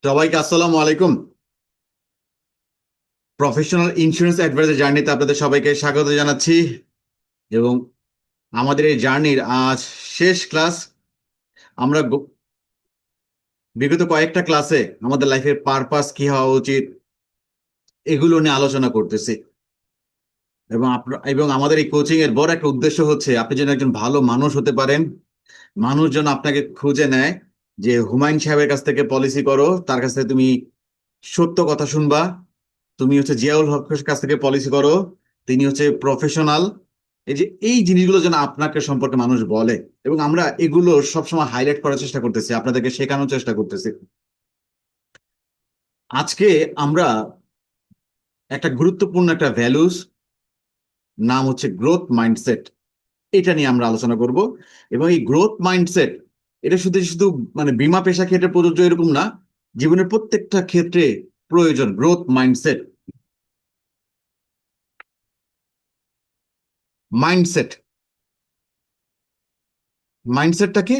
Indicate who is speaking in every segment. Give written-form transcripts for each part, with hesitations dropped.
Speaker 1: সবাইকে আসসালামু আলাইকুম। প্রফেশনাল ইন্স্যুরেন্স অ্যাডভাইজার জার্নিতে আপনাদের সবাইকে স্বাগত জানাচ্ছি। এবং আমাদের এই জার্নির আজ শেষ ক্লাস। আমরা বিগত কয়েকটা ক্লাসে আমাদের লাইফের পারপাস কি হওয়া উচিত এগুলো নিয়ে আলোচনা করতেছি। এবং আমাদের এই কোচিং এর বড় একটা উদ্দেশ্য হচ্ছে আপনি যেন একজন ভালো মানুষ হতে পারেন। মানুষ যেন আপনাকে খুঁজে নেয় যে হুমায়ুন সাহেবের কাছ থেকে পলিসি করো, তার কাছ থেকে তুমি সত্য কথা শুনবা। তুমি হচ্ছে জিয়াউল হকের কাছ থেকে পলিসি করো, তিনি হচ্ছে প্রফেশনাল। এই জিনিসগুলো যেন আপনাকে সম্পর্কে মানুষ বলে, এবং আমরা এগুলো সবসময় হাইলাইট করার চেষ্টা করতেছি, আপনাদেরকে শেখানোর চেষ্টা করতেছি। আজকে আমরা একটা গুরুত্বপূর্ণ একটা ভ্যালুস, নাম হচ্ছে গ্রোথ মাইন্ডসেট, এটা নিয়ে আমরা আলোচনা করব। এবং এই গ্রোথ মাইন্ডসেট এটা শুধু শুধু মানে বীমা পেশা ক্ষেত্রে প্রযোজ্য এরকম না, জীবনের প্রত্যেকটা ক্ষেত্রে প্রয়োজন গ্রোথ মাইন্ডসেট। মাইন্ডসেট মাইন্ডসেটটা কি?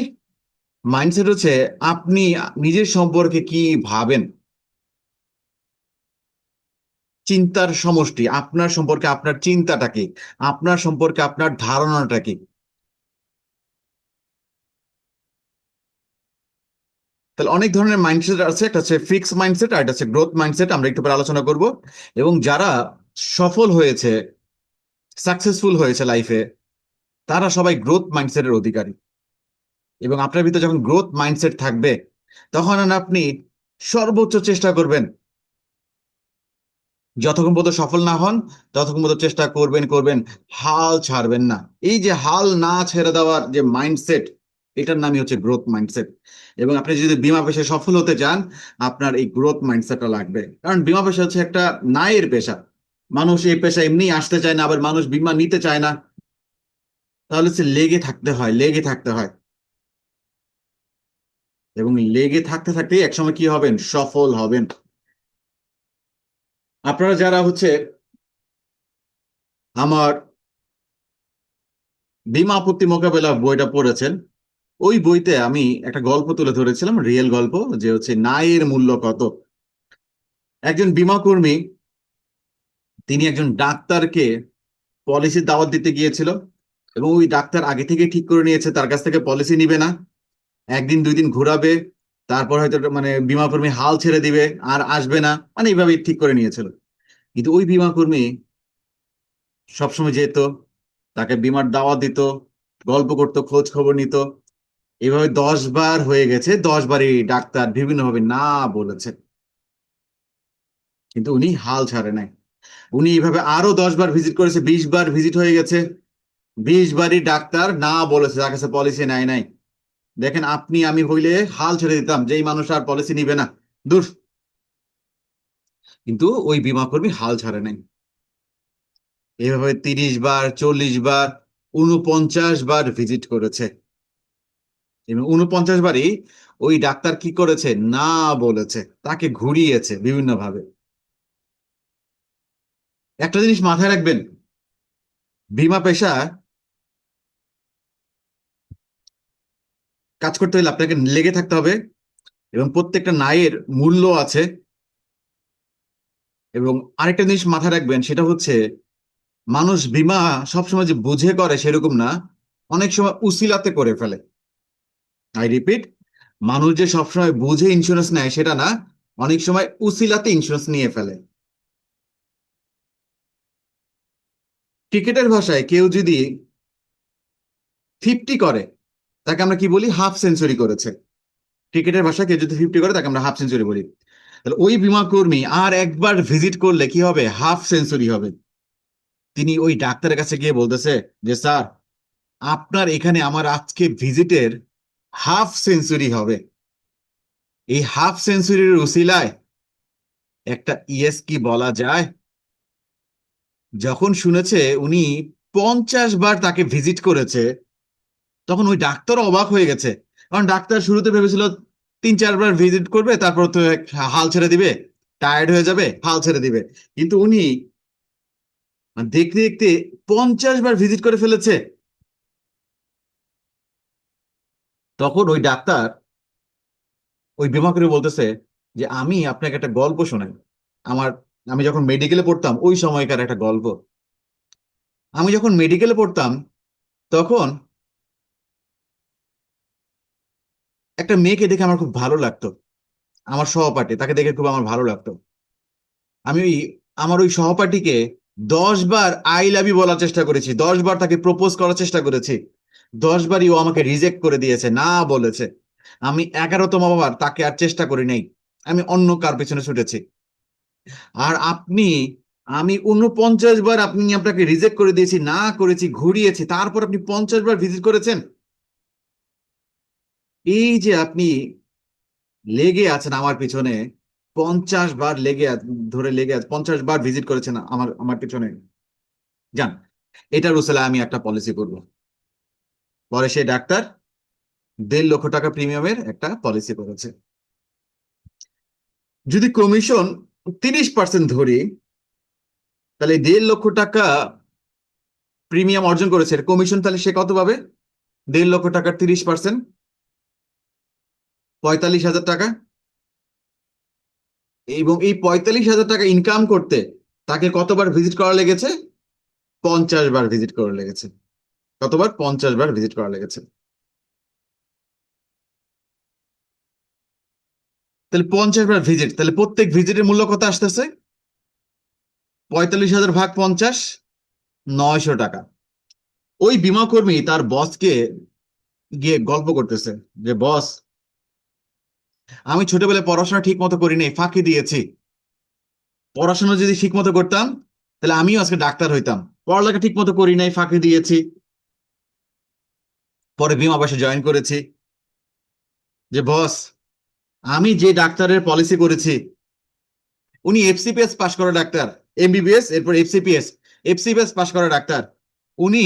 Speaker 1: মাইন্ডসেট হচ্ছে আপনি নিজের সম্পর্কে কি ভাবেন, চিন্তার সমষ্টি। আপনার সম্পর্কে আপনার চিন্তাটা কি, আপনার সম্পর্কে আপনার ধারণাটা কি। তাহলে অনেক ধরনের মাইন্ডসেট আছে, একটা হচ্ছে ফিক্স মাইন্ডসেট আর একটা হচ্ছে গ্রোথ মাইন্ডসেট, আমরা একটু পরে আলোচনা করব। এবং যারা সফল হয়েছে, সাকসেসফুল হয়েছে লাইফে, তারা সবাই গ্রোথ মাইন্ডসেটের অধিকারী। এবং আপনার ভিতরে যখন গ্রোথ মাইন্ডসেট থাকবে, তখন আপনি সর্বোচ্চ চেষ্টা করবেন, যতক্ষণ পর্যন্ত সফল না হন ততক্ষণ পর্যন্ত চেষ্টা করবেন করবেন, হাল ছাড়বেন না। এই যে হাল না ছেড়ে দেওয়ার যে মাইন্ডসেট, এটার নামই হচ্ছে গ্রোথ মাইন্ডসেট। এবং আপনি যদি বীমা পেশায় সফল হতে চান, আপনার এই গ্রোথ মাইন্ডসেটটা লাগবে। কারণ বীমা পেশা হচ্ছে একটা ন্যায়ের পেশা। মানুষ এই পেশা এমনি আসতে চায় না, আবার মানুষ বীমা নিতে চায় না। তাহলে হচ্ছে লেগে থাকতে হয়, লেগে থাকতে হয়। এবং লেগে থাকতে থাকতে একসময় কি হবেন, সফল হবেন। আপনারা যারা হচ্ছে আমার বীমা আপত্তি মোকাবেলা বইটা পড়েছেন, ওই বইতে আমি একটা গল্প তুলে ধরেছিলাম, রিয়েল গল্প, যে হচ্ছে ন্যায়ের মূল্য কত। একজন বীমা কর্মী, তিনি একজন ডাক্তারকে পলিসির দাওয়াত দিতে গিয়েছিল। এবং ওই ডাক্তার আগে থেকে ঠিক করে নিয়েছে তার কাছ থেকে পলিসি নিবে না, একদিন দুই দিন ঘোরাবে, তারপর হয়তো মানে বীমা কর্মী হাল ছেড়ে দিবে, আর আসবে না, মানে এইভাবে ঠিক করে নিয়েছিল। কিন্তু ওই বীমা কর্মী সবসময় যেত, তাকে বীমার দাওয়াত দিত, গল্প করতো, খোঁজ খবর নিত। এভাবে 10 বার হয়ে গেছে, 10 বারই ডাক্তার বিভিন্নভাবে না বলেছে, কিন্তু উনি হাল ছাড়ে নাই। উনি এইভাবে আরো 10 বার ভিজিট করেছে, 20 বার ভিজিট হয়ে গেছে, 20 বারই ডাক্তার না বলেছে, তার কাছে পলিসি নেয় নাই। দেখেন, আপনি আমি হইলে হাল ছেড়ে দিতাম যে এই মানুষ আর পলিসি নিবে না, দূর। কিন্তু ওই বীমা কর্মী হাল ছাড়ে নাই। এইভাবে 30 বার, 40 বার, 49 বার ভিজিট করেছে। এবং 49 বারই ওই ডাক্তার কি করেছে, না বলেছে, তাকে ঘুরিয়েছে বিভিন্ন ভাবে। একটা জিনিস মাথায় রাখবেন, বীমা পেশা কাজ করতে হলে আপনাকে লেগে থাকতে হবে, এবং প্রত্যেকটা ন্যায়ের মূল্য আছে। এবং আরেকটা জিনিস মাথায় রাখবেন, সেটা হচ্ছে মানুষ বীমা সবসময় যে বুঝে করে সেরকম না, অনেক সময় উসিলাতে করে ফেলে। আই রিপিট, মানুষ যে সবসময় বুঝে ইন্স্যুরেন্স নেয় সেটা না, অনেক সময় উসিলাতে ইন্স্যুরেন্স নিয়ে ফেলে। ক্রিকেটের ভাষায় কেউ যদি 50 করে, তাকে আমরা কি বলি, হাফ সেঞ্চুরি করেছে। ক্রিকেটের ভাষায় কেউ যদি 50 করে, তাকে আমরা হাফ সেঞ্চুরি বলি। তাহলে ওই বীমা কর্মী আর একবার ভিজিট করলে কি হবে, হাফ সেঞ্চুরি হবে। তিনি ওই ডাক্তারের কাছে গিয়ে বলতেছে যে স্যার, আপনার এখানে আমার আজকে ভিজিটের হাফ সেঞ্চুরি হবে। এই হাফ সেঞ্চুরির উসিলায় একটা ইয়েস কি বলা যায়? যখন শুনেছে উনি 50 বার তাকে ভিজিট করেছে, তখন ওই ডাক্তার অবাক হয়ে গেছে। কারণ ডাক্তার শুরুতে ভেবেছিল 3-4 বার ভিজিট করবে, তারপর তো হাল ছেড়ে দিবে, টায়ার্ড হয়ে যাবে, হাল ছেড়ে দিবে। কিন্তু উনি দেখতে দেখতে 50 বার ভিজিট করে ফেলেছে। তখন ওই ডাক্তার ওই বীমা করে বলতেছে, যে আমি আপনাকে একটা গল্প শোনাই। আমার আমি যখন মেডিকেলে পড়তাম ওই সময়কার একটা গল্প। আমি যখন মেডিকেলে পড়তাম তখন একটা মেয়েকে দেখে আমার খুব ভালো লাগতো। আমার সহপাঠী, তাকে দেখে খুব আমার ভালো লাগতো। আমি আমার ওই সহপাঠীকে 10 বার আই লাভ ইউ বলার চেষ্টা করেছি, 10 বার তাকে প্রপোজ করার চেষ্টা করেছি, 10 বারই ও আমাকে রিজেক্ট করে দিয়েছে, না বলেছে। আমি 11তম বার তাকে আর চেষ্টা করি নাই, আমি অন্য কার পেছনে ছুটেছি। আর আপনি, আমি 49 বার আপনাকে রিজেক্ট করে দিয়েছি, না করেছি, ঘুরিয়েছি, তারপর আপনি 50 বার ভিজিট করেছেন। এই যে আপনি লেগে আছেন আমার পিছনে, 50 বার লেগে আছে, 50 বার ভিজিট করেছেন আমার আমার পিছনে। যান, এটা রুসেলা আমি একটা পলিসি করব। পরে সেই ডাক্তার 1.5 লক্ষ টাকা প্রিমিয়ামের একটা পলিসি করেছে। যদি কমিশন 30% ধরি, তাহলে 1.5 লক্ষ টাকা প্রিমিয়াম অর্জন করেছে, কমিশন তাহলে সে কত পাবে? 1.5 লক্ষ টাকার 30%, 45,000 টাকা। এবং এই 45,000 টাকা ইনকাম করতে তাকে কতবার ভিজিট করা লেগেছে? 50 বার ভিজিট করা লেগেছে। কতবার? 50 বার ভিজিট করা লেগেছে। তাহলে 50 বার ভিজিট, তাহলে প্রত্যেক ভিজিটের মূল্য কত আসতেছে? 45,000 ভাগ 50, 900 টাকা। ওই বীমা কর্মী তার বসকে গিয়ে গল্প করতেছে যে, বস, আমি ছোটবেলায় পড়াশোনা ঠিক মতো করিনি, ফাঁকি দিয়েছি। পড়াশোনা যদি ঠিক মতো করতাম তাহলে আমিও আজকে ডাক্তার হইতাম। পড়ালেখা ঠিক মতো করি নাই, ফাঁকি দিয়েছি, পরে বীমা বাসে জয়েন করেছি। যে বস, আমি যে ডাক্তারের পলিসি করেছি, উনি এফসিপিএস পাশ করা ডাক্তার, এমবিবিএস এরপর এফসিপিএস, এফসিপিএস পাশ করা ডাক্তার। উনি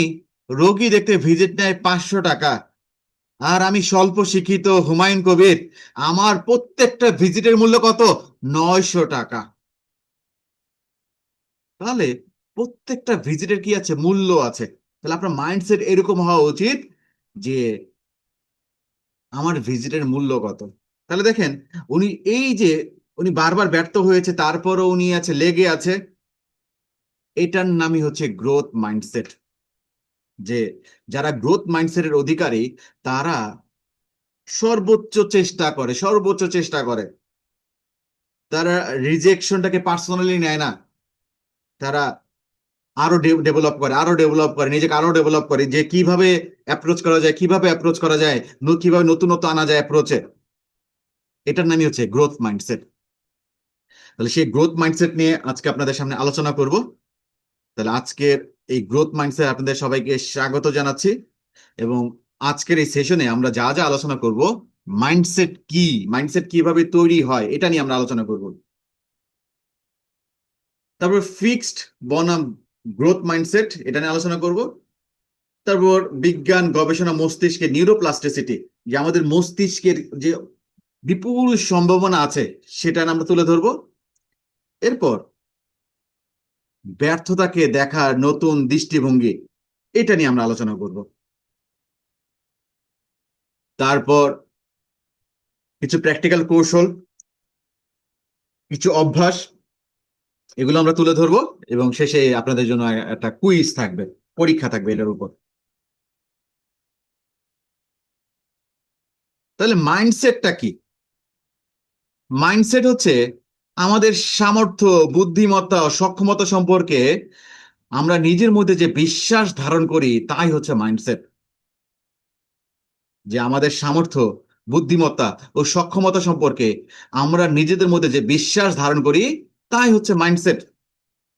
Speaker 1: রোগী দেখতে ভিজিট নেয় 500 টাকা। আর আমি স্বল্প শিক্ষিত হুমায়ুন কবির, আমার প্রত্যেকটা ভিজিটের মূল্য কত? 900 টাকা। তাহলে প্রত্যেকটা ভিজিটের কি আছে? মূল্য আছে। তাহলে আপনার মাইন্ডসেট এরকম হওয়া উচিত যে আমার ভিজিটের মূল্য কত। তাহলে দেখেন, উনি এই যে উনি বারবার ব্যর্থ হয়েছে, তারপরও উনি আছে, লেগে আছে। এটার নামই হচ্ছে গ্রোথ মাইন্ডসেট। যে যারা গ্রোথ মাইন্ডসেটের অধিকারী, তারা সর্বোচ্চ চেষ্টা করে। তারা রিজেকশনটাকে পার্সোনালি নেয় না। তারা আরো ডেভেলপ করে, নিজেকে আরো ডেভেলপ করে, যে কিভাবে অ্যাপ্রোচ করা যায়, কিভাবে নতুনত্ব আনা যায় অ্যাপ্রোচে। এটার নামই হচ্ছে গ্রোথ মাইন্ডসেট। তাহলে সেই গ্রোথ মাইন্ডসেট নিয়ে আজকে আপনাদের সামনে আলোচনা করব। তাহলে আজকের এই গ্রোথ মাইন্ডসেট আপনাদের সবাইকে স্বাগত জানাচ্ছি। এবং আজকের এই সেশনে আমরা যা যা আলোচনা করব, মাইন্ডসেট কি, মাইন্ডসেট কিভাবে তৈরি হয়, এটা নিয়ে আমরা আলোচনা করব। তারপর ফিক্সড বনাম গ্রোথ মাইন্ডসেট, এটা নিয়ে আলোচনা করব। তারপর বিজ্ঞান গবেষণা, মস্তিষ্কের নিউরোপ্লাস্টিসিটি, যে আমাদের মস্তিষ্কের যে বিপুল সম্ভাবনা আছে, সেটা আমরা তুলে ধরবো। এরপর ব্যর্থতাকে দেখার নতুন দৃষ্টিভঙ্গি, এটা নিয়ে আমরা আলোচনা করব। তারপর কিছু প্র্যাকটিক্যাল কৌশল, কিছু অভ্যাস, এগুলো আমরা তুলে ধরবো। এবং শেষে আপনাদের জন্য একটা কুইজ থাকবে, পরীক্ষা থাকবে এটার উপর। তাহলে মাইন্ডসেটটা কি? মাইন্ডসেট হচ্ছে আমাদের সামর্থ্য, বুদ্ধিমত্তা ও সক্ষমতা সম্পর্কে আমরা নিজের মধ্যে যে বিশ্বাস ধারণ করি, তাই হচ্ছে মাইন্ডসেট। যে আমাদের সামর্থ্য, বুদ্ধিমত্তা ও সক্ষমতা সম্পর্কে আমরা নিজেদের মধ্যে যে বিশ্বাস ধারণ করি, তাই হচ্ছে মাইন্ডসেট।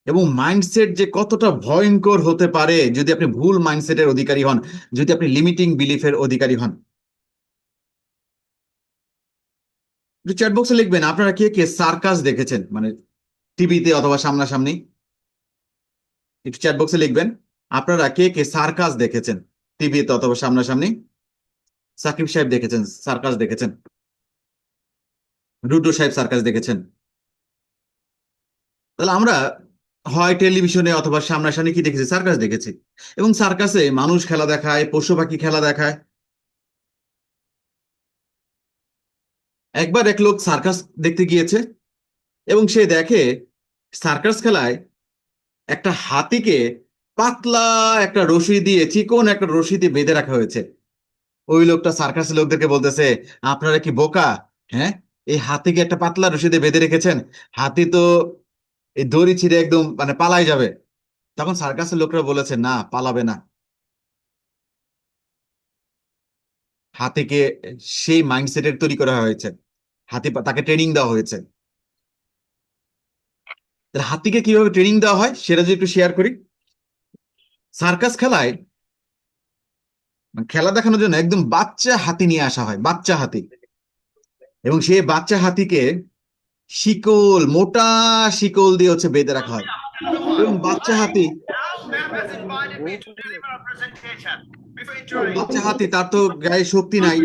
Speaker 1: এবং মাইন্ডসেট যে কতটা ভয়ঙ্কর হতে পারে যদি আপনি ভুল মাইন্ডসেটের অধিকারী হন, যদি আপনি লিমিটিং বিলিফের অধিকারী হন। একটু চ্যাট বক্সে লিখবেন আপনারা কে কে সার্কাস দেখেছেন, মানে টিভিতে অথবা সামনাসামনি। একটু চ্যাট বক্সে লিখবেন আপনারা কে কে সার্কাস দেখেছেন, টিভিতে অথবা সামনাসামনি। সাকিব সাহেব দেখেছেন, সার্কাস দেখেছেন। রুডো সাহেব সার্কাস দেখেছেন। তাহলে আমরা হয় টেলিভিশনে অথবা সামনাসামনি কি দেখেছি? সার্কাস দেখেছি। এবং সার্কাসে মানুষ খেলা দেখায়, পশু পাখি খেলা দেখায়। একবার এক লোক সার্কাস দেখতে গিয়েছে এবং সে দেখে সার্কাস খেলায় একটা হাতিকে পাতলা একটা রশি দিয়ে, চিকন একটা রশি দিয়ে বেঁধে রাখা হয়েছে। ওই লোকটা সার্কাসের লোকদেরকে বলতেছে, আপনারা কি বোকা? হ্যাঁ, এই হাতিকে একটা পাতলা রশি দিয়ে বেঁধে রেখেছেন, হাতি তো এই দড়ি ছিঁড়ে একদম মানে পালাই যাবে। তখন সার্কাসের লোকরা বলেছে, না, পালাবে না। হাতিকে সেই মাইন্ডসেটের তৈরি করা হয়েছে, তাকে ট্রেনিং দেওয়া হয়েছে। তাহলে হাতিকে কিভাবে ট্রেনিং দেওয়া হয় সেটা যদি একটু শেয়ার করি। সার্কাস খেলায় মানে খেলা দেখানোর জন্য একদম বাচ্চা হাতি নিয়ে আসা হয়, বাচ্চা হাতি। এবং সেই বাচ্চা হাতিকে শিকল, মোটা শিকল দিয়ে হচ্ছে বেঁধে রাখা হয়। এবং বাচ্চা হাতি, তার তো গায়ে শক্তি নাই।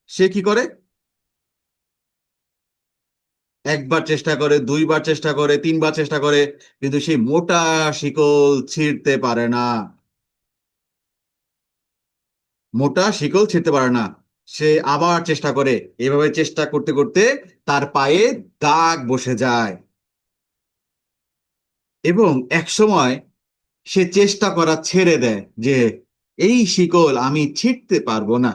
Speaker 1: সে কি করে? একবার চেষ্টা করে, দুইবার চেষ্টা করে, তিনবার চেষ্টা করে, কিন্তু সেই মোটা শিকল ছিঁড়তে পারে না। মোটা শিকল ছিঁড়তে পারে না। সে আবার চেষ্টা করে, এভাবে চেষ্টা করতে করতে তার পায়ে দাগ বসে যায়। এবং এক সময় সে চেষ্টা করা ছেড়ে দেয় যে এই শিকল আমি ছিঁড়তে পারবো না।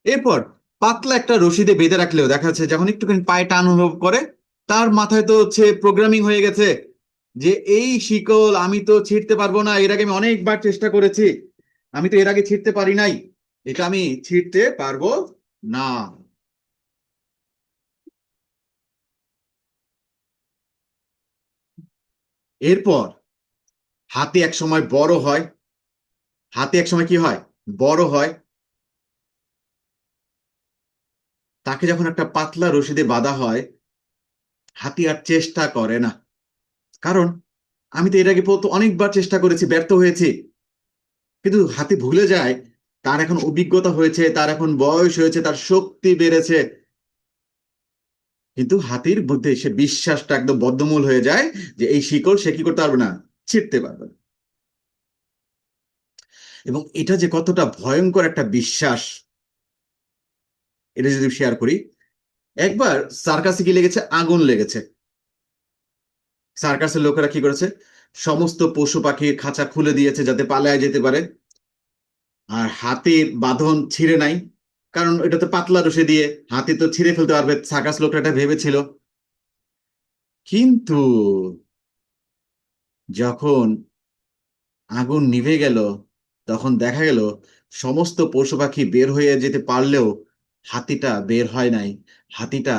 Speaker 1: এরপর পাতলা একটা রশিদে বেঁধে রাখলেও দেখা যাচ্ছে যখন একটুখানি পায়ে টান অনুভব করে, তার মাথায় তো হচ্ছে প্রোগ্রামিং হয়ে গেছে যে এই শিকল আমি তো ছিঁড়তে পারবো না, এর আগে আমি অনেকবার চেষ্টা করেছি, আমি তো এর আগে ছিঁড়তে পারি নাই, এটা আমি ছিঁড়তে পারবো না। এরপর হাতি এক সময় বড় হয়। হাতি এক সময় কি হয়? বড় হয়। তাকে যখন একটা পাতলা রশিদে বাঁধা হয়, হাতি আর চেষ্টা করে না। কারণ আমি তো এর আগে তো অনেকবার চেষ্টা করেছি, ব্যর্থ হয়েছি। কিন্তু হাতি ভুলে যায় তার এখন অভিজ্ঞতা হয়েছে, তার এখন বয়স হয়েছে, তার শক্তি বেড়েছে। কিন্তু হাতির মধ্যে সে বিশ্বাসটা একদম বদ্ধমূল হয়ে যায় যে এই শিকল সে কি করতে পারবে না, ছিঁড়তে পারবে না। এবং এটা যে কতটা ভয়ঙ্কর একটা বিশ্বাস, এটা যদি শেয়ার করি। একবার সার্কাসে কি লেগেছে, আগুন লেগেছে। সার্কাসের লোকেরা কি করেছে, সমস্ত পশু পাখির খাঁচা খুলে দিয়েছে যাতে পালায় যেতে পারে। আর হাতির বাঁধন ছিঁড়ে নাই, কারণ এটা তো পাতলা রশি দিয়ে, হাতি তো ছিঁড়ে ফেলতে পারবে, সার্কাস লোকরা এটা ভেবেছিল। কিন্তু যখন আগুন নিভে গেল, তখন দেখা গেল সমস্ত পশু পাখি বের হয়ে যেতে পারলেও হাতিটা বের হয় নাই। হাতিটা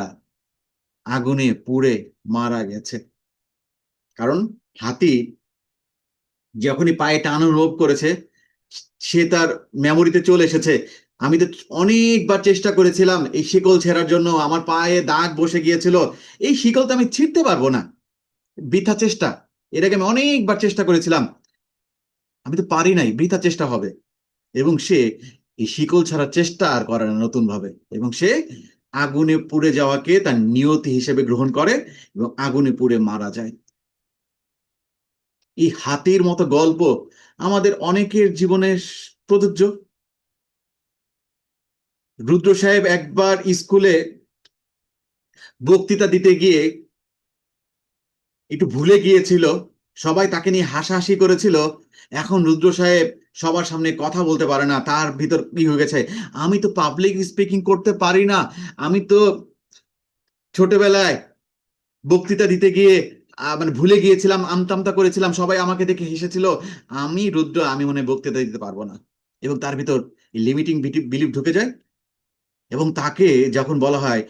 Speaker 1: আগুনে পুড়ে মারা গেছে। কারণ হাতি যখনই পায়ে টান অনুভব করেছে, সে তার মেমোরিতে চলে এসেছে, আমি তো অনেকবার চেষ্টা করেছিলাম এই শিকল ছেঁড়ার জন্য, আমার পায়ে দাগ বসে গিয়েছিল, এই শিকল তো আমি ছিঁড়তে পারবো না, বৃথা চেষ্টা, এর আগে আমি অনেকবার চেষ্টা করেছিলাম, আমি তো পারি নাই, বৃথা চেষ্টা হবে। এবং সে এই শিকল ছাড়ার চেষ্টা আর করে না নতুন ভাবে, এবং সে আগুনে পুড়ে যাওয়াকে তার নিয়তি হিসেবে গ্রহণ করে এবং আগুনে পুড়ে মারা যায়। এই হাতির মতো গল্প আমাদের অনেকের জীবনে প্রযোজ্য। রুদ্র সাহেব একবার স্কুলে বক্তৃতা দিতে গিয়ে একটু ভুলে গিয়েছিল, সবাই তাকে নিয়ে হাসাহাসি করেছিল। এখন রুদ্র সাহেব সবার সামনে কথা বলতে পারে না, তার ভিতর কি হয়ে গেছে, আমি তো পাবলিক স্পিকিং করতে পারি না, আমি তো ছোটবেলায় বক্তৃতা দিতে গিয়ে মানে ভুলে গিয়েছিলাম, আমতামতা করেছিলাম, সবাই আমাকে দেখে হেসেছিল, আমি রুদ্র, আমি মনে হয় বক্তৃতা দিতে পারবো না। এবং তার ভিতর লিমিটিং বিলিফ ঢুকে যায়। এবং তাকে যখন বলা হয়,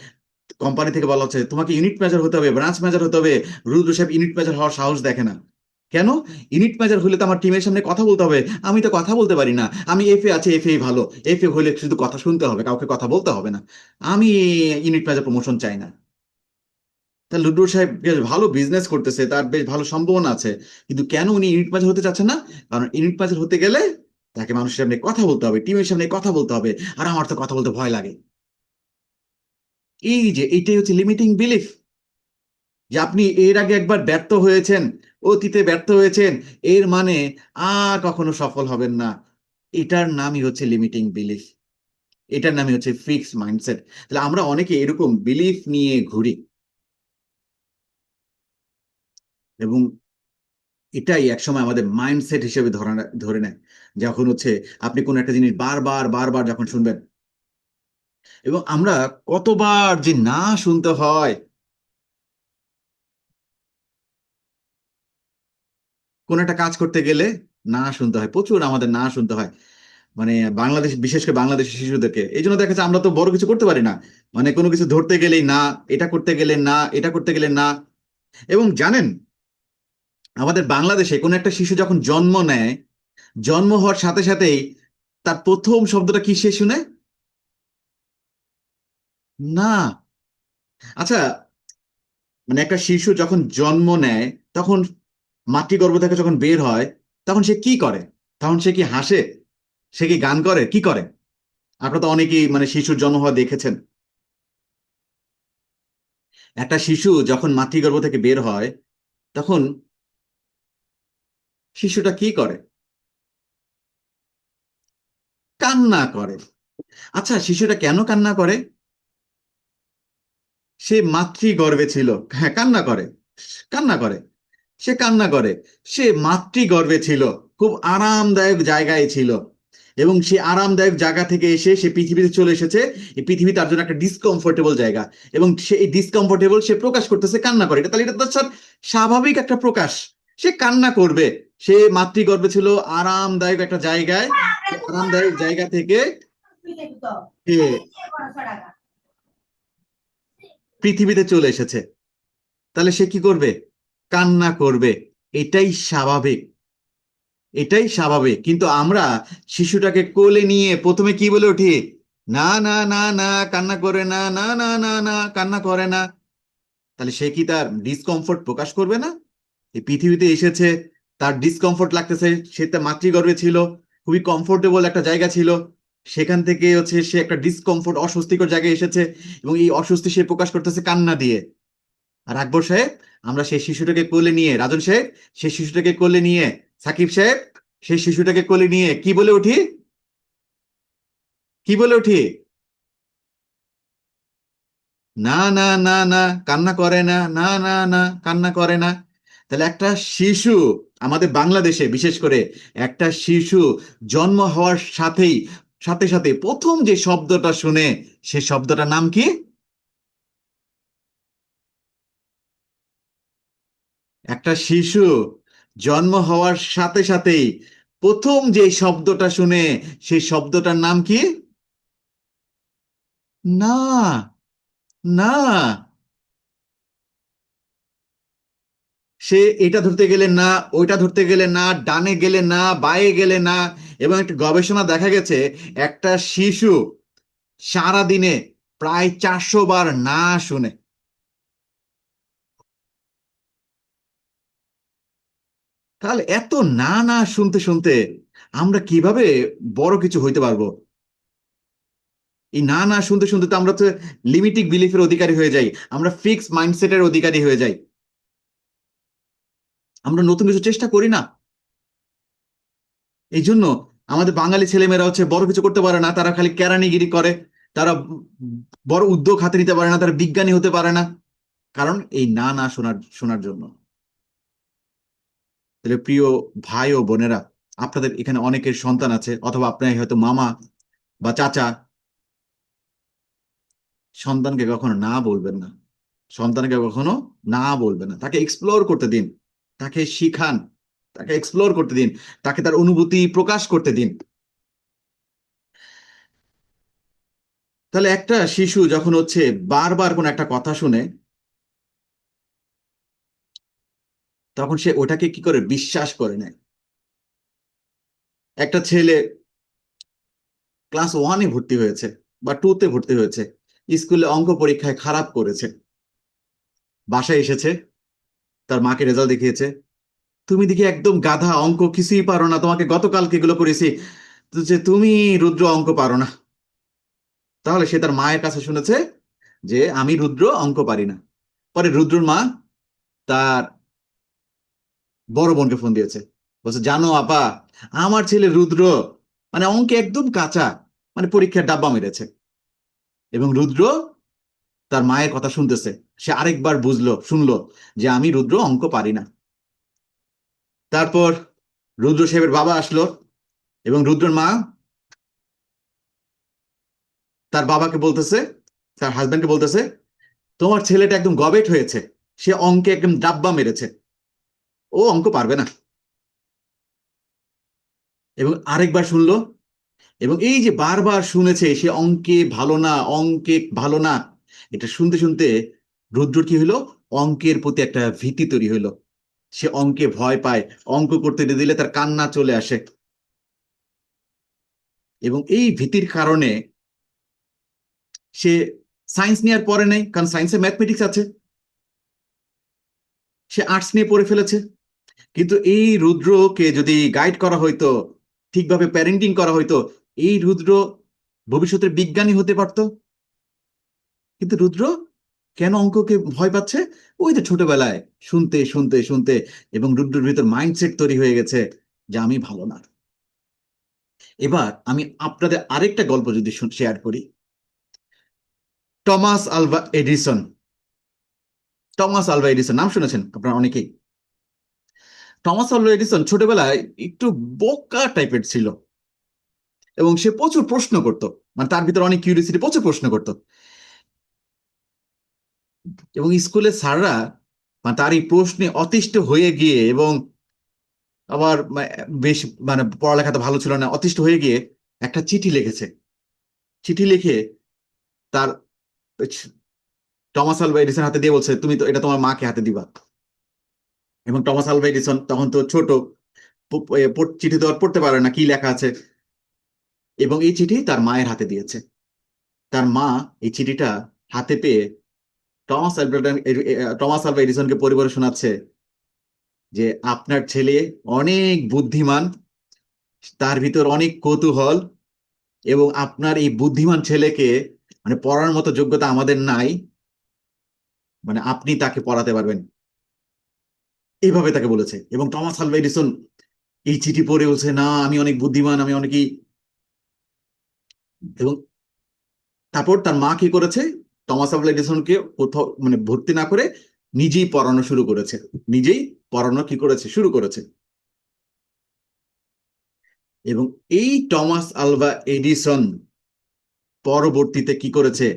Speaker 1: কোম্পানি থেকে বলা হচ্ছে তোমাকে ইউনিট ম্যানেজার হতে হবে, ব্রাঞ্চ ম্যানেজার হতে হবে, রুদ্র সাহেব ইউনিট ম্যানেজার হওয়ার সাহস দেখে না। কেন? ইউনিট ম্যানেজার হলে তো আমার টিমের সামনে কথা বলতে হবে, আমি তো কথা বলতে পারি না, আমি এফএ আছে, এফএ ভালো, এফএ হলে শুধু কথা শুনতে হবে, কাউকে কথা বলতে হবে না, আমি ইউনিট ম্যানেজার প্রমোশন চাই না। তা লুডো সাহেব বেশ ভালো বিজনেস করতেছে, তার বেশ ভালো সম্ভাবনা আছে, কিন্তু কেন উনি ইউনিট ম্যানেজার হতে চাচ্ছেন না? কারণ ইউনিট ম্যানেজার হতে গেলে তাকে মানুষের সামনে কথা বলতে হবে, টিমের সামনে কথা বলতে হবে, আর আমার তো কথা বলতে ভয় লাগে। এই যে এইটাই হচ্ছে লিমিটিং বিলিফ, যে আপনি এর আগে একবার ব্যর্থ হয়েছেন, অতীতে ব্যর্থ হয়েছেন, এর মানে আর কখনো সফল হবেন না। এটার নামই হচ্ছে লিমিটিং বিলিফ। এটার নামে হচ্ছে ফিক্সড মাইন্ডসেট। তাহলে আমরা অনেকে এরকম বিলিফ নিয়ে ঘুরি, এবং এটাই একসময় আমাদের মাইন্ডসেট হিসেবে ধরে নেয়। যখন হচ্ছে আপনি কোনো একটা জিনিস বারবার বারবার যখন শুনবেন, এবং আমরা কতবার যে না শুনতে হয়, কোন একটা কাজ করতে গেলে না শুনতে হয়, প্রচুর আমাদের না শুনতে হয়। মানে বাংলাদেশ, বিশেষ করে বাংলাদেশের শিশুদেরকে এই জন্য দেখা যাচ্ছে আমরা তো বড় কিছু করতে পারি না। মানে কোনো কিছু ধরতে গেলেই না, এটা করতে গেলে না, এটা করতে গেলে না। এবং জানেন, আমাদের বাংলাদেশে কোনো একটা শিশু যখন জন্ম নেয়, জন্ম হওয়ার সাথে সাথেই তার প্রথম শব্দটা কি সে শুনে? না। আচ্ছা, মানে একটা শিশু যখন জন্ম নেয়, তখন মাতৃগর্ভ থেকে যখন বের হয়, তখন সে কি করে? তখন সে কি হাসে? সে কি গান করে? কি করে? আপনারা তো অনেকেই মানে শিশুর জন্ম হওয়া দেখেছেন। একটা শিশু যখন মাতৃগর্ভ থেকে বের হয়, তখন শিশুটা কি করে? কান্না করে। আচ্ছা, শিশুটা কেন কান্না করে? সে মাতৃগর্ভে ছিল। হ্যাঁ, কান্না করে। কান্না করে। সে কান্না করে। সে মাতৃগর্ভে ছিল, খুব আরামদায়ক জায়গায় ছিল, এবং সে আরামদায়ক জায়গা থেকে এসে সে পৃথিবীতে চলে এসেছে। এই পৃথিবী তার জন্য একটা ডিসকমফোর্টেবল জায়গা, এবং সে এই ডিসকমফোর্টেবল সে প্রকাশ করতেছে কান্না করে। তাহলে এটা তো স্যার স্বাভাবিক একটা প্রকাশ। সে কান্না করবে। সে মাতৃগর্ভে ছিল, আরামদায়ক একটা জায়গায়। সে আরামদায়ক জায়গা থেকে সে পৃথিবীতে চলে এসেছে। তাহলে সে কি করবে? কান্না করবে। এটাই স্বাভাবিক। এটাই স্বাভাবিক। কিন্তু আমরা শিশুটাকে কোলে নিয়ে প্রথমে কি বলে উঠি? না না না না, কান্না করে না, না না না না, কান্না করে না। তাহলে সে কি তার ডিসকমফোর্ট প্রকাশ করবে না? এই পৃথিবীতে এসেছে, তার ডিসকমফোর্ট লাগতেছে। সে তার মাতৃগর্ভে ছিল, খুবই কমফোর্টেবল একটা জায়গা ছিল। সেখান থেকে হচ্ছে সে একটা ডিসকমফোর্ট, অস্বস্তিকর জায়গায় এসেছে, এবং এই অস্বস্তি সে প্রকাশ করতেছে কান্না দিয়ে। আর আকবর সাহেব, আমরা সেই শিশুটাকে কোলে নিয়ে, রাজন সাহেব, সেই শিশুটাকে কোলে নিয়ে, সাকিব সাহেব, সেই শিশুটাকে কোলে নিয়ে কি বলে উঠি? কি বলে উঠি? না না না না, কান্না করে না, না না না, কান্না করে না। তাহলে একটা শিশু, আমাদের বাংলাদেশে বিশেষ করে, একটা শিশু জন্ম হওয়ার সাথে সাথে প্রথম যে শব্দটা শুনে, সে শব্দটার নাম কি? একটা শিশু জন্ম হওয়ার সাথে সাথেই প্রথম যে শব্দটা শুনে, সেই শব্দটার নাম কি? না। না। সে এটা ধরতে গেলে না, ওইটা ধরতে গেলে না, ডানে গেলে না, বাঁয়ে গেলে না। এবং একটা গবেষণা দেখা গেছে, একটা শিশু সারা দিনে প্রায় 400 বার না শুনে। তাহলে এত না না শুনতে শুনতে আমরা কিভাবে বড় কিছু হইতে পারবো? এই না না শুনতে শুনতে তো আমরা তো লিমিটিং বিলিফের অধিকারী হয়ে যাই, আমরা ফিক্সড মাইন্ডসেটের অধিকারী হয়ে যাই। আমরা নতুন কিছু চেষ্টা করি না। এই জন্য আমাদের বাঙালি ছেলেমেয়েরা হচ্ছে বড় কিছু করতে পারে না, তারা খালি কেরানিগিরি করে। তারা বড় উদ্যোগ হাতে নিতে পারে না, তারা বিজ্ঞানী হতে পারে না, কারণ এই না না শোনার জন্য। তাহলে প্রিয় ভাই ও বোনেরা, আপনাদের এখানে অনেকের সন্তান আছে, অথবা আপনার হয়তো মামা বা চাচা। সন্তানকে কখনো না বলবেন না। সন্তানকে কখনো না বলবেন না। তাকে এক্সপ্লোর করতে দিন, তাকে শিখান, তাকে এক্সপ্লোর করতে দিন, তাকে তার অনুভূতি প্রকাশ করতে দিন। তাহলে একটা শিশু যখন হচ্ছে বারবার কোনো একটা কথা শুনে, তখন সে ওটাকে কি করে বিশ্বাস করে নেয়। একটা ছেলে ক্লাস ওয়ানে ভর্তি হয়েছে বা টুতে ভর্তি হয়েছে, স্কুলে অঙ্ক পরীক্ষায় খারাপ করেছে, বাসায় এসেছে, তার মাকে রেজাল্ট দেখিয়েছে। তুমি দেখি একদম গাধা, অঙ্ক কিছুই পারো না, তোমাকে গতকালকে এগুলো করেছি, তো যে তুমি রুদ্র অঙ্ক পারো না। তাহলে সে তার মায়ের কাছে শুনেছে যে আমি রুদ্র অঙ্ক পারি না। পরে রুদ্রর মা তার বড় বোনকে ফোন দিয়েছে, বলছে জানো আপা, আমার ছেলে রুদ্র মানে অঙ্কে একদম কাঁচা, মানে পরীক্ষার ডাব্বা মেরেছে। এবং রুদ্র তার মায়ের কথা শুনতেছে, সে আরেকবার শুনলো যে আমি রুদ্র অঙ্ক পারি না। তারপর রুদ্র সাহেবের বাবা আসলো, এবং রুদ্রের মা তার বাবাকে বলতেছে, তার হাজবেন্ডকে বলতেছে, তোমার ছেলেটা একদম গবেট হয়েছে, সে অঙ্কে একদম ডাব্বা মেরেছে, ও অঙ্ক পারবে না। এবং আরেকবার শুনলো, এবং এই যে বারবার শুনেছে সে অঙ্কে ভালো না, অঙ্কে ভালো না, এটা শুনতে শুনতে রুদ্রর কি হলো, অঙ্কের প্রতি একটা ভীতি তৈরি হলো। সে অঙ্কে ভয় পায়, অঙ্ক করতে দিলে তার কান্না চলে আসে। এবং এই ভীতির কারণে সে সায়েন্স নিয়ে আর পড়ে নাই, কারণ সায়েন্সে ম্যাথমেটিক্স আছে, সে আর্টস নিয়ে পড়ে ফেলেছে। কিন্তু এই রুদ্রকে যদি গাইড করা হইতো, ঠিকভাবে প্যারেন্টিং করা হইতো, এই রুদ্র ভবিষ্যতের বিজ্ঞানী হতে পারতো। কিন্তু রুদ্র কেন অঙ্ককে ভয় পাচ্ছে? ওই যে ছোটবেলায় শুনতে শুনতে শুনতে, এবং রুদ্রের ভিতর মাইন্ডসেট তৈরি হয়ে গেছে যে আমি ভালো না। এবার আমি আপনাদের আরেকটা গল্প যদি শেয়ার করি। Thomas Alva Edison. Thomas Alva Edison নাম শুনেছেন আপনারা অনেকেই। টমাস আলভা এডিসন ছোটবেলায় একটু বোকা টাইপের ছিল, এবং সে প্রচুর প্রশ্ন করতো, মানে তার ভিতরে অনেক কিউরিয়াসিটি, প্রচুর প্রশ্ন করতো। এবং স্কুলের স্যাররা মানে তার এই প্রশ্নে অতিষ্ঠ হয়ে গিয়ে, এবং আবার বেশ মানে পড়ালেখা তো ভালো ছিল না, অতিষ্ঠ হয়ে গিয়ে একটা চিঠি লিখেছে। চিঠি লিখে তার টমাস আলভা এডিসন হাতে দিয়ে বলছে, তুমি তো এটা তোমার মাকে হাতে দিবা। এবং টমাস আলভা এডিসন তখন তো ছোট, চিঠি তো আর পড়তে পারে না কি লেখা আছে, এবং এই চিঠি তার মায়ের হাতে দিয়েছে। তার মা এই চিঠিটা হাতে পেয়ে টমাস আলভা এডিসনকে পরিবারে শোনাচ্ছে যে আপনার ছেলে অনেক বুদ্ধিমান, তার ভিতর অনেক কৌতূহল, এবং আপনার এই বুদ্ধিমান ছেলেকে মানে পড়ার মতো যোগ্যতা আমাদের নাই, মানে আপনি তাকে পড়াতে পারবেন, এইভাবে তাকে বলেছে। এবং টমাস আলভা এডিসন এই চিঠি পড়ে বলছে, না আমি অনেক বুদ্ধিমান, আমি অনেকই। এবং তারপর তার মা কি করেছে, টমাস আলভা এডিসনকে কোথাও মানে ভর্তি না করে নিজেই পড়ানো শুরু করেছে, নিজেই পড়ানো কি করেছে, শুরু করেছে। এবং এই টমাস আলভা এডিসন পরবর্তীতে কি করেছে,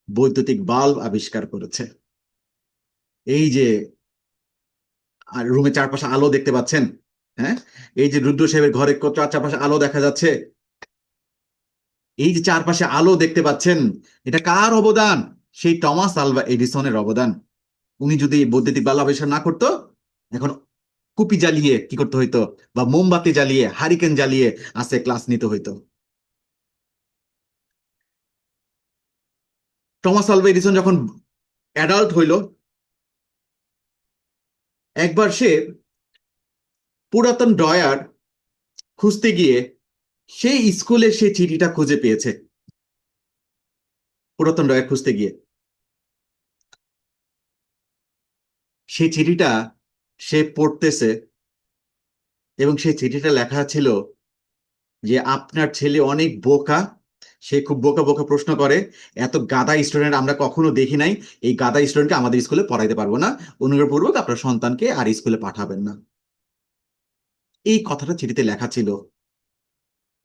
Speaker 1: বৈদ্যুতিক বাল্ব আবিষ্কার করেছে। এই যে আর রুমে চারপাশে আলো দেখতে পাচ্ছেন, হ্যাঁ, এই যে রুদ্র সাহেবের ঘরে চারপাশে আলো দেখা যাচ্ছে, এই যে চারপাশে আলো দেখতে পাচ্ছেন, এটা কার অবদান? সেই টমাস আলভা এডিসনের অবদান। উনি যদি বৈদ্যুতিক বাল্ব আবিষ্কার না করতো, এখন কুপি জ্বালিয়ে কি করতে হইতো, বা মোমবাতি জ্বালিয়ে, হারিকেন জ্বালিয়ে আসে ক্লাস নিতে হইতো। টমাস আলভা এডিসন যখন অ্যাডাল্ট হইল, একবার সে পুরাতন ড্রয়ার খুঁজতে গিয়ে সেই স্কুলে সে চিঠিটা খুঁজে পেয়েছে। পুরাতন ড্রয়ার খুঁজতে গিয়ে সেই চিঠিটা সে পড়তেছে, এবং সেই চিঠিটা লেখা ছিল যে আপনার ছেলে অনেক বোকা, সে খুব বোকা বোকা প্রশ্ন করে, এত গাধা স্টুডেন্ট আমরা কখনো দেখি নাই, এই গাধা স্টুডেন্টকে আমাদের স্কুলে পড়াইতে পারবো না, অনুগ্রহপূর্বক আপনার সন্তানকে আর স্কুলে পাঠাবেন না। এই কথাটা চিঠিতে লেখা ছিল।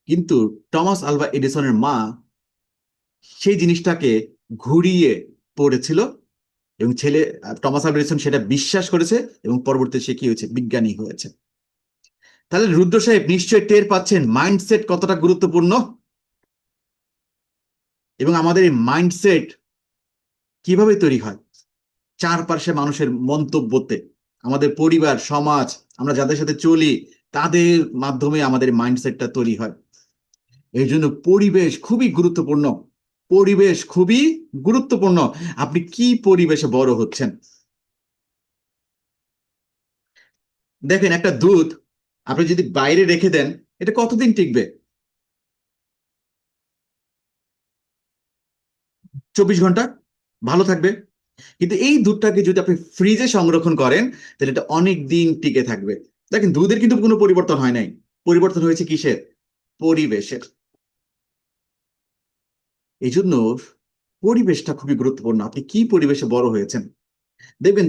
Speaker 1: কিন্তু টমাস আলভা এডিসনের মা সেই জিনিসটাকে ঘুরিয়ে পড়েছিল, এবং টমাস আলভা এডিসন সেটা বিশ্বাস করেছে, এবং পরবর্তীতে সে কি হয়েছে, বিজ্ঞানী হয়েছে। তাহলে রুদ্র সাহেব নিশ্চয়ই টের পাচ্ছেন মাইন্ডসেট কতটা গুরুত্বপূর্ণ, এবং আমাদের এই মাইন্ডসেট কিভাবে তৈরি হয়, চারপাশে মানুষের মন্তব্যতে, আমাদের পরিবার সমাজ, আমরা যাদের সাথে চলি, তাদের মাধ্যমে আমাদের মাইন্ডসেটটা তৈরি হয়। এই জন্য পরিবেশ খুবই গুরুত্বপূর্ণ, পরিবেশ খুবই গুরুত্বপূর্ণ। আপনি কি পরিবেশে বড় হচ্ছেন? দেখেন একটা দুধ আপনি যদি বাইরে রেখে দেন, এটা কতদিন টিকবে? 24 ঘন্টা ভালো থাকবে। কিন্তু এই দুধটাকে যদি আপনি ফ্রিজে সংরক্ষণ করেন, তাহলে এটা অনেক দিন টিকে থাকবে। দেখেন দুধের কিন্তু কোনো পরিবর্তন হয় নাই, পরিবর্তন হয়েছে কিসের? পরিবেশের। এই জন্য পরিবেশটা খুবই গুরুত্বপূর্ণ। আপনি কি পরিবেশে বড় হয়েছেন, দেখবেন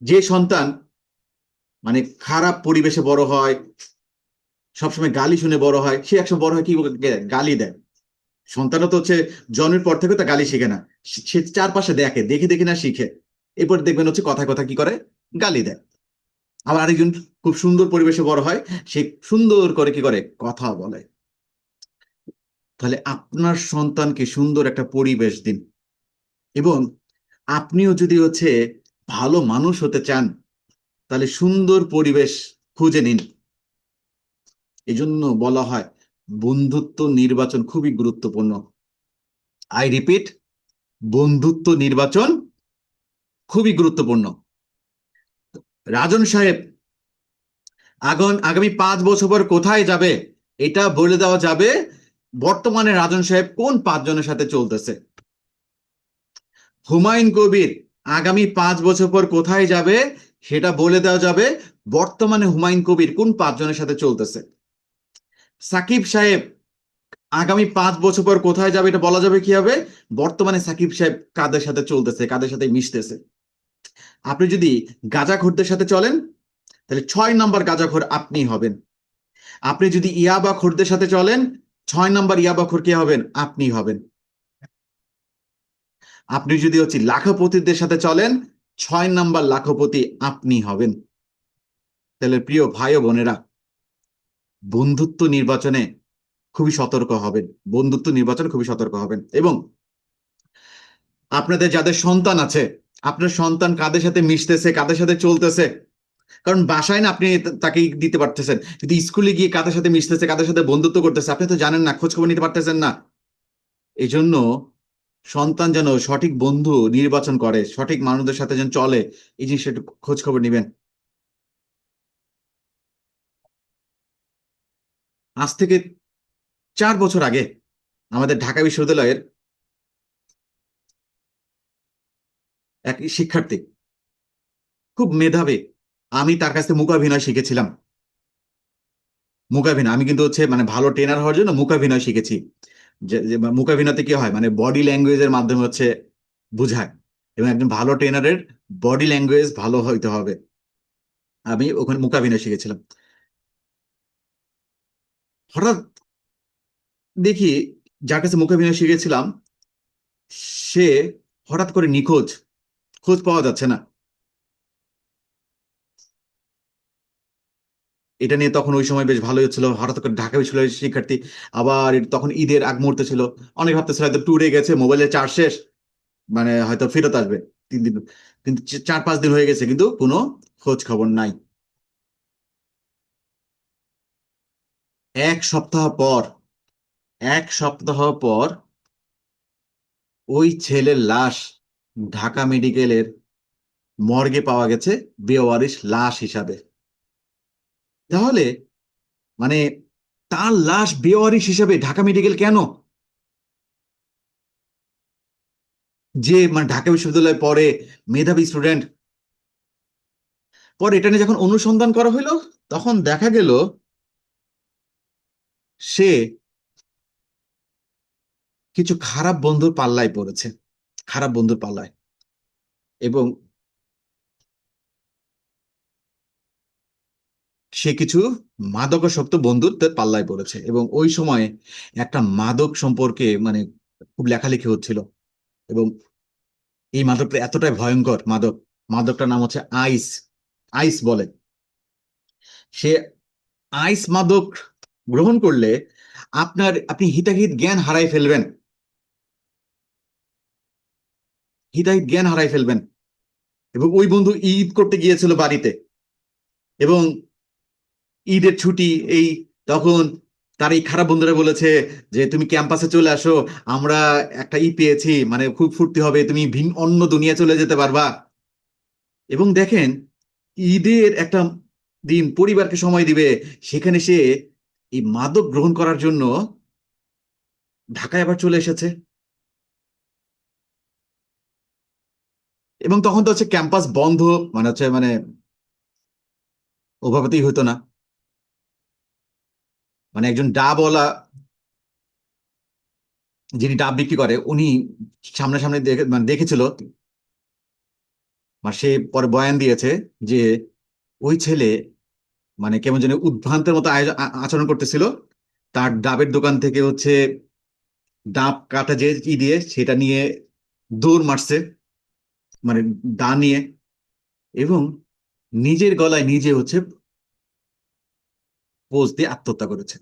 Speaker 1: যে সন্তান মানে খারাপ পরিবেশে বড় হয়, সবসময় গালি শুনে বড় হয়, সে একসময় বড় হয় কি গালি দেয়। সন্তানও তো হচ্ছে জন্মের পর থেকে তা গালি শিখে না, সে চারপাশে দেখে, দেখে দেখে না শিখে। এরপর দেখবেন হচ্ছে কথায় কথা কি করে, গালি দেয়। আবার আরেকজন খুব সুন্দর পরিবেশে বড় হয়, সে সুন্দর করে কি করে, কথা বলে। তাহলে আপনার সন্তানকে সুন্দর একটা পরিবেশ দিন, এবং আপনিও যদি হচ্ছে ভালো মানুষ হতে চান, তাহলে সুন্দর পরিবেশ খুঁজে নিন। এই জন্য বলা হয় বন্ধুত্ব নির্বাচন খুবই গুরুত্বপূর্ণ। আই রিপিট, বন্ধুত্ব নির্বাচন খুবই গুরুত্বপূর্ণ। রাজন সাহেব আগামী 5 বছর পর কোথায় যাবে, এটা বলে দেওয়া যাবে বর্তমানে রাজন সাহেব কোন 5 জনের সাথে চলতেছে। হুমায়ুন কবির আগামী 5 বছর পর কোথায় যাবে, সেটা বলে দেওয়া যাবে বর্তমানে হুমায়ুন কবির কোন 5 জনের সাথে চলতেছে। সাকিব সাহেব আগামী 5 বছর পর কোথায় যাবে, এটা বলা যাবে কি হবে, বর্তমানে সাকিব সাহেব কাদের সাথে চলতেছে, কাদের সাথে মিশতেছে। আপনি যদি গাঁজাখোরদের সাথে চলেন, তাহলে 6 নম্বর গাঁজাখোর আপনি হবেন। আপনি যদি ইয়াবাখোরদের সাথে চলেন, 6 নম্বর ইয়াবাখোর কে হবেন, আপনি হবেন। আপনি যদি হচ্ছে লাখপতিদের সাথে চলেন, 6 নম্বর লাখপতি আপনি হবেন। তাহলে প্রিয় ভাই ও বোনেরা, বন্ধুত্ব নির্বাচনে খুবই সতর্ক হবেন। বন্ধুত্ব নির্বাচনে খুবই সতর্ক হবেন। এবং আপনাদের যাদের সন্তান আছে, আপনার সন্তান কাদের সাথে মিশতেছে, কাদের সাথে চলতেছে, কারণ বাসায় না আপনি তাকে দিতে পারতেছেন, কিন্তু স্কুলে গিয়ে কাদের সাথে মিশতেছে, কাদের সাথে বন্ধুত্ব করতেছে আপনি তো জানেন না, খোঁজ খবর নিতে পারতেছেন না। এই জন্য সন্তান যেন সঠিক বন্ধু নির্বাচন করে, সঠিক মানুষদের সাথে যেন চলে, এই জিনিসটা একটু খোঁজ খবর নিবেন। আজ থেকে 4 বছর আগে আমাদের ঢাকা বিশ্ববিদ্যালয়ের এক শিক্ষার্থী, খুব মেধাবী, আমি তার কাছ থেকে মূকাভিনয় শিখেছিলাম। মূকাভিনয় আমি কিন্তু হচ্ছে মানে ভালো ট্রেনার হওয়ার জন্য মূকাভিনয় শিখেছি। যে যে মূকাভিনয়তে কি হয়, মানে বডি ল্যাঙ্গুয়েজের মাধ্যমে হচ্ছে বুঝায়, এবং একজন ভালো ট্রেনারের বডি ল্যাঙ্গুয়েজ ভালো হইতে হবে। আমি ওখানে মূকাভিনয় শিখেছিলাম। হঠাৎ দেখি যার কাছে মূকাভিনয় শিখেছিলাম, সে হঠাৎ করে নিখোঁজ, খোঁজ পাওয়া যাচ্ছে না। এটা নিয়ে তখন ওই সময় বেশ ভালোই হচ্ছিল, হঠাৎ করে ঢাকা বিশ্ববিদ্যালয়ের শিক্ষার্থী, আবার তখন ঈদের আগ মুহূর্তে ছিল, অনেক ভাবতেছিল হয়তো ট্যুরে গেছে, মোবাইলে চার্জ শেষ, মানে হয়তো ফেরত আসবে 3 দিন, কিন্তু 4-5 দিন হয়ে গেছে, কিন্তু কোনো খোঁজ খবর নাই। 1 সপ্তাহ পর, 1 সপ্তাহ পর ওই ছেলের লাশ ঢাকা মেডিকেলের মর্গে পাওয়া গেছে, বেওয়ারিশ লাশ হিসাবে। তাহলে মানে তার লাশ বেওয়ারিশ হিসাবে ঢাকা মেডিকেল কেন? যে মানে ঢাকা বিশ্ববিদ্যালয়ে পড়ে, মেধাবী স্টুডেন্ট। পরে এটা নিয়ে যখন অনুসন্ধান করা হলো, তখন দেখা গেল সে কিছু খারাপ বন্ধুর পাল্লায় পড়েছে, খারাপ বন্ধুর পাল্লায়। এবং সে কিছু মাদকাসক্ত বন্ধুত্বের পাল্লায় পড়েছে, এবং ওই সময় একটা মাদক সম্পর্কে মানে খুব লেখালেখি হচ্ছিল। এবং এই মাদকটা এতটাই ভয়ঙ্কর মাদক, মাদকটার নাম হচ্ছে আইস, আইস বলে। সে আইস মাদক গ্রহণ করলে আপনি হিতাহিত জ্ঞান হারাই ফেলবেন, হিতাহিত জ্ঞান হারাই ফেলবেন। এবং ওই বন্ধু ঈদ করতে গিয়েছিল বাড়িতে, এবং ঈদের ছুটি এই তখন তার এই খারাপ বন্ধুরা বলেছে যে তুমি ক্যাম্পাসে চলে আসো, আমরা একটা পেয়েছি, মানে খুব ফুর্তি হবে, তুমি ভিন্ন অন্য দুনিয়া চলে যেতে পারবা। এবং দেখেন, ঈদের একটা দিন পরিবারকে সময় দিবে, সেখানে সে এই মাদক গ্রহণ করার জন্য ঢাকায় আবার চলে এসেছে। এবং তখন তো হচ্ছে ক্যাম্পাস বন্ধ, মানে হচ্ছে মানে ওভাবেতেই হতো না, মানে একজন ডাবওয়ালা যিনি ডাব বিক্রি করে, উনি সামনাসামনি মানে দেখেছিল, মানে সে পরে বয়ান দিয়েছে যে ওই ছেলে মানে কেমন যেন উদ্ভ্রান্তের মতো আচরণ করতেছিল। তার ডাবের দোকান থেকে ডাব কাটা যে দিয়ে সেটা নিয়ে দৌড় মারছে, মানে দা নিয়ে, এবং নিজের গলায় নিজে পোজ দিয়ে আত্মহত্যা করেছে।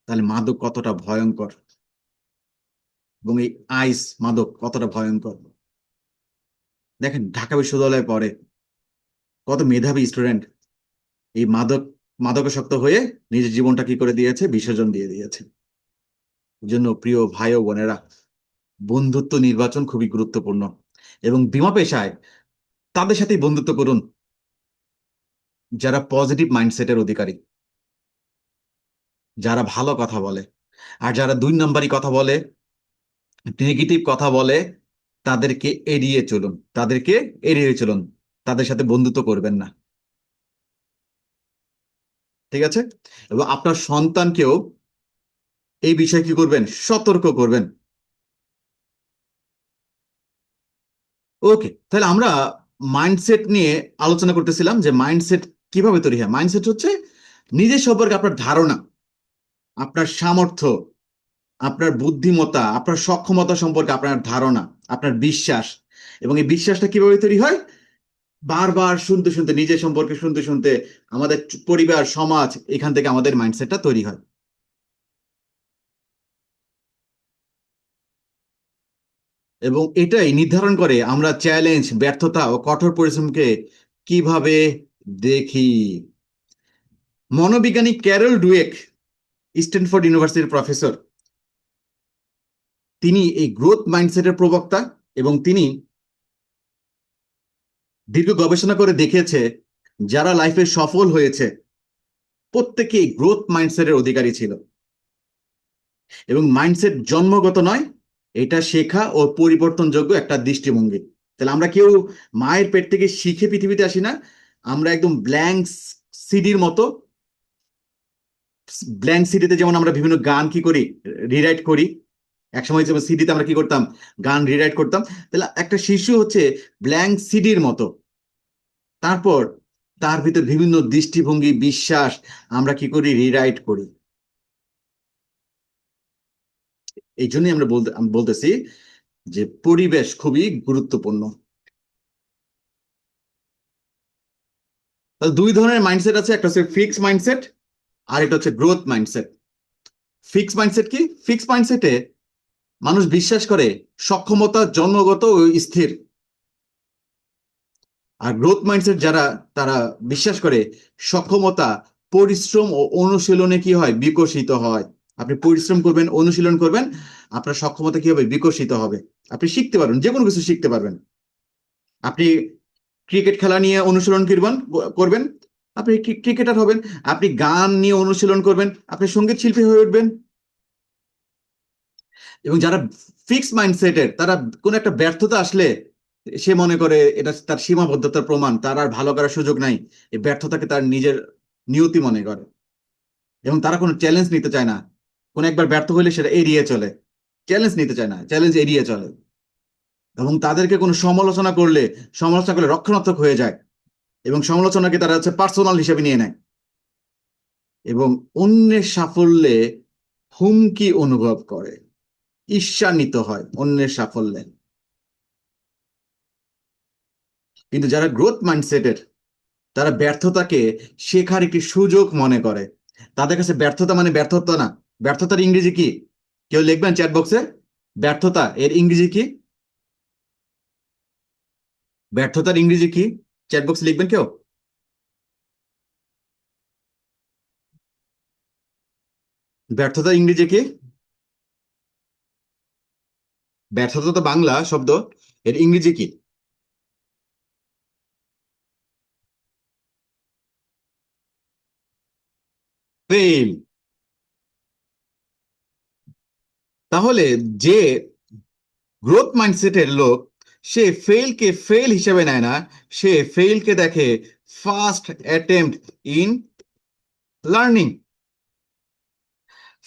Speaker 1: তাহলে মাদক কতটা ভয়ঙ্কর, এবং এই আইস মাদক কতটা ভয়ঙ্কর! দেখেন ঢাকা বিশ্ববিদ্যালয়ে পড়ে কত মেধাবী স্টুডেন্ট, এই মাদকাসক্ত হয়ে নিজের জীবনটা কি করে দিয়েছে, বিসর্জন দিয়ে দিয়েছে। এই জন্য প্রিয় ভাই ও বোনেরা, বন্ধুত্ব নির্বাচন খুবই গুরুত্বপূর্ণ, এবং বীমা পেশায় তাদের সাথেই বন্ধুত্ব করুন যারা পজিটিভ মাইন্ডসেটের অধিকারী, যারা ভালো কথা বলে। আর যারা দুই নাম্বারই কথা বলে, নেগেটিভ কথা বলে, তাদেরকে এড়িয়ে চলুন, তাদেরকে এড়িয়ে চলুন, তাদের সাথে বন্ধুত্ব করবেন না। ঠিক আছে? এবং আপনার সন্তানকেও এই বিষয়ে কি করবেন, সতর্ক করবেন। ওকে, তাহলে আমরা মাইন্ডসেট নিয়ে আলোচনা করতেছিলাম যে মাইন্ডসেট কিভাবে তৈরি হয়। মাইন্ডসেট হচ্ছে নিজের সম্পর্কে আপনার ধারণা, আপনার সামর্থ্য, আপনার বুদ্ধিমত্তা, আপনার সক্ষমতা সম্পর্কে আপনার ধারণা, আপনার বিশ্বাস। এবং এই বিশ্বাসটা কিভাবে তৈরি হয়, বারবার শুনতে শুনতে, নিজের সম্পর্কে শুনতে শুনতে আমাদের পরিবার, সমাজ, এখান থেকে আমাদের মাইন্ডসেটটা তৈরি হয়। এবং এটাই নির্ধারণ করে আমরা চ্যালেঞ্জ, ব্যর্থতা ও কঠোর পরিশ্রমকে কিভাবে দেখি। মনোবিজ্ঞানী ক্যারল ডুয়েক, স্ট্যানফোর্ড ইউনিভার্সিটির প্রফেসর, তিনি এই গ্রোথ মাইন্ডসেটের প্রবক্তা, এবং তিনি দীর্ঘ গবেষণা করে দেখেছে যারা লাইফে সফল হয়েছে প্রত্যেকেই গ্রোথ মাইন্ডসেটের অধিকারী ছিল। এবং মাইন্ডসেট জন্মগত নয়, এটা শেখা ও পরিবর্তনযোগ্য একটা দৃষ্টিভঙ্গি। তাহলে আমরা কেউ মায়ের পেট থেকে শিখে পৃথিবীতে আসি না, আমরা একদম ব্ল্যাঙ্ক সিডির মতো। ব্ল্যাঙ্ক সিডিতে যেমন আমরা বিভিন্ন গান কি করি, রিরাইট করি। একসময় যেমন সিডিতে আমরা কি করতাম, গান রিরাইট করতাম। তাহলে একটা শিশু হচ্ছে ব্ল্যাঙ্ক সিডির মতো। তারপর তার ভিতর বিভিন্ন দৃষ্টিভঙ্গি, বিশ্বাস আমরা কি করি, রিরাইট করি। এই জন্যই আমি বলতেছি যে পরিবেশ খুবই গুরুত্বপূর্ণ। তাহলে দুই ধরনের মাইন্ডসেট আছে, একটা হচ্ছে ফিক্সড মাইন্ডসেট, আর এটা হচ্ছে গ্রোথ মাইন্ডসেট। ফিক্সড মাইন্ডসেট কি? ফিক্সড মাইন্ডসেটে মানুষ বিশ্বাস করে সক্ষমতা জন্মগত ও স্থির। আর গ্রোথ মাইন্ডসেট যারা, তারা বিশ্বাস করে সক্ষমতা পরিশ্রম ও অনুশীলনে কি হয়, বিকশিত হয়। আপনি পরিশ্রম করবেন, অনুশীলন করবেন, আপনার সক্ষমতা কি হবে, বিকশিত হবে। আপনি শিখতে পারবেন, যে কোনো কিছু শিখতে পারবেন। আপনি ক্রিকেট খেলা নিয়ে অনুশীলন করবেন, আপনি ক্রিকেটার হবেন। আপনি গান নিয়ে অনুশীলন করবেন, আপনি সঙ্গীত শিল্পী হয়ে উঠবেন। এবং যারা ফিক্সড মাইন্ডসেটের, তারা কোন একটা ব্যর্থতা আসলে সে মনে করে এটা তার সীমাবদ্ধতার প্রমাণ, তার আর ভালো করার সুযোগ নাই। এই ব্যর্থতাকে তার নিজের নিয়তি মনে করে, এবং তারা কোনো চ্যালেঞ্জ নিতে চায় না। কোন একবার ব্যর্থ হলে সেটা এড়িয়ে চলে, চ্যালেঞ্জ নিতে চায় না, চ্যালেঞ্জ এড়িয়ে চলে। এবং তাদেরকে কোনো সমালোচনা করলে রক্ষণাত্মক হয়ে যায়, এবং সমালোচনাকে তারা হচ্ছে পার্সোনাল হিসেবে নিয়ে নেয়, এবং অন্যের সাফল্যে হুমকি অনুভব করে, ঈর্ষান্বিত হয় অন্যের সাফল্যে। কিন্তু যারা গ্রোথ মাইন্ডসেটের, তারা ব্যর্থতাকে শেখার একটি সুযোগ মনে করে। তাদের কাছে ব্যর্থতা মানে ব্যর্থতা না। ব্যর্থতার ইংরেজি কি? কেউ লিখবেন চ্যাট বক্সে, ব্যর্থতা এর ইংরেজি কি? ব্যর্থতার ইংরেজি কি? চ্যাট বক্সে লিখবেন কেউ। ব্যর্থতার ইংরেজি কি? ব্যর্থতা তো বাংলা শব্দ, এর ইংরেজি কি? ফেল। তাহলে যে গ্রোথ মাইন্ডসেটের লোক, সে ফেলকে ফেল হিসেবে নেয় না, সে ফেলকে দেখে first attempt in learning.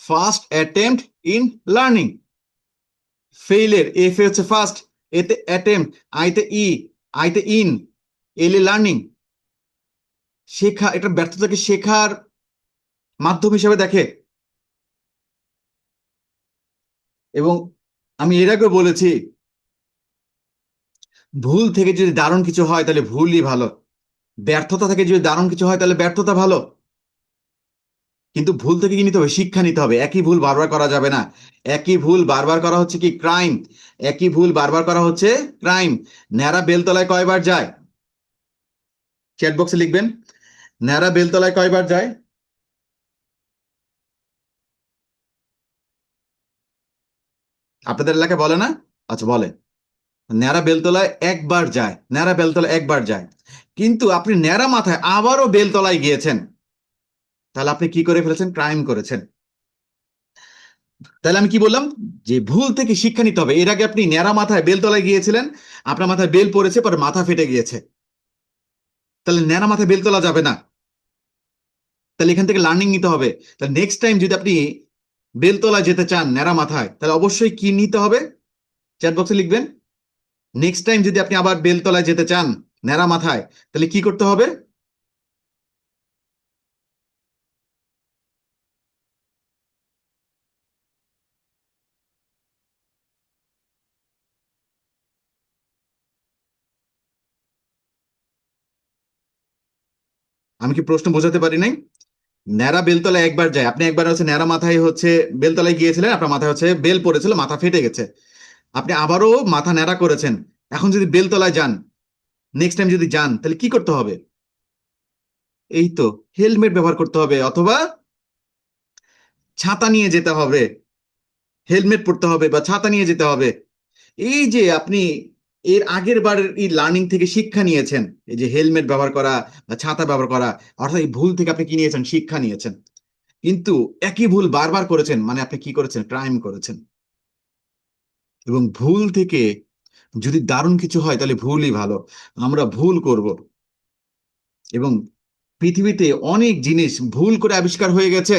Speaker 1: First attempt in learning. ফেইলের, এফ এ হচ্ছে ফার্স্ট, এতে অ্যাটেম্প্ট, আইতে আইতে ইন, এল এ লার্নিং। শেখা, এটা ব্যর্থতাকে শেখার মাধ্যম হিসেবে দেখে। এবং আমি এর আগেও বলেছি, ভুল থেকে যদি দারুণ কিছু হয় তাহলে ভুলই ভালো, ব্যর্থতা থেকে যদি দারুণ কিছু হয় তাহলে ব্যর্থতা ভালো। কিন্তু ভুল থেকে কি নিতে হবে? শিক্ষা নিতে হবে। একই ভুল বারবার করা যাবে না। একই ভুল বারবার করা হচ্ছে কি ক্রাইম। একই ভুল বারবার করা হচ্ছে ক্রাইম। ন্যাড়া বেলতলায় কয়বার যায়? চ্যাট বক্সে লিখবেন, ন্যাড়া বেলতলায় কয়বার যায়? আপনাদের এলাকায় বলে না? আচ্ছা, বলে। ন্যাড়া বেলতলায় একবার যায়, ন্যাড়া বেলতলায় একবার যায়। কিন্তু আপনি ন্যাড়া মাথায় আবারও বেলতলায় গিয়েছেন, তাহলে আপনি কি করে ফেলেছেন? ক্রাইম করেছেন। তাহলে আমি কি বললাম? যে ভুল থেকে শিক্ষা নিতে হবে। এর আগে আপনি ন্যাড়া মাথায় বেলতলায় গিয়েছিলেন, আপনার মাথায় বেল পড়েছে, পরে মাথা ফেটে গিয়েছে, তাহলে ন্যাড়া মাথায় বেল তোলা যাবে না। তাহলে এখান থেকে লার্নিং নিতে হবে। তাহলে নেক্সট টাইম যদি আপনি বেলতলায় যেতে চান ন্যাড়া মাথায়, তাহলে অবশ্যই কি নিতে হবে? চ্যাট বক্সে লিখবেন, নেক্সট টাইম যদি আপনি আবার বেলতলায় যেতে চান ন্যাড়া মাথায়, তাহলে কি করতে হবে? আমি কি প্রশ্ন বোঝাতে পারি নাই? ন্যাড়া বেলতলায় একবার যায়, আপনি একবার হচ্ছে ন্যাড়া মাথায় হচ্ছে বেলতলায় গিয়েছিলেন, আপনার মাথায় হচ্ছে বেল পড়েছিল, মাথা ফেটে গেছে, আপনি আবারও মাথা ন্যাড়া করেছেন। এখন যদি বেলতলায় যান, নেক্সট টাইম যদি যান, তাহলে কি করতে হবে? এই তো, হেলমেট ব্যবহার করতে হবে, অথবা ছাতা নিয়ে যেতে হবে। হেলমেট পরতে হবে বা ছাতা নিয়ে যেতে হবে। এই যে আপনি এর আগের বারের এই লার্নিং থেকে শিক্ষা নিয়েছেন, এই যে হেলমেট ব্যবহার করা বা ছাতা ব্যবহার করা, অর্থাৎ এই ভুল থেকে আপনি কি নিয়েছেন? শিক্ষা নিয়েছেন। কিন্তু একই ভুল বারবার করেছেন, মানে আপনি কি করেছেন? ক্রাইম করেছেন। এবং ভুল থেকে যদি দারুণ কিছু হয় তাহলে ভুলই ভালো। আমরা ভুল করব। এবং পৃথিবীতে অনেক জিনিস ভুল করে আবিষ্কার হয়ে গেছে।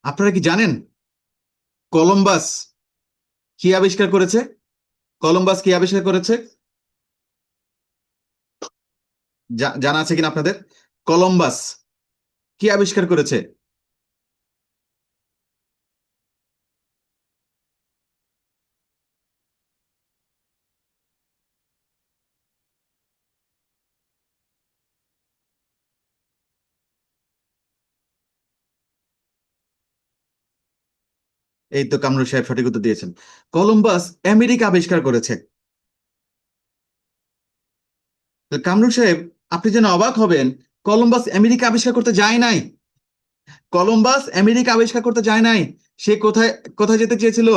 Speaker 1: আপনারা কি জানেন কলম্বাস কি আবিষ্কার করেছে? কলম্বাস কি আবিষ্কার করেছে? জানা আছে কিনা আপনাদের? কলম্বাস কি আবিষ্কার করেছে? এই তো কামরুল সাহেব সঠিক উত্তর দিয়েছেন। কলম্বাস আমেরিকা আবিষ্কার করেছে। তো কামরুল সাহেব, আপনি যেন অবাক হবেন, কলম্বাস আমেরিকা আবিষ্কার করতে যায় নাই। কলম্বাস আমেরিকা আবিষ্কার করতে যায় নাই। সে কোথায় কোথায় যেতে চেয়েছিল?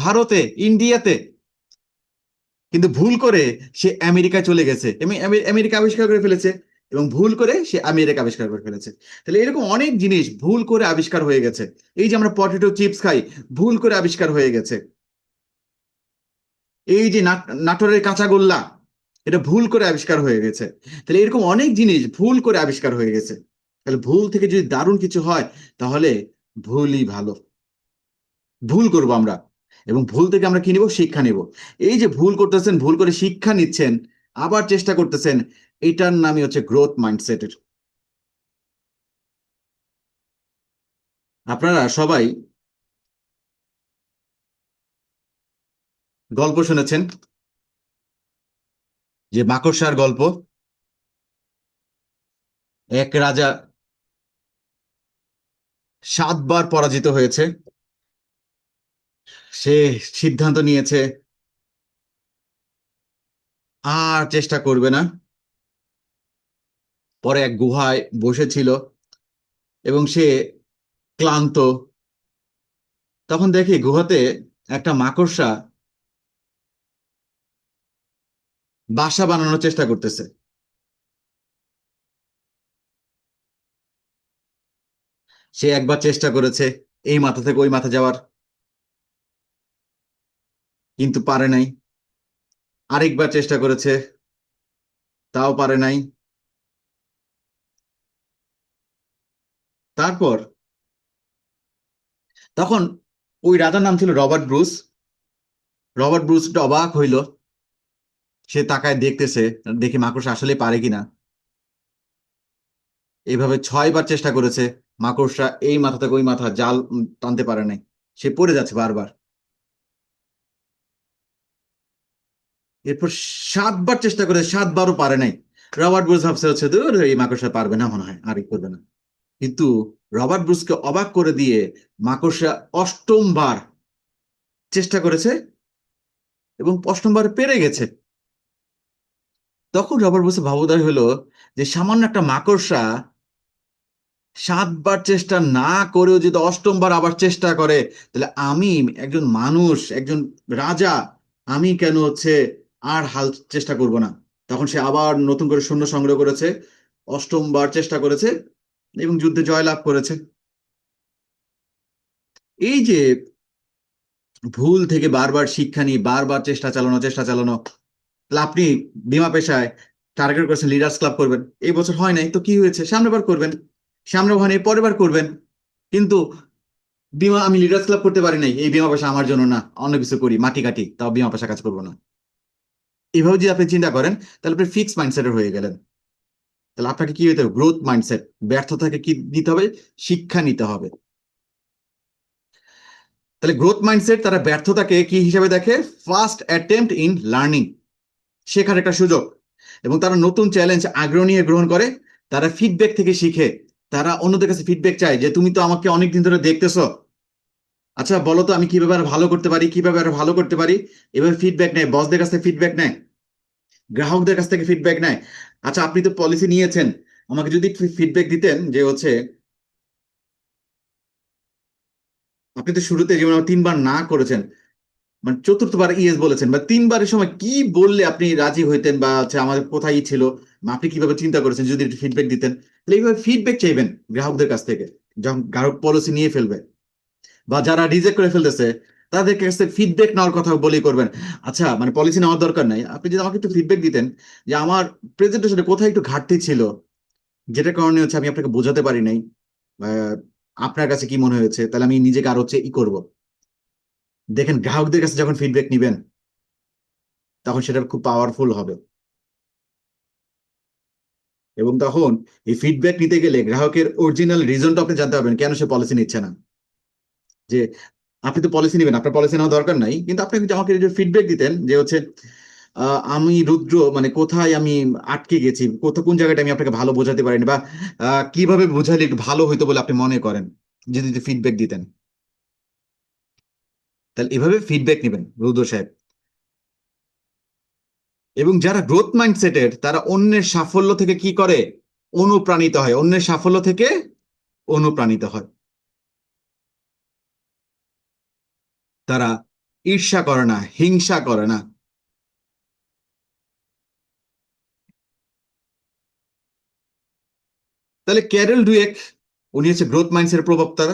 Speaker 1: ভারতে, ইন্ডিয়াতে। কিন্তু ভুল করে সে আমেরিকায় চলে গেছে এবং আমেরিকা আবিষ্কার করে ফেলেছে। এবং ভুল করে সে আমেরিকা আবিষ্কার করে ফেলেছে। তাহলে এরকম অনেক জিনিস ভুল করে আবিষ্কার হয়ে গেছে। এই যে আমরা পটেটো চিপস খাই, ভুল করে আবিষ্কার হয়ে গেছে। এই যে নাটোরের কাঁচাগোল্লা, এটা ভুল করে আবিষ্কার হয়ে গেছে। তাহলে এরকম অনেক জিনিস ভুল করে আবিষ্কার হয়ে গেছে। তাহলে ভুল থেকে যদি দারুণ কিছু হয়, তাহলে ভুলই ভালো। ভুল করব আমরা, এবং ভুল থেকে আমরা কি নিব? শিক্ষা নিব। এই যে ভুল করতেছেন, ভুল করে শিক্ষা নিচ্ছেন, আবার চেষ্টা করতেছেন, এটার নামই হচ্ছে গ্রোথ মাইন্ডসেটের। আপনারা সবাই গল্প শুনেছেন, যে মাকড়সার গল্প। এক রাজা 7বার পরাজিত হয়েছে। সে সিদ্ধান্ত নিয়েছে আর চেষ্টা করবে না। পরে এক গুহায় বসেছিল এবং সে ক্লান্ত। তখন দেখি গুহাতে একটা মাকড়সা বাসা বানানোর চেষ্টা করতেছে। সে একবার চেষ্টা করেছে এই মাথা থেকে ওই মাথা যাওয়ার, কিন্তু পারে নাই। আরেকবার চেষ্টা করেছে, তাও পারে নাই। তারপর তখন ওই রাজার নাম ছিল রবার্ট ব্রুস। রবার্ট ব্রুসটা অবাক হইল, সে তাকায় দেখতেছে, দেখি মাকড়সা আসলে পারে কিনা। এইভাবে 6বার চেষ্টা করেছে, মাকড়সা এই মাথা থেকে ওই মাথা জাল টানতে পারে নাই, সে পড়ে যাচ্ছে বারবার। এরপর 7বার চেষ্টা করে, 7বারও পারে নাই। রবার্ট ব্রুস ভাবছে হচ্ছে দূর এই মাকড়সা পারবে না মনে হয়, আর করবে না। কিন্তু রবার্ট ব্রুসকে অবাক করে দিয়ে মাকড়সা 8ম বার চেষ্টা করেছে এবং 8ম বার পেরে গেছে। তখন রবার্ট ব্রুসের ভাবোদয় হলো যে সামান্য একটা মাকড়সা 7বার চেষ্টা না করেও যদি 8ম বার আবার চেষ্টা করে, তাহলে আমি একজন মানুষ, একজন রাজা, আমি কেন হচ্ছে আর হাল চেষ্টা করব না। তখন সে আবার নতুন করে সৈন্য সংগ্রহ করেছে, 8ম বার চেষ্টা করেছে এবং যুদ্ধে জয়লাভ করেছে। এই যে ভুল থেকে বারবার শিক্ষা নিয়ে বারবার চেষ্টা চালানো। তাহলে আপনি বিমা পেশায় টার্গেট করেছেন লিডার্স ক্লাব করবেন, এই বছর হয় নাই তো কি হয়েছে, সামনের বার করবেন। সামনে হয় নাই, পরের বার করবেন। কিন্তু বিমা আমি লিডার্স ক্লাব করতে পারি নাই, এই বিমা পেশা আমার জন্য না, অন্য কিছু করি, মাটি কাটি, তাও বিমা পেশা কাজ করবো না। এইভাবে যদি আপনি চিন্তা করেন, তাহলে আপনি ফিক্স মাইন্ডসেটের হয়ে গেলেন। তাহলে আপনাকে কি হতে হবে? Growth mindset. ব্যর্থতাকে কি নিতে হবে? শিক্ষা নিতে হবে। তাহলে গ্রোথ মাইন্ডসেট তারা ব্যর্থতাকে কি হিসাবে দেখে? ফার্স্ট অ্যাটেম্পট ইন লার্নিং, শেখার একটা সুযোগ। এবং তারা নতুন চ্যালেঞ্জ আগ্রহ নিয়ে গ্রহণ করে। তারা ফিডব্যাক থেকে শিখে। তারা অন্যদের কাছে ফিডব্যাক চায় যে তুমি তো আমাকে অনেকদিন ধরে দেখতেছো, আচ্ছা বলো তো আমি কিভাবে আর ভালো করতে পারি, কিভাবে আর ভালো করতে পারি। এভাবে ফিডব্যাক নেয়, বসদের কাছ থেকে ফিডব্যাক নেয়, গ্রাহকদের কাছ থেকে ফিডব্যাক নেয়। আচ্ছা আপনি তো পলিসি নিয়েছেন, আমাকে যদি ফিডব্যাক দিতেন যে হচ্ছে আপনি তো শুরুতে যেমন 3বার না করেছেন, মানে 4র্থবার ইয়েস বলেছেন, বা 3বারের সময় কি বললে আপনি রাজি হইতেন, বা হচ্ছে আমাদের কোথায় ছিল, বা আপনি কিভাবে চিন্তা করেছেন, যদি ফিডব্যাক দিতেন। তাহলে এইভাবে ফিডব্যাক চাইবেন গ্রাহকদের কাছ থেকে যখন গ্রাহক পলিসি নিয়ে ফেলবে, বা যারা রিজেক্ট করে ফেলতেছে তাদের কাছে ফিডব্যাক নেওয়ার কথা বলেই করবেন। আচ্ছা মানে পলিসি নেওয়ার দরকার নাই, আপনি যদি আমাকে একটু ফিডব্যাক দিতেন যে আমার প্রেজেন্টেশনে কোথায় একটু ঘাটতি ছিল, যেটা কারণে হচ্ছে আমি আপনাকে বোঝাতে পারি নাই, আহ, আপনার কাছে কি মনে হয়েছে, তাহলে আমি নিজেকে আরো হচ্ছে করব। দেখেন গ্রাহকদের কাছে যখন ফিডব্যাক নিবেন, তখন সেটা খুব পাওয়ারফুল হবে। এবং তখন এই ফিডব্যাক নিতে গেলে গ্রাহকের অরিজিনাল রিজনটা আপনি জানতে পারবেন কেন সে পলিসি নিচ্ছে না। যে আপনি তো পলিসি নেবেন, আপনার পলিসি নেওয়ার দরকার নাই, কিন্তু আপনি যদি আমাকে ফিডব্যাক দিতেন যে হচ্ছে আমি রুদ্র মানে কোথায় আমি আটকে গেছি, কোন জায়গাটা আমি আপনাকে ভালো বোঝাতে পারিনি, বা কিভাবে বোঝালে একটু ভালো হইতো বলে আপনি মনে করেন, যদি ফিডব্যাক দিতেন। তাহলে এভাবে ফিডব্যাক নেবেন রুদ্র সাহেব। এবং যারা গ্রোথ মাইন্ডসেটের, তারা অন্যের সাফল্য থেকে কি করে? অনুপ্রাণিত হয়, অন্যের সাফল্য থেকে অনুপ্রাণিত হয়। তারা ঈর্ষা করে না, হিংসা করে না। তাহলে ক্যারেল ডুয়েক, উনি হচ্ছে গ্রোথ মাইন্ডসেটের প্রবক্তা।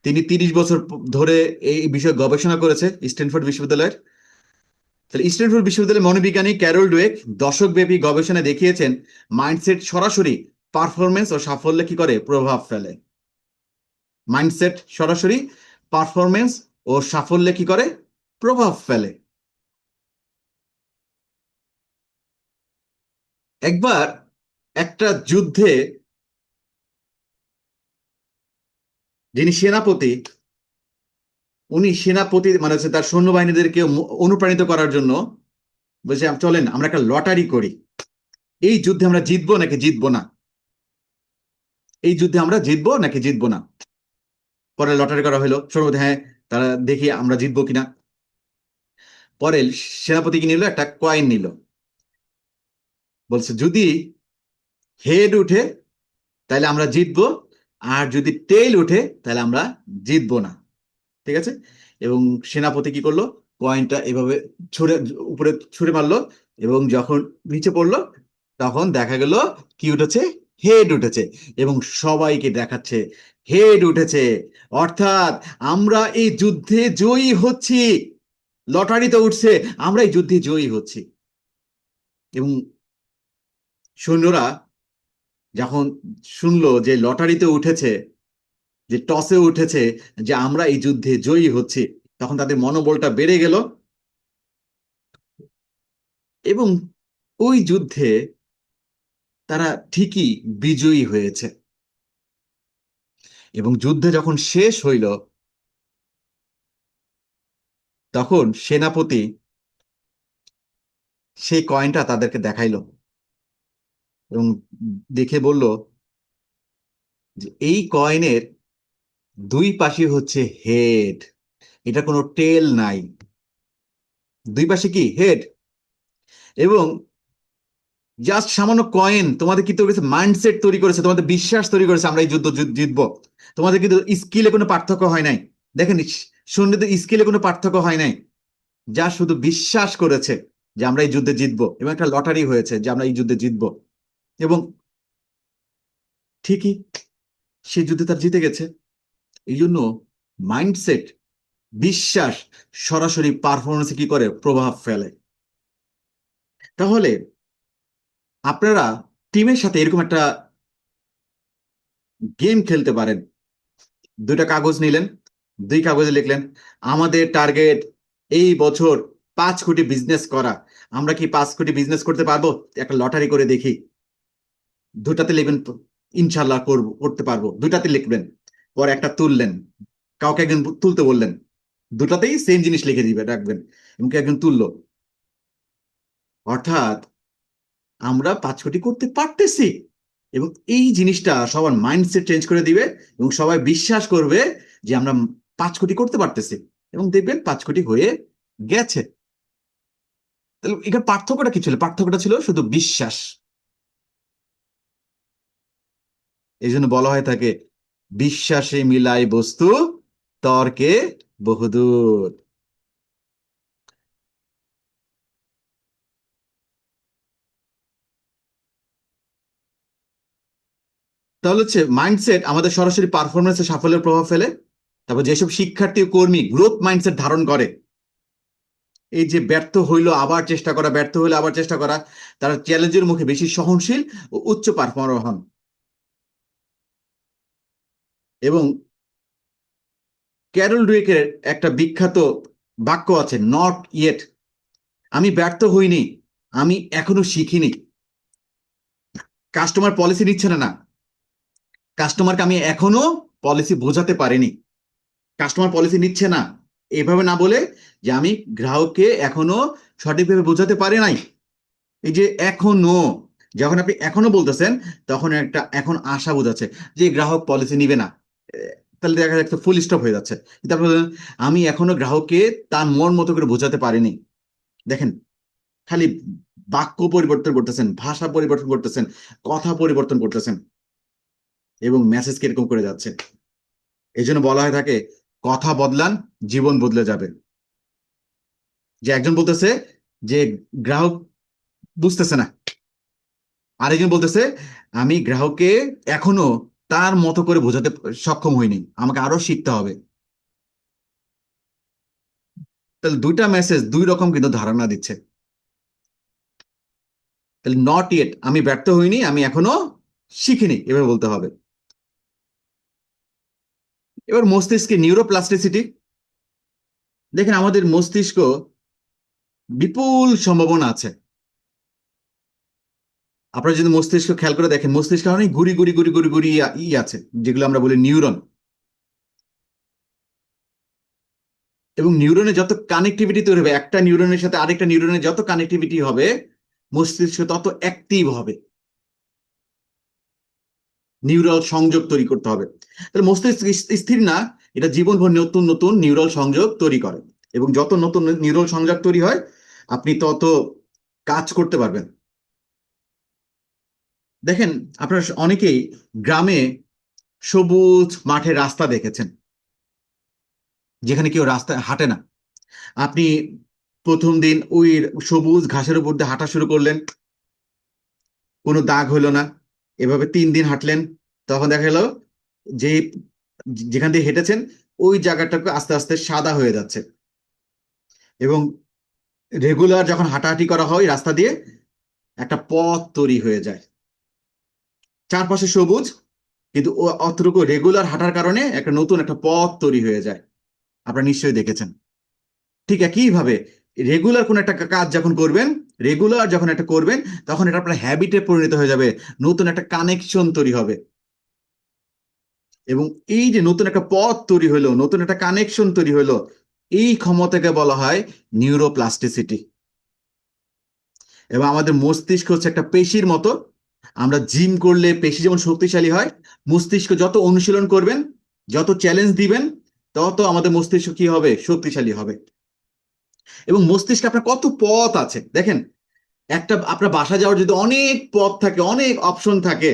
Speaker 1: তিনি 30 বছর ধরে এই বিষয়ে গবেষণা করেছে স্ট্যানফোর্ড বিশ্ববিদ্যালয়ের। তাহলে স্ট্যানফোর্ড বিশ্ববিদ্যালয়ের মনোবিজ্ঞানী ক্যারল ডুয়েক দশকব্যাপী গবেষণায় দেখিয়েছেন মাইন্ডসেট সরাসরি পারফরমেন্স ও সাফল্যে কি করে? প্রভাব ফেলে। মাইন্ডসেট সরাসরি পারফরমেন্স ও সাফল্যে কি করে? প্রভাব ফেলে। একবার একটা যুদ্ধে যিনি সেনাপতি, উনি সেনাপতি মানে হচ্ছে তার সৈন্যবাহিনীদেরকে অনুপ্রাণিত করার জন্য বলছে চলেন আমরা একটা লটারি করি, এই যুদ্ধে আমরা জিতবো নাকি জিতবো না, এই যুদ্ধে আমরা জিতবো নাকি জিতবো না। পরে লটারি করা হলো, সর্বদা হ্যাঁ তারা দেখি আমরা জিতবো কিনা। পরে সেনাপতি কি নিল? একটা কয়েন নিল, বলছে যদি হেড উঠে তাহলে আমরা জিতবো, আর যদি টেইল উঠে তাহলে আমরা জিতবো না। ঠিক আছে। এবং সেনাপতি কি করলো? কয়েনটা এভাবে ছুঁড়ে উপরে ছুঁড়ে মারলো, এবং যখন নিচে পড়লো তখন দেখা গেল কি উঠেছে? হেড উঠেছে। এবং সবাইকে দেখাচ্ছে হেড উঠেছে, অর্থাৎ আমরা এই যুদ্ধে জয়ী হচ্ছি। লটারিতে উঠছে, আমরা এই যুদ্ধে জয়ী হচ্ছি। এবং সৈন্যরা যখন শুনলো যে লটারিতে উঠেছে, যে টসে উঠেছে যে আমরা এই যুদ্ধে জয়ী হচ্ছি, তখন তাদের মনোবলটা বেড়ে গেল এবং ওই যুদ্ধে তারা ঠিকই বিজয়ী হয়েছে। এবং যুদ্ধে যখন শেষ হইল, তখন সেনাপতি সেই কয়েনটা তাদেরকে দেখাইলো এবং দেখে বলল যে এই কয়েনের দুই পাশে হচ্ছে হেড, এটা কোনো টেল নাই, দুই পাশে কি হেড। এবং জাস্ট সামান্য কয়েন তোমাদের কি তৈরি করেছে, মাইন্ডসেট তৈরি করেছে, তোমাদের বিশ্বাস তৈরি করেছে আমরা এই যুদ্ধ জিতবো। তোমাদের কিন্তু স্কিলে কোনো পার্থক্য হয় নাই। দেখেন, সৈন্যদের স্কিলে কোনো পার্থক্য হয় নাই, যা শুধু বিশ্বাস করেছে যে আমরা এই যুদ্ধে জিতবো, এবং একটা লটারি হয়েছে যে আমরা এই যুদ্ধে জিতবো। এবং ঠিকই সেই যুদ্ধে তার জিতে গেছে। এই জন্য মাইন্ডসেট, বিশ্বাস সরাসরি পারফরমেন্সে কি করে, প্রভাব ফেলে। তাহলে আপনারা টিমের সাথে এরকম একটা গেম খেলতে পারেন। দুইটা কাগজ নিলেন, দুই কাগজে লিখলেন আমাদের টার্গেট এই বছর 5 কোটি বিজনেস করা। আমরা কি 5 কোটি বিজনেস করতে পারবো? একটা লটারি করে দেখি। দুটাতে লিখবেন ইনশাল্লাহ করতে পারবো, দুটাতে লিখবেন। পরে একটা তুললেন, কাউকে একজন তুলতে বললেন, দুটাতেই সেম জিনিস লিখে দিবে রাখবেন, এবং একজন তুললো। অর্থাৎ আমরা 5 কোটি করতে পারতেছি। এবং এই জিনিসটা সবার মাইন্ডসেট চেঞ্জ করে দিবে, এবং সবাই বিশ্বাস করবে যে আমরা 5 কোটি করতে পারতেছি, এবং দেখবেন 5 কোটি হয়ে গেছে। তাহলে এখানে পার্থক্যটা কি ছিল? পার্থক্যটা ছিল শুধু বিশ্বাস। এই জন্য বলা হয় থাকে, বিশ্বাসে মিলাই বস্তু, তর্কে বহুদূর। তাহলে হচ্ছে মাইন্ডসেট আমাদের সরাসরি পারফরমেন্সে সাফল্যের প্রভাব ফেলে। তারপর যেসব শিক্ষার্থী ও কর্মী গ্রোথ মাইন্ডসেট ধারণ করে, এই যে ব্যর্থ হইলো আবার চেষ্টা করা, ব্যর্থ হইলো আবার চেষ্টা করা, তারা চ্যালেঞ্জের মুখে বেশি সহনশীল ও উচ্চ পারফর্মার হন। এবং ক্যারল ডুয়েকের একটা বিখ্যাত বাক্য আছে, নট ইয়েট। আমি ব্যর্থ হইনি, আমি এখনো শিখিনি। কাস্টমার পলিসি নিচ্ছে না, না, কাস্টমারকে আমি এখনো পলিসি বোঝাতে পারিনি। কাস্টমার পলিসি নিচ্ছে না এভাবে না বলে, যে আমি গ্রাহককে এখনো সঠিকভাবে বোঝাতে পারি নাই। এই যে এখনো, যখন আপনি এখনো বলতেছেন, তখন একটা এখন আশা বোঝাচ্ছে যে গ্রাহক পলিসি নিবে না। তাহলে দেখা যাচ্ছে ফুল স্টপ হয়ে যাচ্ছে। তারপর আমি এখনো গ্রাহককে তার মন মতো করে বোঝাতে পারিনি। দেখেন, খালি বাক্য পরিবর্তন করতেছেন, ভাষা পরিবর্তন করতেছেন, কথা পরিবর্তন করতেছেন, এবং মেসেজ কিরকম করে যাচ্ছে। এই জন্য বলা হয়ে থাকে, কথা বদলান, জীবন বদলে যাবে। যে একজন বলতেছে যে গ্রাহক বুঝতেছে না, আরেকজন বলতেছে আমি গ্রাহককে এখনো তার মতো করে বোঝাতে সক্ষম হইনি, আমাকে আরো শিখতে হবে। তাহলে দুইটা মেসেজ দুই রকম কিন্তু ধারণা দিচ্ছে। তাহলে নট ইয়েট, আমি ব্যর্থ হইনি, আমি এখনো শিখিনি, এভাবে বলতে হবে। এবার মস্তিষ্কে নিউরোপ্লাস্টিসিটি। দেখেন, আমাদের মস্তিষ্ক বিপুল সম্ভাবনা আছে। আপনারা যদি মস্তিষ্ক খেয়াল করে দেখেন, মস্তিষ্ক অনেক গুড়ি গুড়ি গুড়ি গুড়ি গুড়ি আছে, যেগুলো আমরা বলি নিউরন। এবং নিউরনে যত কানেক্টিভিটি তৈরি হবে, একটা নিউরনের সাথে আরেকটা নিউরনের যত কানেক্টিভিটি হবে, মস্তিষ্ক তত অ্যাক্টিভ হবে, নিউরাল সংযোগ তৈরি করতে হবে। তাহলে মস্তিষ্ক স্থির না, এটা জীবনভর নতুন নতুন নিউরাল সংযোগ তৈরি করে। এবং যত নতুন নিউরাল সংযোগ তৈরি হয়, আপনি তত কাজ করতে পারবেন। দেখেন, আপনারা অনেকেই গ্রামে সবুজ মাঠে রাস্তা দেখেছেন, যেখানে কেউ রাস্তায় হাঁটে না। আপনি প্রথম দিন ওই সবুজ ঘাসের উপর দিয়ে হাঁটা শুরু করলেন, কোনো দাগ হইলো না। এভাবে 3 দিন হাঁটলেন, তখন দেখা গেল যে যেখান দিয়ে হেঁটেছেন ওই জায়গাটাকে আস্তে আস্তে সাদা হয়ে যাচ্ছে। এবং রেগুলার যখন হাঁটাহাঁটি করা হয় রাস্তা দিয়ে, একটা পথ তৈরি হয়ে যায়, চারপাশে সবুজ, কিন্তু অতটুকু রেগুলার হাঁটার কারণে একটা নতুন একটা পথ তৈরি হয়ে যায়। আপনারা নিশ্চয়ই দেখেছেন। ঠিক একইভাবে রেগুলার কোন একটা কাজ যখন করবেন, রেগুলার যখন একটা করবেন, তখন এটা আপনার হ্যাবিটে পরিণত হয়ে যাবে, নতুন একটা কানেকশন তৈরি হবে। এবং এই যে নতুন একটা পথ তৈরি হলো, নতুন একটা কানেকশন তৈরি হলো, এই ক্ষমতাকে বলা হয় নিউরোপ্লাস্টিসিটি। এবং আমাদের মস্তিষ্ক হচ্ছে একটা পেশির মতো। আমরা জিম করলে পেশি যেমন শক্তিশালী হয়, মস্তিষ্ক যত অনুশীলন করবেন, যত চ্যালেঞ্জ দিবেন, তত আমাদের মস্তিষ্ক কি হবে? শক্তিশালী হবে। এবং মস্তিষ্কে আপনার কত পথ আছে দেখেন। একটা আপনার বাসা যাওয়ার যদি অনেক পথ থাকে, অনেক অপশন থাকে,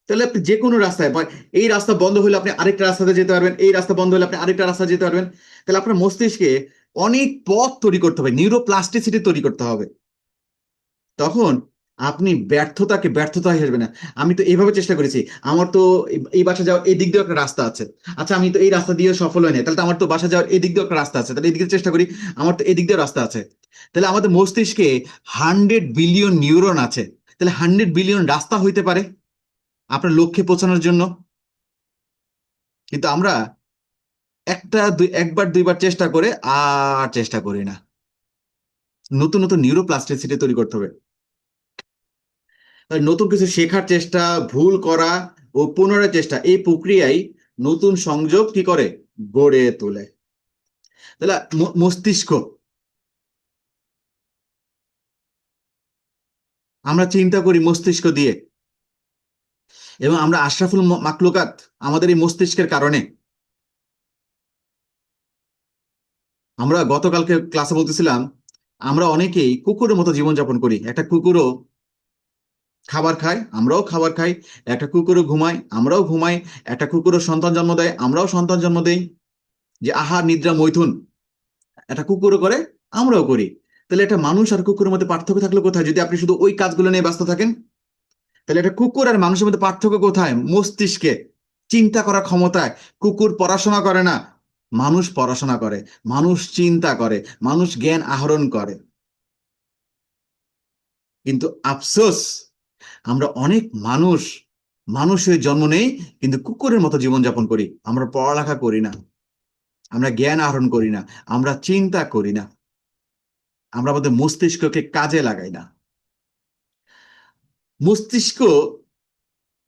Speaker 1: তাহলে আপনি যে কোনো রাস্তায় এই রাস্তা বন্ধ হলে আপনি আরেকটা রাস্তাতে যেতে পারবেন, এই রাস্তা বন্ধ হলে আপনি আরেকটা রাস্তা যেতে পারবেন। তাহলে আপনার মস্তিষ্কে অনেক পথ তৈরি করতে হবে, নিউরোপ্লাস্টিসিটি তৈরি করতে হবে। তখন আপনি ব্যর্থতাকে ব্যর্থতা হিসেবে না, আমি তো এইভাবে চেষ্টা করেছি, আমার তো এই বাসা যাওয়ার এই দিক দিয়ে একটা রাস্তা আছে, আচ্ছা আমি তো এই রাস্তা দিয়ে সফল হয়নি, তাহলে তো আমার তো বাসা যাওয়ার এই দিক দিয়ে একটা রাস্তা আছে, তাহলে এই দিকে চেষ্টা করি, আমার তো এই দিক দিয়ে রাস্তা আছে। তাহলে আমাদের মস্তিষ্কে 100 বিলিয়ন নিউরন আছে। তাহলে 100 বিলিয়ন রাস্তা হইতে পারে আপনার লক্ষ্যে পৌঁছানোর জন্য। কিন্তু আমরা একবার দুইবার চেষ্টা করে আর চেষ্টা করি না। নতুন নতুন নিউরোপ্লাস্টিসিটি তৈরি করতে হবে। তাই নতুন কিছু শেখার চেষ্টা, ভুল করা ও পুনরায় চেষ্টা, এই প্রক্রিয়ায় নতুন সংযোগ কি করে? গড়ে তোলে। তাহলে মস্তিষ্ক, আমরা চিন্তা করি মস্তিষ্ক দিয়ে, এবং আমরা আশরাফুল মাকলুকাত আমাদের এই মস্তিষ্কের কারণে। আমরা গতকালকে ক্লাসে বলতেছিলাম, আমরা অনেকেই কুকুরের মতো জীবনযাপন করি। একটা কুকুরও খাবার খায়, আমরাও খাবার খাই। একটা কুকুরও ঘুমায়, আমরাও ঘুমাই। একটা কুকুরও সন্তান জন্ম দেয়, আমরাও সন্তান জন্ম দেই। যে আহার নিদ্রা মৈথুন একটা কুকুরও করে, আমরাও করি। তাহলে একটা মানুষ আর কুকুরের মধ্যে পার্থক্য থাকলে কোথায়, যদি আপনি শুধু ওই কাজগুলো নিয়ে ব্যস্ত থাকেন? তাহলে একটা কুকুর আর মানুষের মধ্যে পার্থক্য কোথায়? মস্তিষ্কে, চিন্তা করার ক্ষমতায়। কুকুর পড়াশোনা করে না, মানুষ পড়াশোনা করে, মানুষ চিন্তা করে, মানুষ জ্ঞান আহরণ করে। কিন্তু আফসোস, আমরা অনেক মানুষ, মানুষ হয়ে জন্ম নেই কিন্তু কুকুরের মতো জীবনযাপন করি। আমরা পড়ালেখা করি না, আমরা জ্ঞান আহরণ করি না, আমরা চিন্তা করি না, আমরা আমাদের মস্তিষ্ককে কাজে লাগাই না। মস্তিষ্ক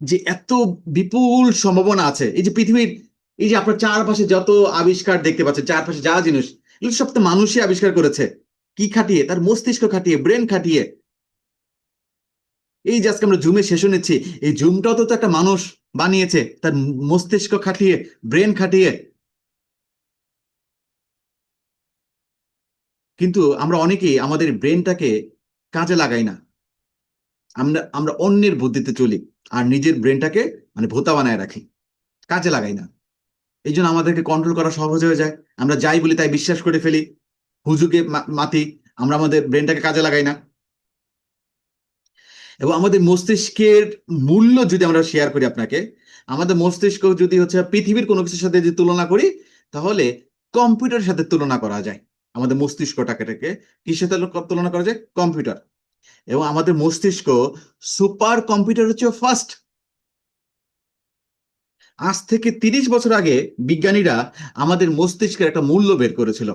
Speaker 1: যে এত বিপুল সম্ভাবনা আছে, এই যে পৃথিবীর, এই যে আপনার চারপাশে যত আবিষ্কার দেখতে পাচ্ছেন, চারপাশে যা জিনিস, এগুলো সব তো মানুষই আবিষ্কার করেছে। কি খাটিয়ে? তার মস্তিষ্ক খাটিয়ে, ব্রেন খাটিয়ে। এই যে আজকে আমরা জুমে সেশন নিচ্ছি, এই জুমটাও তো একটা মানুষ বানিয়েছে তার মস্তিষ্ক খাটিয়ে, ব্রেন খাটিয়ে। কিন্তু আমরা অনেকেই আমাদের ব্রেনটাকে কাজে লাগাই না। আমরা আমরা অন্যের বুদ্ধিতে চলি, আর নিজের ব্রেনটাকে মানে ভোঁতা বানায় রাখি, কাজে লাগাই না। এই জন্য আমাদেরকে কন্ট্রোল করা সহজ হয়ে যায়। আমরা যাই বলি তাই বিশ্বাস করে ফেলি, হুজুগে মাতি। আমরা আমাদের ব্রেনটাকে কাজে লাগাই না। এবং আমাদের মস্তিষ্কের মূল্য যদি আমরা শেয়ার করি আপনাকে, আমাদের মস্তিষ্ক যদি হচ্ছে পৃথিবীর কোনো কিছুর সাথে যদি তুলনা করি, তাহলে কম্পিউটারের সাথে তুলনা করা যায় আমাদের মস্তিষ্কটাকে। কিসের সাথে তুলনা করা যায়? কম্পিউটার। এবং আমাদের মস্তিষ্ক সুপার কম্পিউটার হচ্ছে ফার্স্ট। আজ থেকে 30 বছর আগে বিজ্ঞানীরা আমাদের মস্তিষ্কের একটা মূল্য বের করেছিল,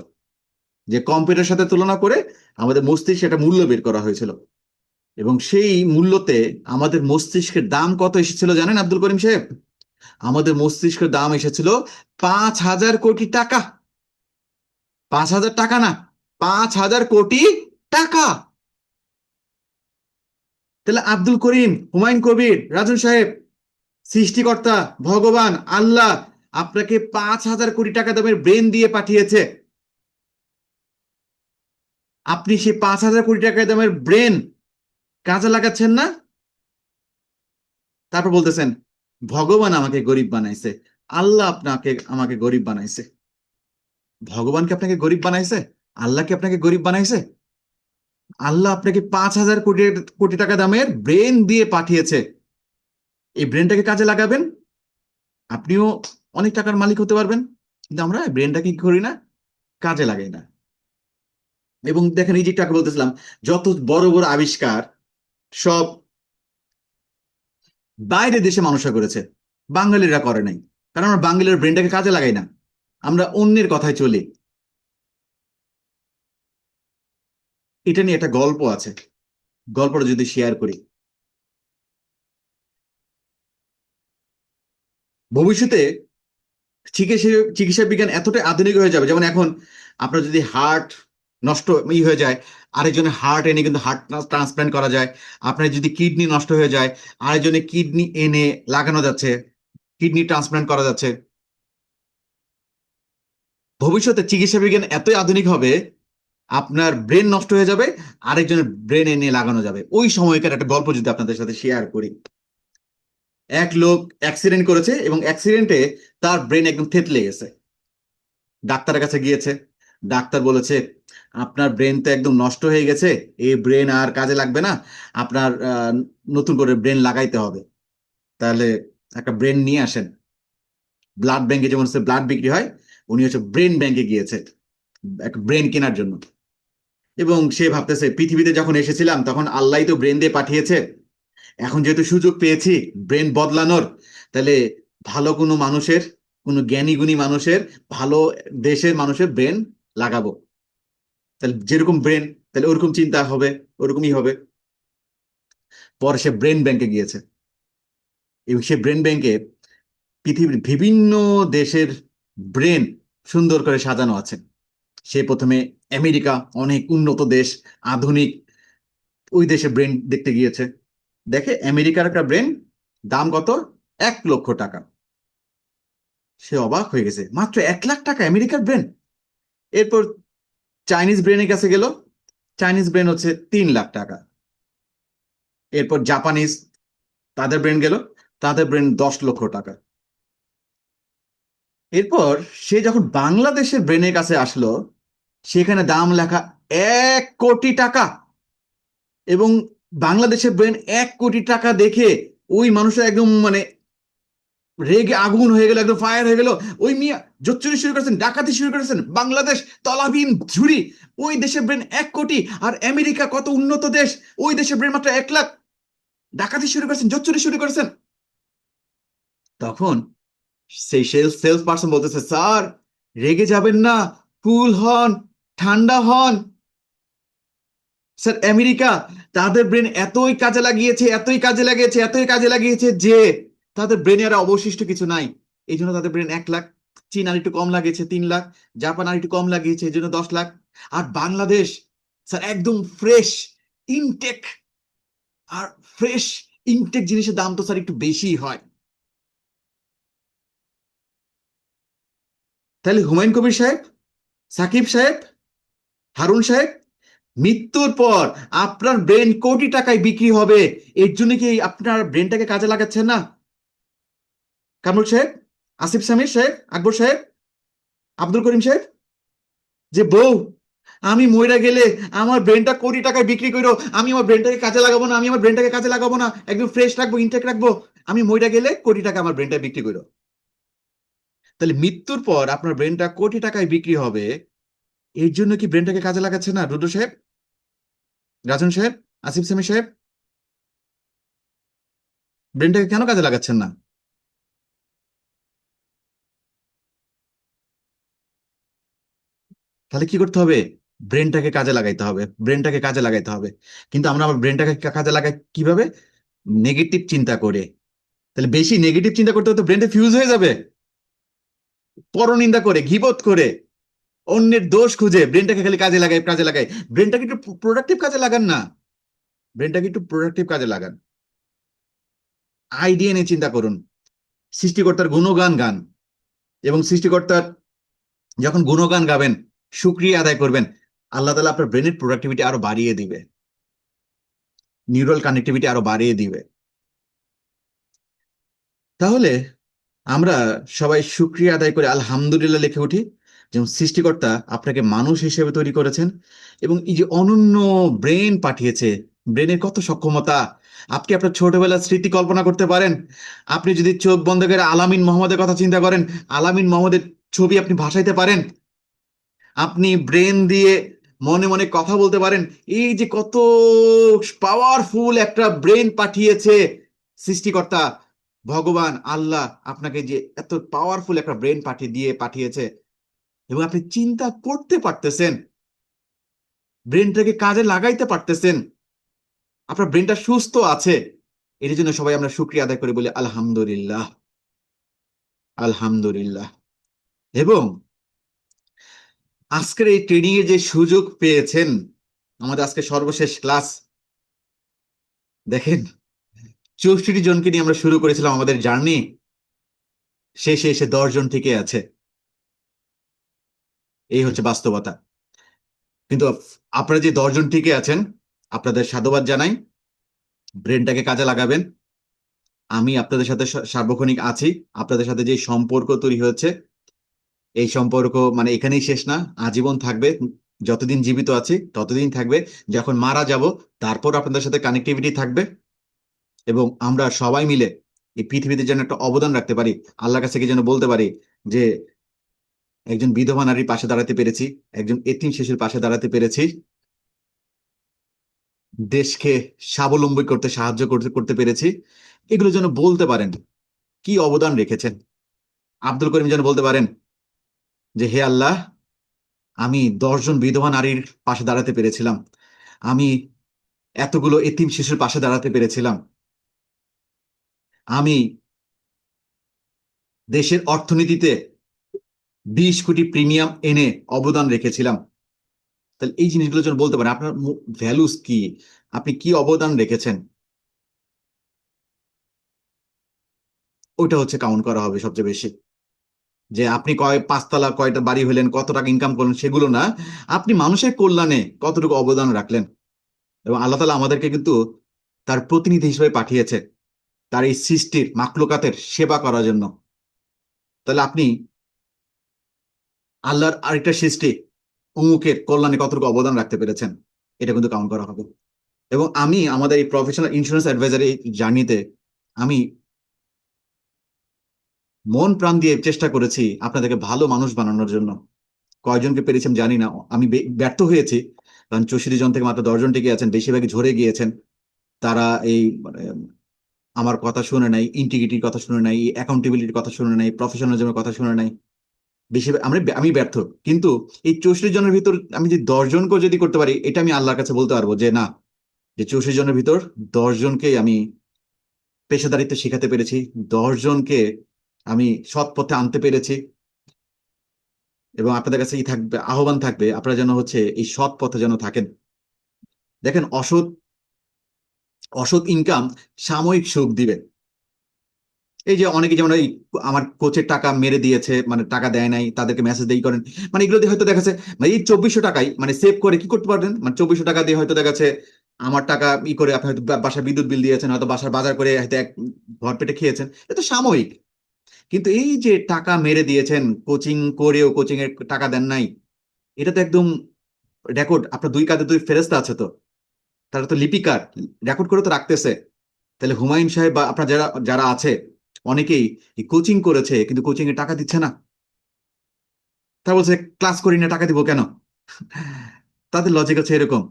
Speaker 1: যে কম্পিউটারের সাথে তুলনা করে আমাদের মস্তিষ্কের একটা মূল্য বের করা হয়েছিল। এবং সেই মূল্যতে আমাদের মস্তিষ্কের দাম কত এসেছিল জানেন আব্দুল করিম সাহেব? আমাদের মস্তিষ্কের দাম এসেছিল 5,000 কোটি টাকা। 5,000 টাকা না, 5,000 কোটি টাকা। তাহলে আব্দুল করিম, হুমায়ুন কবির, রাজন সাহেব, সৃষ্টিকর্তা, ভগবান, আল্লাহ আপনাকে 5,000 কোটি টাকা দামের ব্রেন দিয়ে পাঠিয়েছে। আপনি সেই 5,000 কোটি টাকা দামের ব্রেন কাজে লাগাচ্ছেন না। তারপর বলতেছেন ভগবান আমাকে গরিব বানাইছে, আল্লাহ আপনাকে আমাকে গরিব বানাইছে। ভগবান কি আপনাকে গরিব বানাইছে? আল্লাহ কি আপনাকে গরিব বানাইছে? আল্লাহ আপনাকে 5,000 কোটি কোটি টাকা দামের ব্রেন দিয়ে পাঠিয়েছে। এই ব্রেনটাকে কাজে লাগাবেন, আপনিও অনেক টাকার মালিক হতে পারবেন। কিন্তু আমরা ব্রেনটাকে কি করি না? কাজে লাগাই না। এবং দেখেন, এই যে একটু আগে বলতেছিলাম, যত বড় বড় আবিষ্কার সব বাইরে দেশে মানুষরা করেছে, বাঙালিরা করে নাই। কারণ আমরা বাঙালির ব্রেনটাকে কাজে লাগাই না, আমরা অন্যের কথায় চলি। এটা নিয়ে একটা গল্প আছে, গল্পটা যদি শেয়ার করি। ভবিষ্যতে চিকিৎসা চিকিৎসা বিজ্ঞান এতটাই আধুনিক হয়ে যাবে, যেমন এখন আপনার যদি হার্ট নষ্ট হয়ে যায়, আরেকজনের হার্ট এনে কিন্তু হার্ট ট্রান্সপ্ল্যান্ট করা যায়। আপনার যদি কিডনি নষ্ট হয়ে যায়, আরেকজনের কিডনি এনে লাগানো যাচ্ছে, কিডনি ট্রান্সপ্ল্যান্ট করা যাচ্ছে। ভবিষ্যতে চিকিৎসা বিজ্ঞান এতই আধুনিক হবে, আপনার ব্রেন নষ্ট হয়ে যাবে, আরেকজনের ব্রেন এনে লাগানো যাবে। ওই সময়কার একটা গল্প যদি আপনাদের সাথে শেয়ার করি। এক লোক অ্যাক্সিডেন্ট করেছে এবং অ্যাক্সিডেন্টে তার ব্রেন একদম থেতলে গেছে। ডাক্তারের কাছে গিয়েছে, ডাক্তার বলেছে আপনার ব্রেন তো একদম নষ্ট হয়ে গেছে, এই ব্রেন আর কাজে লাগবে না, আপনার নতুন করে ব্রেন লাগাইতে হবে। তাহলে একটা ব্রেন নিয়ে আসেন। ব্লাড ব্যাংকে যেমন ব্লাড বিক্রি হয়, উনি হচ্ছে ব্রেন ব্যাংকে গিয়েছে একটা ব্রেন কেনার জন্য। এবং সে ভাবতেছে পৃথিবীতে যখন এসেছিলাম তখন আল্লাহ তো ব্রেন দিয়ে পাঠিয়েছে, এখন যেহেতু সুযোগ পেয়েছি ব্রেন বদলানোর, তাহলে ভালো কোনো মানুষের, কোনো জ্ঞানী গুণী মানুষের, ভালো দেশের মানুষের ব্রেন লাগাবো। তাহলে যেরকম ব্রেন, তাহলে ওরকম চিন্তা হবে, ওরকমই হবে। পরে সে ব্রেন ব্যাংকে গিয়েছে এবং সে ব্রেন ব্যাংকে পৃথিবীর বিভিন্ন দেশের ব্রেন সুন্দর করে সাজানো আছে। সে প্রথমে আমেরিকা, অনেক উন্নত দেশ, আধুনিক, ওই দেশে ব্রেন দেখতে গিয়েছে। দেখে আমেরিকার একটা ব্রেন দাম কত, 1 লক্ষ টাকা। সে অবাক হয়ে গেছে, মাত্র 1 লাখ টাকা আমেরিকার ব্রেন। এরপর চাইনিজ ব্রেনের কাছে গেল, চাইনিজ ব্রেন হচ্ছে 3 লাখ টাকা। এরপর জাপানিজ, তাদের ব্রেন গেল, তাদের ব্রেন 10 লক্ষ টাকা। এরপর সে যখন বাংলাদেশের ব্রেনের কাছে আসলো, সেখানে দাম লেখা 1 কোটি টাকা। এবং বাংলাদেশের ব্রেন 1 কোটি টাকা দেখে ওই মানুষের একদম মানে রেগে আগুন হয়ে গেল, একদম ফায়ার হয়ে গেল। ওই মিয়া জোচ্চুরি শুরু করেছেন, ডাকাতি শুরু করেছেন, বাংলাদেশ তলাবিহীন ঝুড়ি। ওই দেশের ব্রেন 1 কোটি, আর আমেরিকা কত উন্নত দেশ, ওই দেশের ব্রেন মাত্র 1 লাখ। ডাকাতি শুরু করেছেন, জোচ্চুরি শুরু করেছেন। তখন সেই সেলস পার্সন বলতেছে, স্যার রেগে যাবেন না, কুল হন, ঠান্ডা হন। স্যার আমেরিকা তাদের ব্রেন এতই কাজে লাগিয়েছে, এতই কাজে লাগিয়েছে, এতই কাজে লাগিয়েছে যে তাদের ব্রেনে আর অবশিষ্ট কিছু নাই, এই জন্য তাদের ব্রেন 1 লাখ। চীন আর একটু কম লাগিয়েছে 3 লাখ, জাপান আর একটু কম লাগিয়েছে এই জন্য 10 লাখ। আর বাংলাদেশ স্যার একদম ফ্রেশ ইনটেক, আর ফ্রেশ ইনটেক জিনিসের দাম তো স্যার একটু বেশি হয়। তাহলে হুমায়ুন কবির সাহেব, সাকিব সাহেব, হারুন সাহেব, মৃত্যুর পর আপনার ব্রেন কোটি টাকায় বিক্রি হবে, এর জন্য কি আপনার ব্রেনটাকে কাজে লাগাচ্ছেন না? কামরুল সাহেব, আসিফ সামির সাহেব, আকবর সাহেব, আব্দুল করিম সাহেব, যে বউ আমি মইরা গেলে আমার ব্রেনটা কোটি টাকায় বিক্রি করো, আমি আমার ব্রেনটাকে কাজে লাগাবো না, আমি আমার ব্রেনটাকে কাজে লাগাবো না, একদম ফ্রেশ রাখবো, ইনটেক রাখবো, আমি মইরা গেলে কোটি টাকা আমার ব্রেনটা বিক্রি করো। তাহলে মৃত্যুর পর আপনার ব্রেনটা কোটি টাকায় বিক্রি হবে, এর জন্য কি ব্রেনটাকে কাজে লাগাচ্ছে না রুদ্র সাহেব, রাজন সাহেব, আসিফ সামির সাহেব? ব্রেনটাকে কেন কাজে লাগাচ্ছেন না? তাহলে কি করতে হবে? ব্রেনটাকে কাজে লাগাইতে হবে, ব্রেনটাকে কাজে লাগাইতে হবে। কিন্তু আমরা আমার ব্রেনটাকে কাজে লাগাই কিভাবে? নেগেটিভ চিন্তা করে। তাহলে বেশি নেগেটিভ চিন্তা করতে হতে ব্রেনটা ফিউজ হয়ে যাবে। পরনিন্দা করে, গীবত করে, অন্যের দোষ খুঁজে ব্রেনটাকে খালি কাজে লাগাই, কাজে লাগাই। ব্রেনটাকে একটু প্রোডাক্টিভ কাজে লাগান না, ব্রেনটাকে একটু প্রোডাক্টিভ কাজে লাগান। আইডিয়া নিয়ে চিন্তা করুন, সৃষ্টিকর্তার গুণগান গান। এবং সৃষ্টিকর্তার যখন গুণগান গাবেন, শুক্রিয়া আদায় করবেন, আল্লাহ তাআলা আপনার ব্রেনের প্রোডাক্টিভিটি আরো বাড়িয়ে দিবে, নিউরাল কানেক্টিভিটি আরো বাড়িয়ে দিবে। তাহলে আমরা সবাই শুক্রিয়া আদায় করে আলহামদুলিল্লাহ লিখে উঠি, যেমন সৃষ্টিকর্তা আপনাকে মানুষ হিসেবে তৈরি করেছেন এবং এই যে অনন্য ব্রেন পাঠিয়েছে, ব্রেনের কত সক্ষমতা। আপনি আপনার ছোটবেলার স্মৃতি কল্পনা করতে পারেন? আপনি যদি চোখ বন্ধ করে আলামিন মোহাম্মদের কথা চিন্তা করেন, আলামিন মোহাম্মদের ছবি আপনি ভাসাইতে পারেন? আপনি ব্রেন দিয়ে মনে মনে কথা বলতে পারেন? এই যে কত পাওয়ারফুল একটা ব্রেন পাঠিয়েছে, সৃষ্টিকর্তা ভগবান আল্লাহ আপনাকে যে এত পাওয়ারফুল একটা ব্রেন পাঠিয়েছে, এবং আপনি চিন্তা করতে পারতেছেন, ব্রেনটাকে কাজে লাগাইতে পারতেছেন, আপনার ব্রেনটা সুস্থ আছে, এর জন্য সবাই আমরা শুকরিয়া আদায় করে বলি আলহামদুলিল্লাহ, আলহামদুলিল্লাহ। এবং আজকের এই ট্রেনিং এর যে সুযোগ পেয়েছেন, আমাদের আজকে সর্বশেষ ক্লাস, দেখেন 64 জনকে নিয়ে আমরা শুরু করেছিলাম আমাদের জার্নি, শেষে এসে 10 জন টিকে আছে। এই হচ্ছে বাস্তবতা। কিন্তু আপনারা যে 10 জন টিকে আছেন, আপনাদের সাধুবাদ জানাই, ব্রেনটাকে কাজে লাগাবেন। আমি আপনাদের সাথে সার্বক্ষণিক আছি, আপনাদের সাথে যে সম্পর্ক তৈরি হয়েছে, এই সম্পর্ক মানে এখানেই শেষ না, আজীবন থাকবে। যতদিন জীবিত আছি ততদিন থাকবে, যখন মারা যাব তারপর আপনাদের সাথে কানেক্টিভিটি থাকবে। এবং আমরা সবাই মিলে এই পৃথিবীতে যেন একটা অবদান রাখতে পারি, আল্লাহর কাছে কি যেন বলতে পারি যে একজন বিধবা নারীর পাশে দাঁড়াতে পেরেছি, একজন এতিম শিশুর পাশে দাঁড়াতে পেরেছি, দেশকে স্বাবলম্বী করতে সাহায্য করতে করতে পেরেছি। এগুলো যেন বলতে পারেন কি অবদান রেখেছেন। আব্দুল করিম যেন বলতে পারেন যে হে আল্লাহ, আমি 10 জন বিধবা নারীর পাশে দাঁড়াতে পেরেছিলাম, আমি এতগুলো এতিম শিশুর পাশে দাঁড়াতে পেরেছিলাম, আমি দেশের অর্থনীতিতে 20 কোটি প্রিমিয়াম এনে অবদান রেখেছিলাম। তাহলে এই জিনিসগুলো যেন বলতে পারেন, আপনার ভ্যালুস কি, আপনি কি অবদান রেখেছেন, ওইটা হচ্ছে কাউন্ট করা হবে সবচেয়ে বেশি। যে আপনি পাঁচতলা কয়টা বাড়ি হলেন, কত টাকা ইনকাম করলেন, সেগুলো না, আপনি মানুষের কল্যাণে কতটুকু অবদান রাখলেন। এবং আল্লাহ তাআলা আমাদেরকে কিন্তু তার প্রতিনিধি হিসেবে পাঠিয়েছে, তার এই সৃষ্টির মাখলুকাতের সেবা করার জন্য। তাহলে আপনি আল্লাহর আরেকটা সৃষ্টি অমুকের কল্যাণে কতটুকু অবদান রাখতে পেরেছেন, এটা কিন্তু কাউন্ট করা হবে। এবং আমি আমাদের এই প্রফেশনাল ইন্স্যুরেন্স অ্যাডভাইজারি জার্নিতে আমি মন প্রাণ দিয়ে চেষ্টা করেছি আপনাদেরকে ভালো মানুষ বানানোর জন্য। কয়জনকে পেরেছি আমি জানি না, আমি ব্যর্থ হয়েছি, কারণ 64 জন থেকে মাত্র 10 জন টিকে আছেন, বেশিরভাগই ঝরে গিয়েছেন। তারা এই মানে আমার কথা শুনে নাই, ইন্টিগ্রিটির কথা শুনে নাই, অ্যাকাউন্টেবিলিটির কথা শুনে নাই, প্রফেশনালিজমের কথা শুনে নাই। বেশি আমি ব্যর্থ। কিন্তু এই 64 জনের ভিতর আমি যে 10 জনকেও যদি করতে পারি, এটা আমি আল্লাহর কাছে বলতে পারবো যে না, যে 64 জনের ভিতর 10 জনকেই আমি পেশাদারিত্ব শেখাতে পেরেছি, 10 জনকে আমি সৎ পথে আনতে পেরেছি। এবং আপনাদের কাছে এই থাকবে, আহ্বান থাকবে, আপনারা যেন হচ্ছে এই সৎ পথে যেন থাকেন। দেখেন, অসৎ অসৎ ইনকাম সাময়িক সুখ দিবে। এই যে অনেকে যেমন এই আমার কোচের টাকা মেরে দিয়েছে, মানে টাকা দেয় নাই, তাদেরকে মেসেজ দিয়ে করেন, মানে এগুলো দিয়ে হয়তো দেখাচ্ছে মানে এই 2400 টাকাই মানে সেভ করে কি করতে পারবেন, মানে 2400 টাকা দিয়ে হয়তো দেখাচ্ছে আমার টাকা করে আপনি হয়তো বাসার বিদ্যুৎ বিল দিয়েছেন, হয়তো বাসার বাজার করে হয়তো এক ভরপেটে খেয়েছেন, এটা সাময়িক। কিন্তু এই যে টাকা মেরে দিয়েছেন, কোচিং করেও কোচিং এর টাকা দেন নাই, এটা তো একদম রেকর্ড, আপনার দুই কাঁধে দুই ফেরেস্তা আছে তো, তারা তো লিপিকার, রেকর্ড করে তো রাখতেছে। তাহলে হুমায়ুন সাহেব বা আপনার যারা যারা আছে, অনেকেই কোচিং করেছে কিন্তু কোচিং এ টাকা দিচ্ছে না, তারা বলছে ক্লাস করি না, টাকা দিব কেন? তাদের লজিক হচ্ছে এরকম,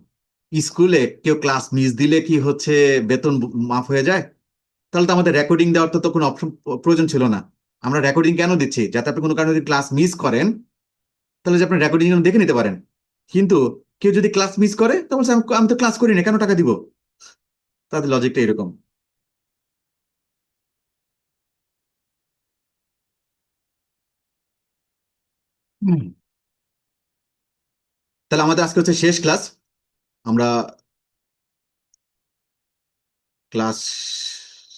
Speaker 1: স্কুলে কেউ ক্লাস মিস দিলে কি হচ্ছে বেতন মাফ হয়ে যায়? তাহলে তো আমাদের রেকর্ডিং দেওয়ার তো কোনো অপশন প্রয়োজন ছিল না। আমরা রেকর্ডিং কেন দিচ্ছি? যাতে আপনি কোনো কারণে যদি ক্লাস মিস করেন, তাহলে যে আপনি রেকর্ডিং দেখে নিতে পারেন। কিন্তু কেউ যদি ক্লাস মিস করে, তাহলে বলছে, আমি তো ক্লাস করি না, কেন টাকা দিব? তাদের লজিকটা এরকম। হুম। তাহলে আমাদের আজকে হচ্ছে শেষ ক্লাস, আমরা ক্লাস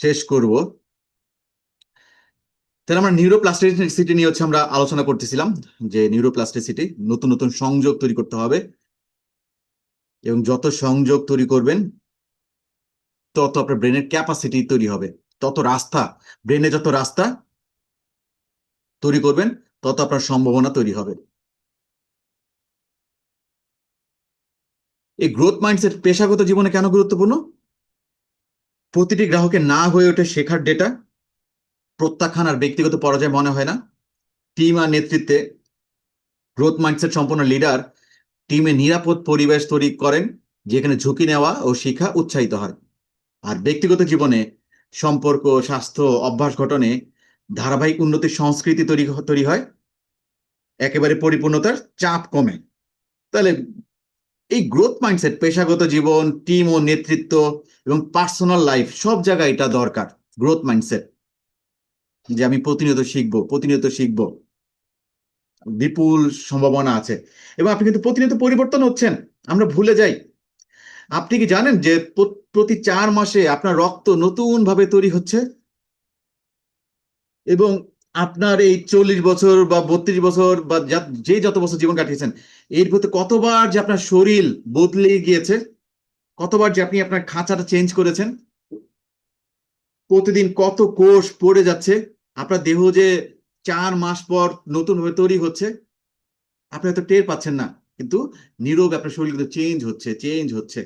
Speaker 1: শেষ করব। তাহলে আমরা নিউরোপ্লাস্টিসিটি নিয়ে হচ্ছে আমরা আলোচনা করতেছিলাম, যে নিউরোপ্লাস্টিসিটি নতুন নতুন সংযোগ তৈরি করতে হবে, এবং যত সংযোগ তৈরি করবেন তত আপনার ব্রেনের ক্যাপাসিটি তৈরি হবে, তত রাস্তা, ব্রেনে যত রাস্তা তৈরি করবেন তত আপনার সম্ভাবনা তৈরি হবে। এই গ্রোথ মাইন্ডসেট পেশাগত জীবনে কেন গুরুত্বপূর্ণ? প্রতিটি গ্রাহকের না হয়ে ওঠে শেখার ডেটা, প্রত্যাখ্যান আর ব্যক্তিগত পরাজয় মনে হয় না। টিম আর নেতৃত্বে গ্রোথ মাইন্ডসেট সম্পন্ন লিডার টিমে নিরাপদ পরিবেশ তৈরি করেন, যেখানে ঝুঁকি নেওয়া ও শেখা উৎসাহিত হয়। আর ব্যক্তিগত জীবনে সম্পর্ক, স্বাস্থ্য, অভ্যাস গঠনে ধারাবাহিক উন্নতির সংস্কৃতি তৈরি তৈরি হয়, একেবারে পরিপূর্ণতার চাপ কমে। তাহলে এই গ্রোথ মাইন্ডসেট পেশাগত জীবন, টিম ও নেতৃত্ব এবং পার্সোনাল লাইফ সব জায়গায় এটা দরকার। গ্রোথ মাইন্ডসেট, যে আমি প্রতিনিয়ত শিখবো, প্রতিনিয়ত শিখবো, বিপুল সম্ভাবনা আছে। এবং আপনি কিন্তু প্রতিনিয়ত পরিবর্তন হচ্ছেন, আমরা ভুলে যাই। আপনি কি জানেন যে প্রতি 4 মাসে আপনার রক্ত নতুন ভাবে তৈরি হচ্ছে? এবং আপনার এই 40 বছর বা 32 বছর বা যে যত বছর জীবন কাটিয়েছেন, এর ভিতরে কতবার যে আপনার শরীর বদলে গিয়েছে, কতবার যে আপনি আপনার খাঁচাটা চেঞ্জ করেছেন, প্রতিদিন কত কোষ পড়ে যাচ্ছে, আপনার দেহ যে 4 মাস পর নতুন ভাবে তৈরি হচ্ছে, আপনি হয়তো টের পাচ্ছেন না, কিন্তু নীরব আপনার শরীর কিন্তু চেঞ্জ হচ্ছে, চেঞ্জ হচ্ছে।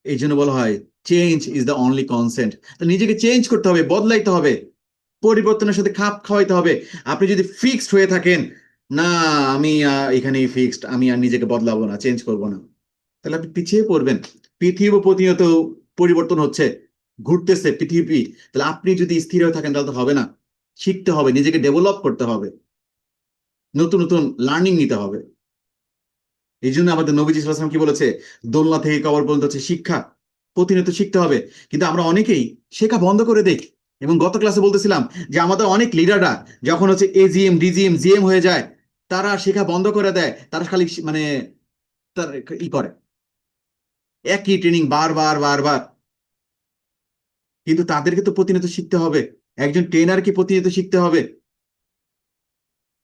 Speaker 1: এই জন্য বলা হয় change is the only constant. তো নিজেকে চেঞ্জ করতে হবে, বদলাইতে হবে, পরিবর্তনের সাথে খাপ খাওয়াইতে হবে। আপনি যদি ফিক্সড হয়ে থাকেন, না আমি এখানেই ফিক্সড, আমি আর নিজেকে বদলাবো না, চেঞ্জ করবো না, তাহলে আপনি পিছিয়ে পড়বেন। পৃথিবী প্রতিনিয়ত পরিবর্তন হচ্ছে, ঘুরতেছে পৃথিবী। তাহলে আপনি যদি স্থির হয়ে থাকেন তাহলে তো হবে না, শিখতে হবে, নিজেকে ডেভেলপ করতে হবে, নতুন নতুন লার্নিং নিতে হবে। এই জন্য আমাদের নবীজি সাল্লাল্লাহু আলাইহি ওয়াসাল্লাম কি বলেছে, দোলনা থেকে কবর পর্যন্ত হচ্ছে শিক্ষা, প্রতিনিয়ত শিখতে হবে। কিন্তু আমরা অনেকেই শেখা বন্ধ করে দেই। এবং গত ক্লাসে বলতেছিলাম যে আমাদের অনেক লিডাররা যখন হচ্ছে এজিএম, ডিজিএম, জিএম হয়ে যায়, তারা শেখা বন্ধ করে দেয়। তারা খালি মানে তার করে একই ট্রেনিং বারবার বারবার। কিন্তু তাদেরকে তো প্রতিনিয়ত শিখতে হবে, একজন ট্রেনারকে প্রতিনিয়ত শিখতে হবে।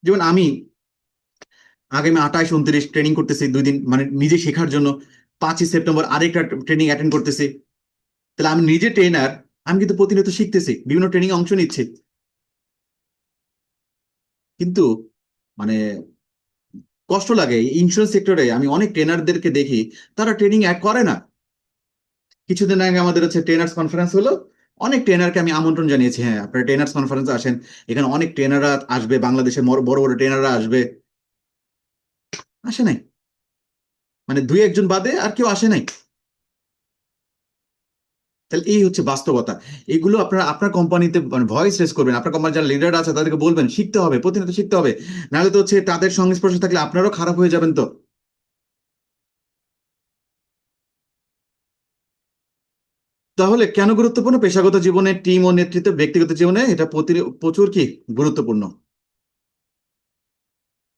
Speaker 1: যেমন আমি আগামী 28, 29 ট্রেনিং করতেছি 2 দিন, মানে নিজে শেখার জন্য। 5ই সেপ্টেম্বর আরেকটা ট্রেনিং অ্যাটেন্ড করতেছি। তাহলে আমি নিজে ট্রেনার, আমি কিন্তু প্রতিনিয়ত শিখতেছি, বিভিন্ন ট্রেনিং অংশ নিচ্ছি। কিন্তু মানে কষ্ট লাগে, ইন্স্যুরেন্স সেক্টরে আমি অনেক ট্রেনারদেরকে দেখি, তারা ট্রেনিং এক করে না। কিছুদিন আগে আমাদের হচ্ছে ট্রেনার্স কনফারেন্স হলো, অনেক ট্রেনারকে আমি আমন্ত্রণ জানিয়েছি, হ্যাঁ আপনারা ট্রেনার্স কনফারেন্সে আসেন, এখানে অনেক ট্রেনাররা আসবে, বাংলাদেশের বড় বড় ট্রেনাররা আসবে। আসে নাই, মানে 2-1 জন বাদে আর কেউ আসে নাই। তাহলে এই হচ্ছে বাস্তবতা। এগুলো আপনারা আপনার কোম্পানিতে মানে ভয়েস রেস করবেন, আপনার কোম্পানির যারা লিডার আছে তাদেরকে বলবেন শিখতে হবে, প্রতিনিয়ত শিখতে হবে। নাহলে তো হচ্ছে তাদের সংস্পর্শে থাকলে আপনারাও খারাপ হয়ে যাবেন। তো তাহলে কেন গুরুত্বপূর্ণ? পেশাগত জীবনে, টিম ও নেতৃত্ব, ব্যক্তিগত জীবনে এটা প্রচুর কি গুরুত্বপূর্ণ।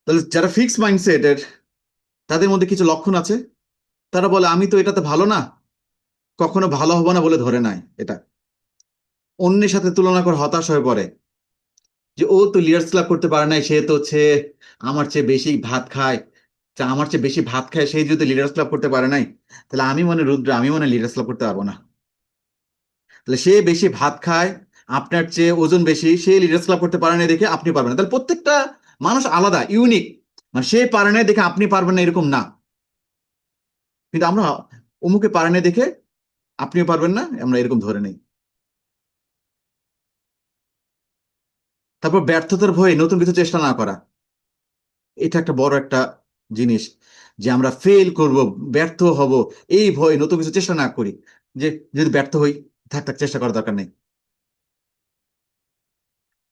Speaker 1: তাহলে যারা ফিক্স মাইন্ডসেটের, তাদের মধ্যে কিছু লক্ষণ আছে। তারা বলে আমি তো এটাতে ভালো না, কখনো ভালো হবো না বলে ধরে নেয় এটা। অন্যের সাথে তুলনা করে হতাশ হয়ে পড়ে, যে ও তো লিডার্স ক্লাব করতে পারে নাই, সে তো হচ্ছে আমার চেয়ে বেশি ভাত খায়। আমার চেয়ে বেশি ভাত খায়, সেই যদি লিডার্স ক্লাব করতে পারে নাই, তাহলে আমি মনে রুদ্র, আমি মনে লিডার্স ক্লাব করতে পারবো না। তাহলে সে বেশি ভাত খায়, আপনার চেয়ে ওজন বেশি, সে লিডার্স ক্লাব করতে পারে না দেখে আপনি পারবেন না। তাহলে প্রত্যেকটা মানুষ আলাদা, ইউনিক। মানে সে পারে না দেখে আপনি পারবেন না এরকম না। কিন্তু আমরা অমুকে পারে না দেখে আপনিও পারবেন না, আমরা এরকম ধরে নেই। তারপর ব্যর্থতার ভয়ে নতুন কিছু চেষ্টা না করা, এটা একটা বড় একটা জিনিস। যে আমরা ফেল করব, ব্যর্থ হব, এই ভয়ে নতুন কিছু চেষ্টা না করি। যে যদি ব্যর্থ হই, থাক থাক, চেষ্টা করার দরকার নেই।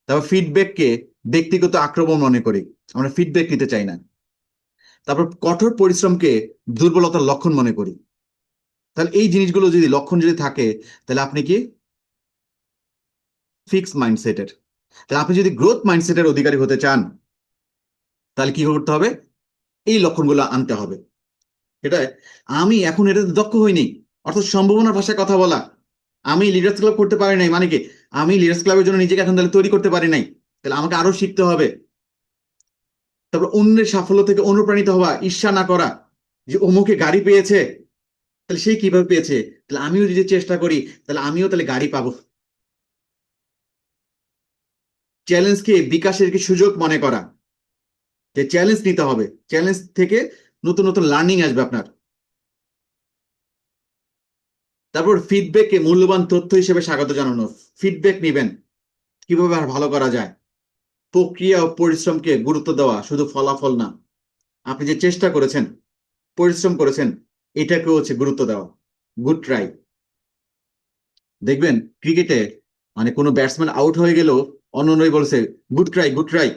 Speaker 1: তারপর ফিডব্যাককে ব্যক্তিগত আক্রমণ মনে করি, আমরা ফিডব্যাক নিতে চাই না। তারপর কঠোর পরিশ্রমকে দুর্বলতার লক্ষণ মনে করি। তাহলে এই জিনিসগুলো যদি লক্ষণ যদি থাকে, তাহলে আপনি কি ফিক্স মাইন্ডসেটের। তাহলে আপনি যদি গ্রোথ মাইন্ডসেটের অধিকারী হতে চান, তাহলে কি করতে হবে? এই লক্ষণগুলো আনতে হবে। এটা আমি এখন এটাতে দক্ষ হইনি, অর্থাৎ সম্ভাবনার ভাষায় কথা বলা। আমি লিডার্স ক্লাব করতে পারি নাই, মানে কি আমি লিডার্স ক্লাবের জন্য নিজেকে এখন তাহলে তৈরি করতে পারি নাই, তাহলে আমাকে আরো শিখতে হবে। তারপর অন্যের সাফল্য থেকে অনুপ্রাণিত হওয়া, ঈর্ষা না করা, যে অমুকে গাড়ি পেয়েছে, তাহলে সে কিভাবে পেয়েছে, তাহলে আমিও যদি চেষ্টা করি তাহলে আমিও তাহলে গাড়ি পাবো। চ্যালেঞ্জকে বিকাশের কি সুযোগ মনে করা, যে চ্যালেঞ্জ নিতে হবে, চ্যালেঞ্জ থেকে নতুন নতুন লার্নিং আসবে আপনার। তারপর ফিডব্যাককে মূল্যবান তথ্য হিসেবে স্বাগত জানানো। ফিডব্যাক নিবেন, কিভাবে আর ভালো করা যায়। প্রক্রিয়া ও পরিশ্রমকে গুরুত্ব দেওয়া, শুধু ফলাফল না। আপনি যে চেষ্টা করেছেন, পরিশ্রম করেছেন, এটাকেও হচ্ছে গুরুত্ব দেওয়া। Good try. দেখবেন ক্রিকেটে মানে কোনো ব্যাটসম্যান আউট হয়ে গেল, অন্যরাই বলছে good try, good try.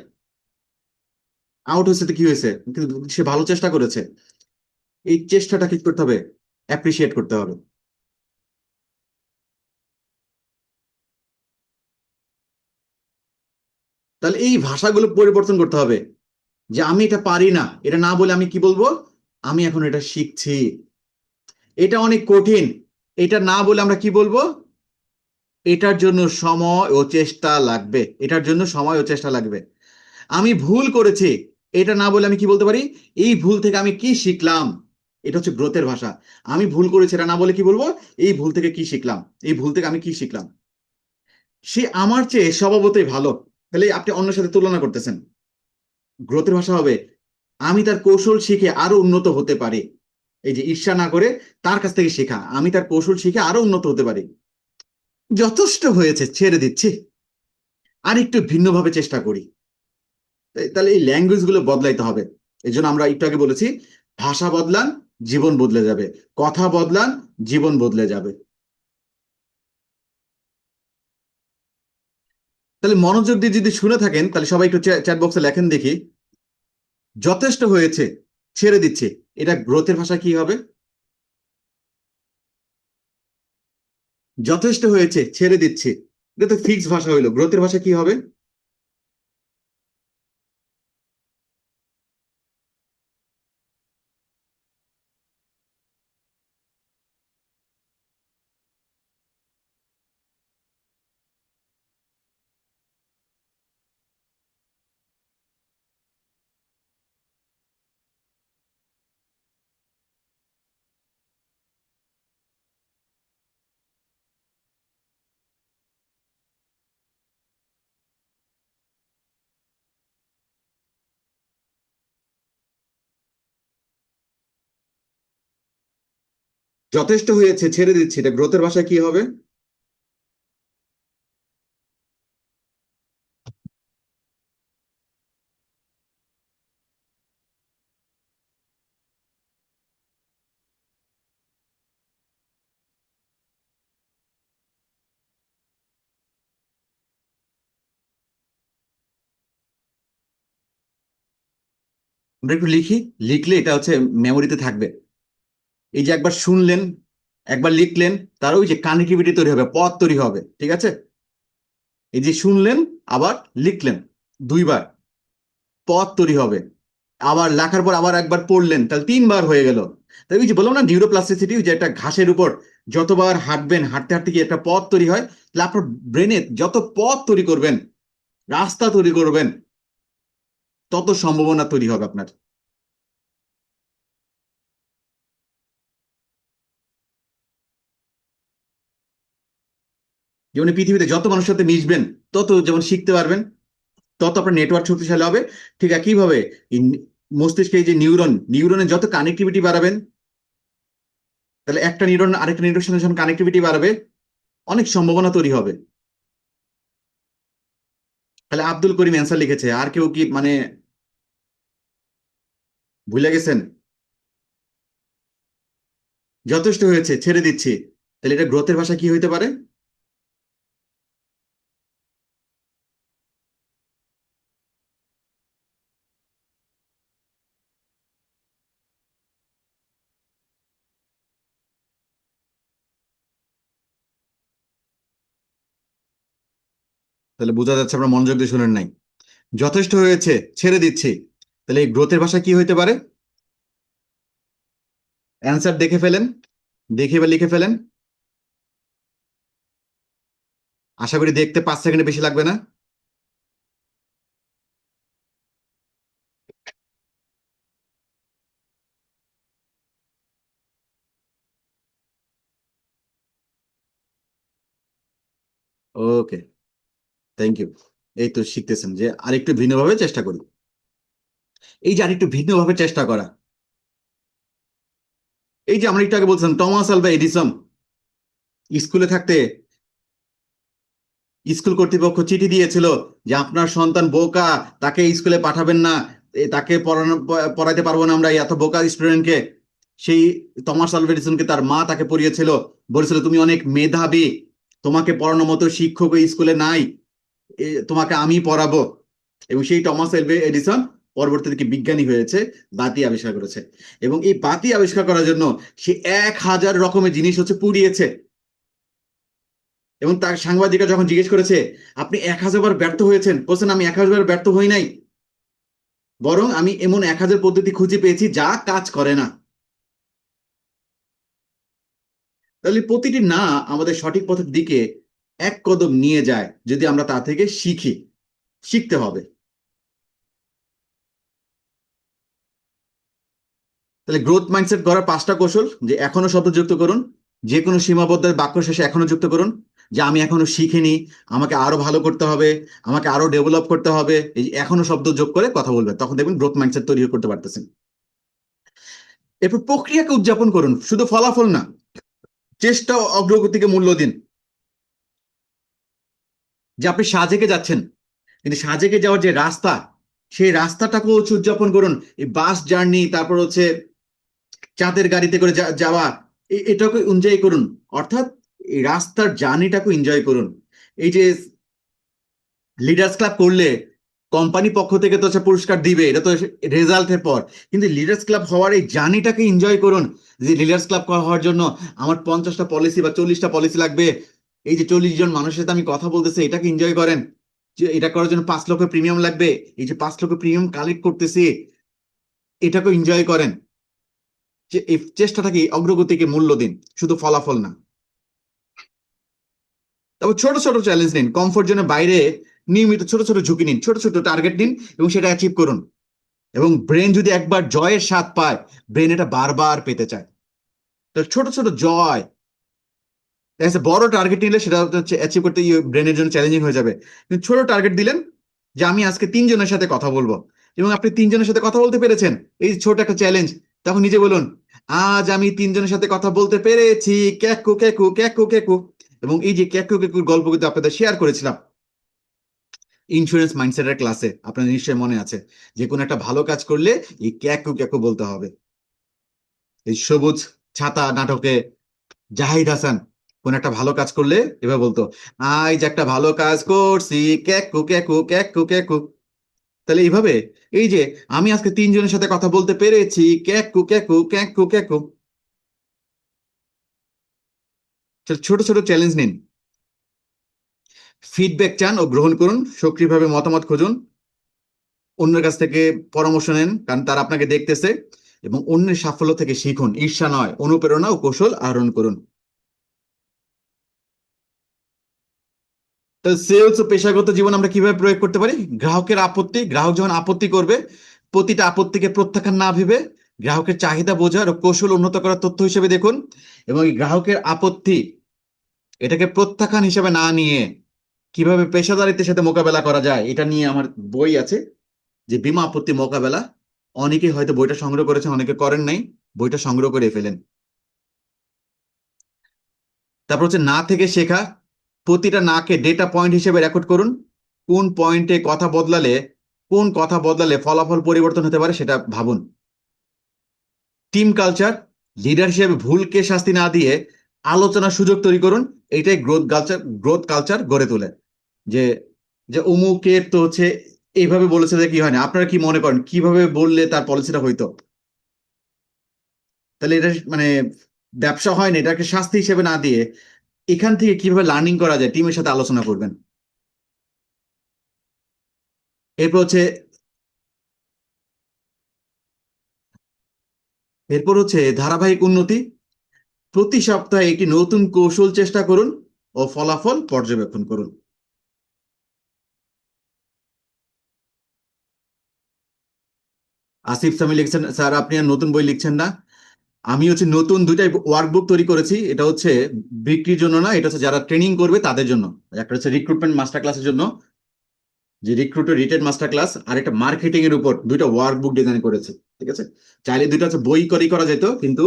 Speaker 1: Out হয়েছে তো কি হয়েছে, কিন্তু সে ভালো চেষ্টা করেছে। এই চেষ্টাটা কি করতে হবে? অ্যাপ্রিসিয়েট করতে হবে। তাহলে এই ভাষাগুলো পরিবর্তন করতে হবে, যে আমি এটা পারি না এটা না বলে আমি কি বলবো? আমি এখন এটা শিখছি, এটা অনেক কঠিন, এটা না বলে আমরা কি বলবো? এটার জন্য সময় ও চেষ্টা লাগবে, এটার জন্য সময় ও চেষ্টা লাগবে। আমি ভুল করেছি, এটা না বলে আমি কি বলতে পারি? এই ভুল থেকে আমি কি শিখলাম। এটা হচ্ছে গ্রোথের ভাষা। আমি ভুল করেছি এটা না বলে কি বলবো? এই ভুল থেকে কি শিখলাম, এই ভুল থেকে আমি কি শিখলাম। সে আমার চেয়ে স্বভাবতই ভালো, তাহলে আপনি অন্যের সাথে তুলনা করতেছেন। গ্রোথের ভাষা হবে আমি তার কৌশল শিখে আরো উন্নত হতে পারি। এই যে ঈর্ষা না করে তার কাছ থেকে শেখা, আমি তার কৌশল শিখে আরো উন্নত হতে পারি। যথেষ্ট হয়েছে, ছেড়ে দিচ্ছি, আর একটু ভিন্নভাবে চেষ্টা করি। তাহলে এই ল্যাঙ্গুয়েজ গুলো বদলাইতে হবে। এই জন্য আমরা একটু আগে বলেছি, ভাষা বদলান, জীবন বদলে যাবে। কথা বদলান, জীবন বদলে যাবে। তাহলে মনোযোগ দিয়ে যদি শুনে থাকেন, তাহলে সবাই একটু চ্যাট বক্সে লেখেন দেখি, যথেষ্ট হয়েছে, ছেড়ে দিচ্ছে। এটা গ্রোথের ভাষা কি হবে? যথেষ্ট হয়েছে, ছেড়ে দিচ্ছে। এটা তো ফিক্স ভাষা হইলো, গ্রোথের ভাষা কি হবে? যথেষ্ট হয়েছে, ছেড়ে দিচ্ছে, এটা গ্রোথের ভাষা কি হবে? আমরা একটু লিখি, লিখলে এটা হচ্ছে মেমোরিতে থাকবে। এই যে একবার শুনলেন, একবার লিখলেন, তার ওই যে কানেক্টিভিটি তৈরি হবে, পথ তৈরি হবে, ঠিক আছে? এই যে শুনলেন, আবার লিখলেন, দুইবার পথ তৈরি হবে। আবার লেখার পর আবার একবার পড়লেন, তাহলে তিনবার হয়ে গেল। তাই ওই যে বললাম না, নিউরোপ্লাস্টিসিটি, যে একটা ঘাসের উপর যতবার হাঁটবেন, হাঁটতে হাঁটতে কি একটা পথ তৈরি হয়। তাহলে আপনার ব্রেনে যত পথ তৈরি করবেন, রাস্তা তৈরি করবেন, তত সম্ভাবনা তৈরি হবে আপনার। যেমন এই পৃথিবীতে যত মানুষের সাথে মিশবেন, তত যেমন শিখতে পারবেন, তত আপনার নেটওয়ার্ক শক্তিশালী হবে। ঠিক একইভাবে এই মস্তিষ্কে এই যে নিউরন, নিউরনের যত কানেক্টিভিটি বাড়াবেন, তাহলে একটা নিউরন আরেকটা নিউরনের সঙ্গে যখন কানেক্টিভিটি বাড়াবে, অনেক সম্ভাবনা তৈরি হবে। তাহলে আব্দুল করিম অ্যান্সার লিখেছে, আর কেউ কি মানে ভুলে গেছেন? যথেষ্ট হয়েছে, ছেড়ে দিচ্ছি। তাহলে এটা গ্রোথের ভাষা কি হইতে পারে? তাহলে বোঝা যাচ্ছে আপনারা মনোযোগ দিয়ে শুনেন নাই। যথেষ্ট হয়েছে, ছেড়ে দিচ্ছি। তাহলে এই গ্রোথের ভাষা কি হইতে পারে? অ্যান্সার দেখে ফেলেন, দেখে বা লিখে ফেলেন। আশা করি দেখতে 5 সেকেন্ডে বেশি লাগবে না। ওকে, থ্যাংক ইউ। এই তো শিখতেছেন যে আরেকটু ভিন্নভাবে চেষ্টা করি। এই যে আরেকটু ভিন্নভাবে চেষ্টা করা, এই যে আমরা একটু আগে বলছিলাম টমাস আলভা এডিসন স্কুলে থাকতে স্কুল কর্তৃপক্ষ চিঠি দিয়েছিল যে আপনার সন্তান বোকা, তাকে স্কুলে পাঠাবেন না, তাকে পড়ানো পড়াইতে পারবো না আমরা, এই এত বোকা স্টুডেন্টকে। সেই থমাস আলভা এডিসনকে তার মা তাকে পড়িয়েছিল, বলেছিল তুমি অনেক মেধাবী, তোমাকে পড়ানোর মতো শিক্ষক ওই স্কুলে নাই, তোমাকে আমি পড়াবো। এবং সেই টমাস এলভা এডিসন পরবর্তীতে কি বিজ্ঞানী হয়েছে, বাতি আবিষ্কার করেছে। এবং এই বাতি আবিষ্কার করার জন্য সে 1000 রকমের জিনিস হচ্ছে পুড়িয়েছে। এবং তার সাংবাদিকরা যখন জিজ্ঞেস করেছে আপনি 1000 বার ব্যর্থ হয়েছেন, বলছেন আমি 1000 বার ব্যর্থ হই নাই, বরং আমি এমন 1000 পদ্ধতি খুঁজে পেয়েছি যা কাজ করে না। তাহলে প্রতিটি না আমাদের সঠিক পথের দিকে এক কদম নিয়ে যায় যদি আমরা তা থেকে শিখি। শিখতে হবে। তাহলে গ্রোথ মাইন্ডসেট করার 5টা কৌশল: যে এখনো শব্দ যুক্ত করুন, যে কোনো সীমাবদ্ধ বাক্য শেষে এখনো যুক্ত করুন, যে আমি এখনো শিখিনি, আমাকে আরো ভালো করতে হবে, আমাকে আরো ডেভেলপ করতে হবে, এই এখনো শব্দ যোগ করে কথা বলবেন, তখন দেখবেন গ্রোথ মাইন্ডসেট তৈরি করতে পারতেছেন। এরপর প্রক্রিয়াকে উদযাপন করুন, শুধু ফলাফল না, চেষ্টা ও অগ্রগতিকে মূল্য দিন। যে আপনি সাজেকে যাচ্ছেন, কিন্তু সাজেকে যাওয়ার যে রাস্তা, সেই রাস্তাটাকেও হচ্ছে উদযাপন করুন। এই বাস জার্নি, তারপর হচ্ছে চাঁদের গাড়িতে করে যাওয়া, এটাকে এনজয় করুন। অর্থাৎ এই রাস্তার জার্নিটাকে এনজয় করুন। এই যে লিডার্স ক্লাব করলে কোম্পানি পক্ষ থেকে তো হচ্ছে পুরস্কার দিবে, এটা তো রেজাল্টের পর, কিন্তু লিডার্স ক্লাব হওয়ার এই জার্নিটাকে এনজয় করুন। যে লিডার্স ক্লাব হওয়ার জন্য আমার 50টা পলিসি বা 40টা পলিসি লাগবে, এই যে 40 জন মানুষের সাথে আমি কথা বলতেছি, এটাকে এনজয় করেন। যে এটা করার জন্য 5 লক্ষ প্রিমিয়াম লাগবে, এই যে 5 লক্ষ প্রিমিয়াম কালেক্ট করতেছি, এটাকে এনজয় করেন। যে এই চেষ্টাটাকে, অগ্রগতিকে মূল্য দিন, শুধু ফলাফল না। তারপর ছোট ছোট চ্যালেঞ্জ নিন, কমফোর্ট জোনের বাইরে নিয়মিত ছোট ছোট ঝুঁকি নিন, ছোট ছোট টার্গেট নিন এবং সেটা অ্যাচিভ করুন। এবং ব্রেন যদি একবার জয়ের স্বাদ পায়, ব্রেন এটা বারবার পেতে চায়। তো ছোট ছোট জয়, দেখা যাচ্ছে বড় টার্গেট নিলে সেটা হচ্ছে অ্যাচিভ করতে ব্রেনের জন্য চ্যালেঞ্জিং হয়ে যাবে। কিন্তু ছোট টার্গেট দিলেন, যে আমি আজকে 3 জনের সাথে কথা বলবো, এবং আপনি 3 জনের সাথে কথা বলতে পেরেছেন, এই ছোট একটা চ্যালেঞ্জ, তখন নিজে বলুন আজ আমি 3 জনের সাথে কথা বলতে পেরেছি, ক্যাকু ক্যাকু ক্যাকু ক্যাকু। এবং এই যে ক্যাকু ক্যাকুর গল্প কিন্তু আপনাদের শেয়ার করেছিলাম ইন্স্যুরেন্স মাইন্ডসেটের ক্লাসে, আপনার নিশ্চয়ই মনে আছে। যে কোনো একটা ভালো কাজ করলে এই ক্যাকু ক্যাকু বলতে হবে। এই সবুজ ছাতা নাটকে জাহিদ হাসান কোন একটা ভালো কাজ করলে এভাবে বলতো, আজ একটা ভালো কাজ করছি, ক্যাকু ক্যাকু ক্যাকু ক্যাকু। তাহলে এইভাবে, এই যে আমি আজকে 3 জনের সাথে কথা বলতে পেরেছি, ক্যাকু ক্যাকু ক্যাকু ক্যাকু। ছোট ছোট চ্যালেঞ্জ নিন, ফিডব্যাক চান ও গ্রহণ করুন, সক্রিয়ভাবে মতামত খুঁজুন, অন্যের কাছ থেকে পরামর্শ নেন, কারণ তারা আপনাকে দেখতেছে। এবং অন্যের সাফল্য থেকে শিখুন, ঈর্ষা নয়, অনুপ্রেরণা ও কৌশল আহরণ করুন। তাহলে সেলস ও পেশাগত জীবন আমরা কিভাবে প্রয়োগ করতে পারি? গ্রাহকের আপত্তি, গ্রাহক যখন আপত্তি করবে, প্রতিটা আপত্তিকে প্রত্যাখ্যান না ভেবে গ্রাহকের চাহিদা বোঝার ও কৌশল উন্নত করার তথ্য হিসেবে দেখুন। এবং এই গ্রাহকের আপত্তি, এটাকে প্রত্যাখ্যান হিসেবে না নিয়ে কিভাবে পেশাদারিত্বের সাথে মোকাবেলা করা যায়, এটা নিয়ে আমার বই আছে, যে বীমা আপত্তি মোকাবেলা। অনেকে হয়তো বইটা সংগ্রহ করেছেন, অনেকে করেন নাই, বইটা সংগ্রহ করে ফেলেন। তারপর হচ্ছে না থেকে শেখা, প্রতিটা নাকে ডেটা পয়েন্ট হিসেবে রেকর্ড করুন। কোন পয়েন্টে কথা বদলালে, কোন কথা বদলালে ফলাফল পরিবর্তন হতে পারে সেটা ভাবুন। টিম কালচার, লিডার হিসেবে ভুলকে শাস্তি না দিয়ে আলোচনার সুযোগ তৈরি করুন। এটাই গ্রোথ কালচার গড়ে তোলে। যে যে অমুকে তো হচ্ছে এইভাবে বলেছে যে কি হয় না, আপনারা কি মনে করেন কিভাবে বললে তার পলিসিটা হইতো? তাহলে এটা মানে ব্যবসা হয় না, এটাকে শাস্তি হিসেবে না দিয়ে এখান থেকে কিভাবে লার্নিং করা যায় টিমের সাথে আলোচনা করবেন। এরপর হচ্ছে ধারাবাহিক উন্নতি, প্রতি সপ্তাহে একটি নতুন কৌশল চেষ্টা করুন ও ফলাফল পর্যবেক্ষণ করুন। আসিফ সামি লিখছেন, স্যার আপনি আর নতুন বই লিখছেন না? আমি হচ্ছে নতুন 2টা ওয়ার্কবুক তৈরি করেছি। এটা হচ্ছে বিক্রির জন্য না, এটা হচ্ছে যারা ট্রেনিং করবে তাদের জন্য। একটা হচ্ছে রিক্রুটমেন্ট মাস্টার ক্লাসের জন্য, যে রিক্রুটের রিটেন মাস্টার ক্লাস, আর একটা মার্কেটিং এর উপর 2টা ওয়ার্কবুক ডিজাইন করেছে। ঠিক আছে, চাইলে 2টা হচ্ছে বই করেই করা যেত, কিন্তু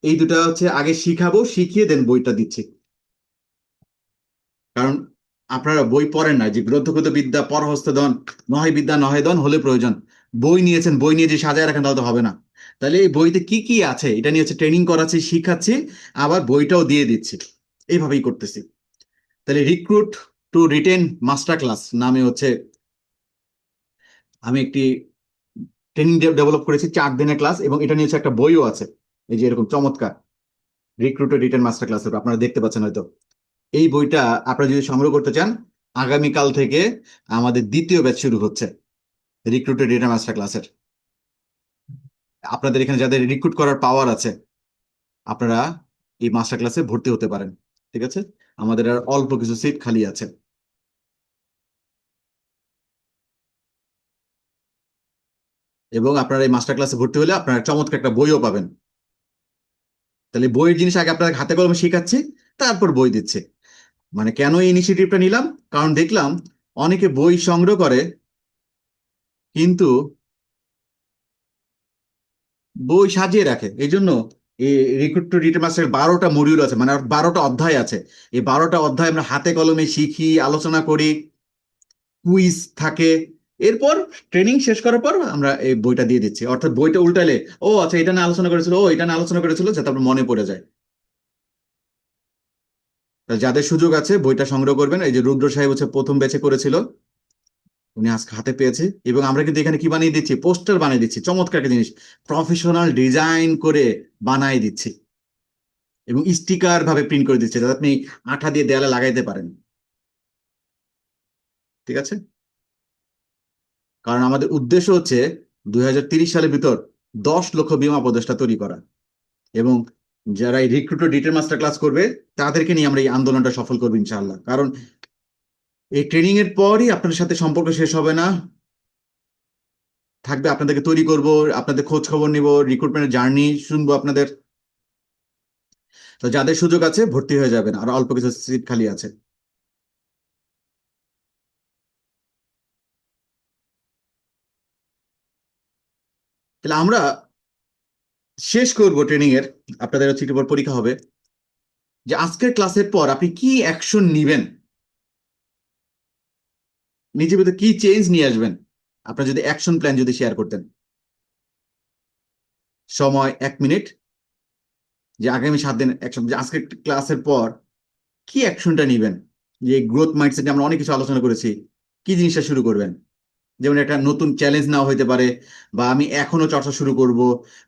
Speaker 1: এই 2টা হচ্ছে আগে শিখাবো, শিখিয়ে দেন বইটা দিচ্ছি। কারণ আপনারা বই পড়েন না, যে গ্রন্থগত বিদ্যা পরহস্ত ধন, নহে বিদ্যা নহে ধন, হলে প্রয়োজন। বই নিয়েছেন, বই নিয়ে যে সাজায় রাখেন তাহলে তো হবে না। তাহলে এই বইতে কি কি আছে এটা নিয়ে হচ্ছে ট্রেনিং করাচ্ছি, শিখাচ্ছি, আবার বইটাও দিয়ে দিচ্ছি। এইভাবেই করতেছি। তাহলে recruit to retain master class নামে হচ্ছে আমি একটি ট্রেনিং ডেভেলপ করেছি, 4 দিনের ক্লাস, এবং এটা নিয়ে হচ্ছে একটা বইও আছে, এই যে এরকম চমৎকার recruit to retain master class, আপনারা দেখতে পাচ্ছেন হয়তো। এই বইটা আপনারা যদি সংগ্রহ করতে চান, আগামীকাল থেকে আমাদের দ্বিতীয় ব্যাচ শুরু হচ্ছে রিক্রুট টু রিটেন মাস্টার ক্লাসের। আপনাদের এখানে যাদের রিক্রুট করার পাওয়ার আছে, আপনারা এই মাস্টার ক্লাসে ভর্তি হতে পারেন। ঠিক আছে, আমাদের আর অল্প কিছু সিট খালি আছে। এবং আপনারা এই মাস্টার ক্লাসে ভর্তি হলে আপনারা চমৎকার একটা বইও পাবেন। তাহলে বইয়ের জিনিস আগে আপনাদের হাতে কলমে শেখাচ্ছি, তারপর বই দিচ্ছে। মানে কেন এই ইনিশিয়েটিভটা নিলাম, কারণ দেখলাম অনেকে বই সংগ্রহ করে কিন্তু বই সাজিয়ে রাখে। এই জন্য এই রিক্রুট টু রিটেন মাস্টার 12টা মডিউল আছে, মানে 12টা অধ্যায় আছে। এই 12টা অধ্যায় আমরা হাতে কলমে শিখি, আলোচনা করি, কুইজ থাকে। এরপর ট্রেনিং শেষ করার পর আমরা এই বইটা দিয়ে দিচ্ছি, অর্থাৎ বইটা উল্টালে ও আচ্ছা এটা নিয়ে আলোচনা করেছিল, ও এটা নিয়ে আলোচনা করেছিল, যাতে আপনার মনে পড়ে যায়। তাহলে যাদের সুযোগ আছে বইটা সংগ্রহ করবেন। এই যে রুদ্র সাহেব হচ্ছে প্রথম ব্যাচে করেছিল, উনি আজকে হাতে পেয়েছে। এবং আমরা কিন্তু এখানে কি বানিয়ে দিচ্ছি, পোস্টার বানিয়ে দিচ্ছি, চমৎকার একটা জিনিস প্রফেশনাল ডিজাইন করে বানাই দিচ্ছি, এবং স্টিকার ভাবে প্রিন্ট করে দিচ্ছে, যাতে আপনি আঠা দিয়ে দেয়ালে লাগাইতে পারেন। ঠিক আছে, কারণ আমাদের উদ্দেশ্য হচ্ছে 2030 সালের ভিতর 10 লক্ষ বিমা উপদেষ্টা তৈরি করা। এবং যারা এই রিক্রুটার ডিটেল মাস্টার ক্লাস করবে, তাদেরকে নিয়ে আমরা এই আন্দোলনটা সফল করবো ইনশাআল্লাহ। কারণ এই ট্রেনিং এর পরই আপনাদের সাথে সম্পর্ক শেষ হবে না, থাকবে, আপনাদেরকে তৈরি করব, আপনাদের খোঁজ খবর নিব, রিক্রুটমেন্টের জার্নি শুনবো আপনাদের। তো যাদের সুযোগ আছে ভর্তি হয়ে যাবেন, আর অল্প কিছু সিট খালি আছে। তাহলে আমরা শেষ করব ট্রেনিং এর, আপনাদের হচ্ছে একটু পর পরীক্ষা হবে, যে আজকের ক্লাসের পর আপনি কি অ্যাকশন নিবেন, নিজের ভিতরে কি চেঞ্জ নিয়ে আসবেন, আপনার যদি অ্যাকশন প্ল্যান যদি শেয়ার করতেন। সময় 1 মিনিট। যে আগামী 7 দিন অ্যাকশন, যে আজকের ক্লাসের পর কি অ্যাকশনটা নিবেন, যে গ্রোথ মাইন্ডসেট আমরা অনেক কিছু আলোচনা করেছি, কি জিনিসটা শুরু করবেন। যেমন একটা নতুন চ্যালেঞ্জ নেওয়া হইতে পারে, বা আমি এখনো চর্চা শুরু করব,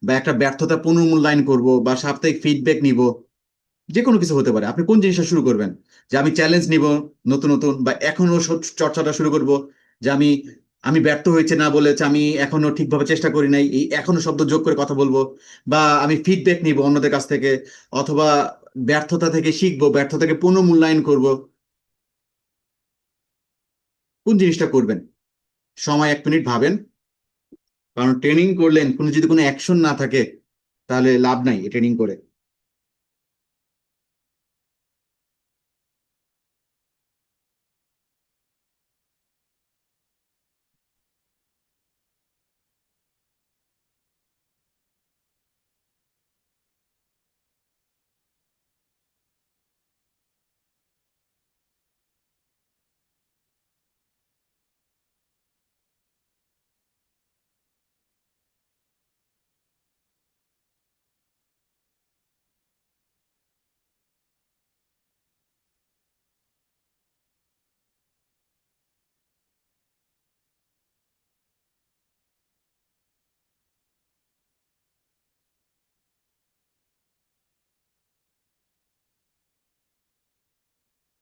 Speaker 1: বা একটা ব্যর্থতা পুনর্মূল্যায়ন করব, বা সাপ্তাহিক ফিডব্যাক নিব। যে কোনো কিছু হতে পারে, আপনি কোন জিনিসটা শুরু করবেন। যে আমি চ্যালেঞ্জ নিব নতুন নতুন, বা এখনো চর্চাটা শুরু করব, যে আমি আমি ব্যর্থ হয়েছে না বলেছে আমি এখনো ঠিকভাবে চেষ্টা করি নাই, এই এখনো শব্দ যোগ করে কথা বলবো। বা আমি ফিডব্যাক নিব অন্যদের কাছ থেকে, অথবা ব্যর্থতা থেকে শিখবো, ব্যর্থতাকে পুনর্মূল্যায়ন করব। কোন জিনিসটা করবেন, সময় 1 মিনিট ভাবেন। কারণ ট্রেনিং করলেন, কোনো যদি কোনো অ্যাকশন না থাকে, তাহলে লাভ নাই ট্রেনিং করে।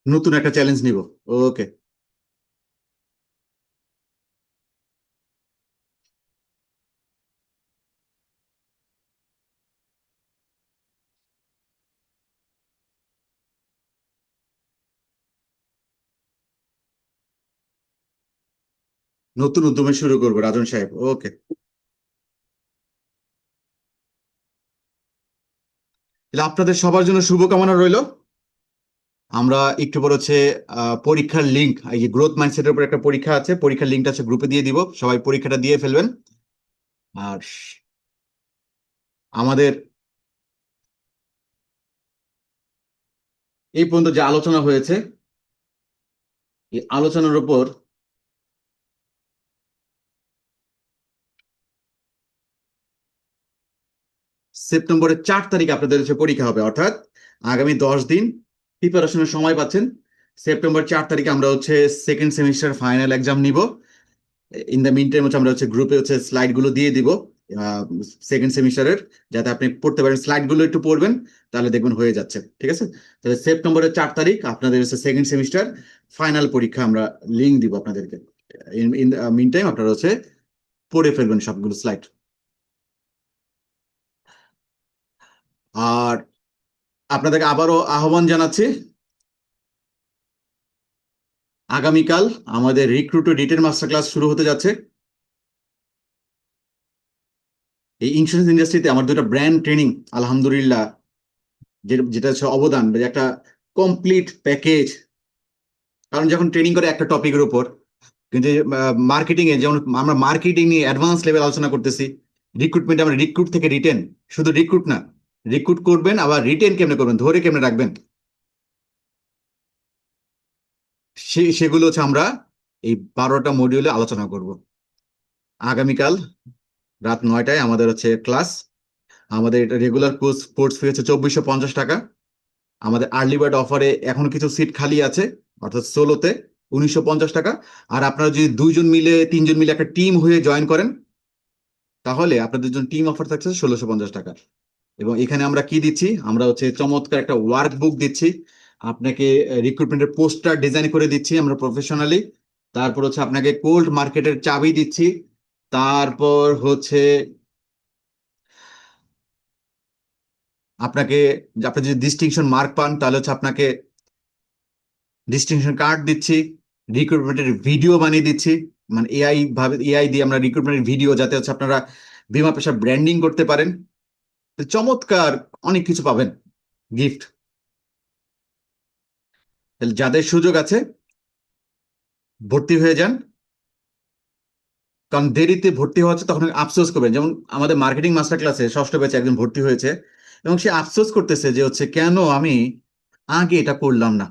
Speaker 1: নতুন একটা চ্যালেঞ্জ নিব। ওকে। নতুন উদ্যমে শুরু করবো রাজন সাহেব। ওকে। তাহলে আপনাদের সবার জন্য শুভকামনা রইলো। আমরা একটু পর হচ্ছে পরীক্ষার লিংক, এই যে গ্রোথ মাইন্ডসেটের উপর একটা পরীক্ষা আছে, পরীক্ষার লিঙ্কটা হচ্ছে গ্রুপে দিয়ে দিব, সবাই পরীক্ষাটা দিয়ে ফেলবেন। আর আমাদের এই পর্যন্ত যে আলোচনা হয়েছে, এই আলোচনার উপর সেপ্টেম্বরের 4 তারিখ আপনাদের হচ্ছে পরীক্ষা হবে, অর্থাৎ আগামী 10 দিন প্রিপারেশনের সময় পাচ্ছেন। সেপ্টেম্বর 4 তারিখে আমরা হচ্ছে সেকেন্ড সেমিস্টার ফাইনাল এক্সাম নিব। ইন দ্য মিন টাইম হচ্ছে আমরা হচ্ছে গ্রুপে হচ্ছে স্লাইড গুলো দিয়ে দিব সেকেন্ড সেমিস্টারের, যাতে আপনি পড়তে পারেন, স্লাইড গুলো একটু পড়বেন, তাহলে দেখবেন হয়ে যাচ্ছে। ঠিক আছে, তাহলে সেপ্টেম্বরের 4 তারিখ আপনাদের হচ্ছে সেকেন্ড সেমিস্টার ফাইনাল পরীক্ষা, আমরা লিঙ্ক দিব আপনাদেরকে। ইন মিন টাইম আপনারা হচ্ছে পড়ে ফেলবেন সবগুলো স্লাইড। আর আপনাদেরকে আবারও আহ্বান জানাচ্ছি, আগামীকাল আমাদের রিক্রুট ডিটেল মাস্টার ক্লাস শুরু হতে যাচ্ছে। এই ইন্স্যুরেন্স ইন্ডাস্ট্রিতে আমার দুটো ব্র্যান্ড ট্রেনিং, আলহামদুলিল্লাহ, যেটা হচ্ছে অবদান, যে একটা কমপ্লিট প্যাকেজ। কারণ যখন ট্রেনিং করে একটা টপিকের উপর, কিন্তু মার্কেটিং এ যেমন আমরা মার্কেটিং নিয়ে অ্যাডভান্স লেভেল আলোচনা করতেছি, রিক্রুটমেন্ট আমরা রিক্রুট থেকে রিটেন, শুধু রিক্রুট না, রিক্রুট করবেন আবার রিটেন কেমনে করবেন, ধরে কেমনে রাখবেন, সেগুলো হচ্ছে আমরা এই 12টা মডিউলে আলোচনা করব। আগামীকাল রাত 9টায় আমাদের হচ্ছে ক্লাস। আমাদের রেগুলার কোর্স ফি হচ্ছে 2450 টাকা। আমাদের আর্লি বার্ড অফারে এখন কিছু সিট খালি আছে, অর্থাৎ সোলোতে 1950 টাকা। আর আপনারা যদি 2 জন মিলে 3 জন মিলে একটা টিম হয়ে জয়েন করেন, তাহলে আপনাদের জন্য টিম অফার থাকছে 1650 টাকা। এবং এখানে আমরা কি দিচ্ছি, আমরা হচ্ছে চমৎকার একটা ওয়ার্ক বুক দিচ্ছি আপনাকে, রিক্রুটমেন্টের পোস্টার ডিজাইন করে দিচ্ছি আমরা প্রফেশনালি। তারপর হচ্ছে আপনাকে কোল্ড মার্কেটের চাবি দিচ্ছি। তারপর হচ্ছে আপনাকে, আপনি যদি ডিস্টিংশন মার্ক পান তাহলে হচ্ছে আপনাকে ডিস্টিংশন কার্ড দিচ্ছি। রিক্রুটমেন্টের ভিডিও বানিয়ে দিচ্ছি, মানে এআই দিয়ে আমরা রিক্রুটমেন্টের ভিডিও, যাতে হচ্ছে আপনারা বীমা পেশার ব্র্যান্ডিং করতে পারেন। তো চমৎকার অনেক কিছু পাবেন গিফট। তাহলে যাদের সুযোগ আছে ভর্তি হয়ে যান, কারণ দেরিতে ভর্তি হওয়া হচ্ছে তখন আফসোস করবেন। যেমন আমাদের মার্কেটিং মাস্টার ক্লাসে ষষ্ঠ ব্যাচে একজন ভর্তি হয়েছে, এবং সে আফসোস করতেছে যে হচ্ছে কেন আমি আগে এটা করলাম না।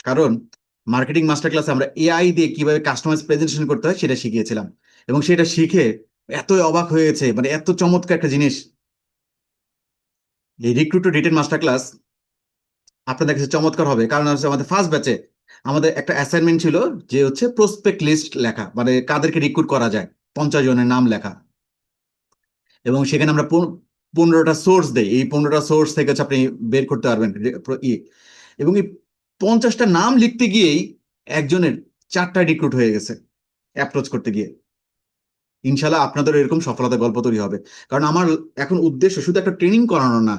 Speaker 1: কারণ মার্কেটিং মাস্টার ক্লাসে আমরা এআই দিয়ে কিভাবে কাস্টমাইজ প্রেজেন্টেশন করতে হয় সেটা শিখিয়েছিলাম, এবং সেটা শিখে এতই অবাক হয়েছে, মানে এত চমৎকার একটা জিনিস। এই recruit to retain master class আপনাদের কাছে চমৎকার হবে, কারণ হচ্ছে আমাদের ফার্স্ট ব্যাচে আমাদের একটা অ্যাসাইনমেন্ট ছিল, যে হচ্ছে প্রসপেক্ট লিস্ট লেখা, মানে কাদেরকে রিক্রুট করা যায়, 50 জনের নাম লেখা। এবং সেখানে আমরা 15টা সোর্স দেই, এই 15টা সোর্স থেকে হচ্ছে আপনি বের করতে পারবেন এবং এই 50টা নাম লিখতে গিয়েই একজনের 4টা রিক্রুট হয়ে গেছে অ্যাপ্রোচ করতে গিয়ে। ইনশাল্লাহ আপনাদের এরকম সফলতার গল্প তৈরি হবে। কারণ আমার এখন উদ্দেশ্য শুধু একটা ট্রেনিং করানো না,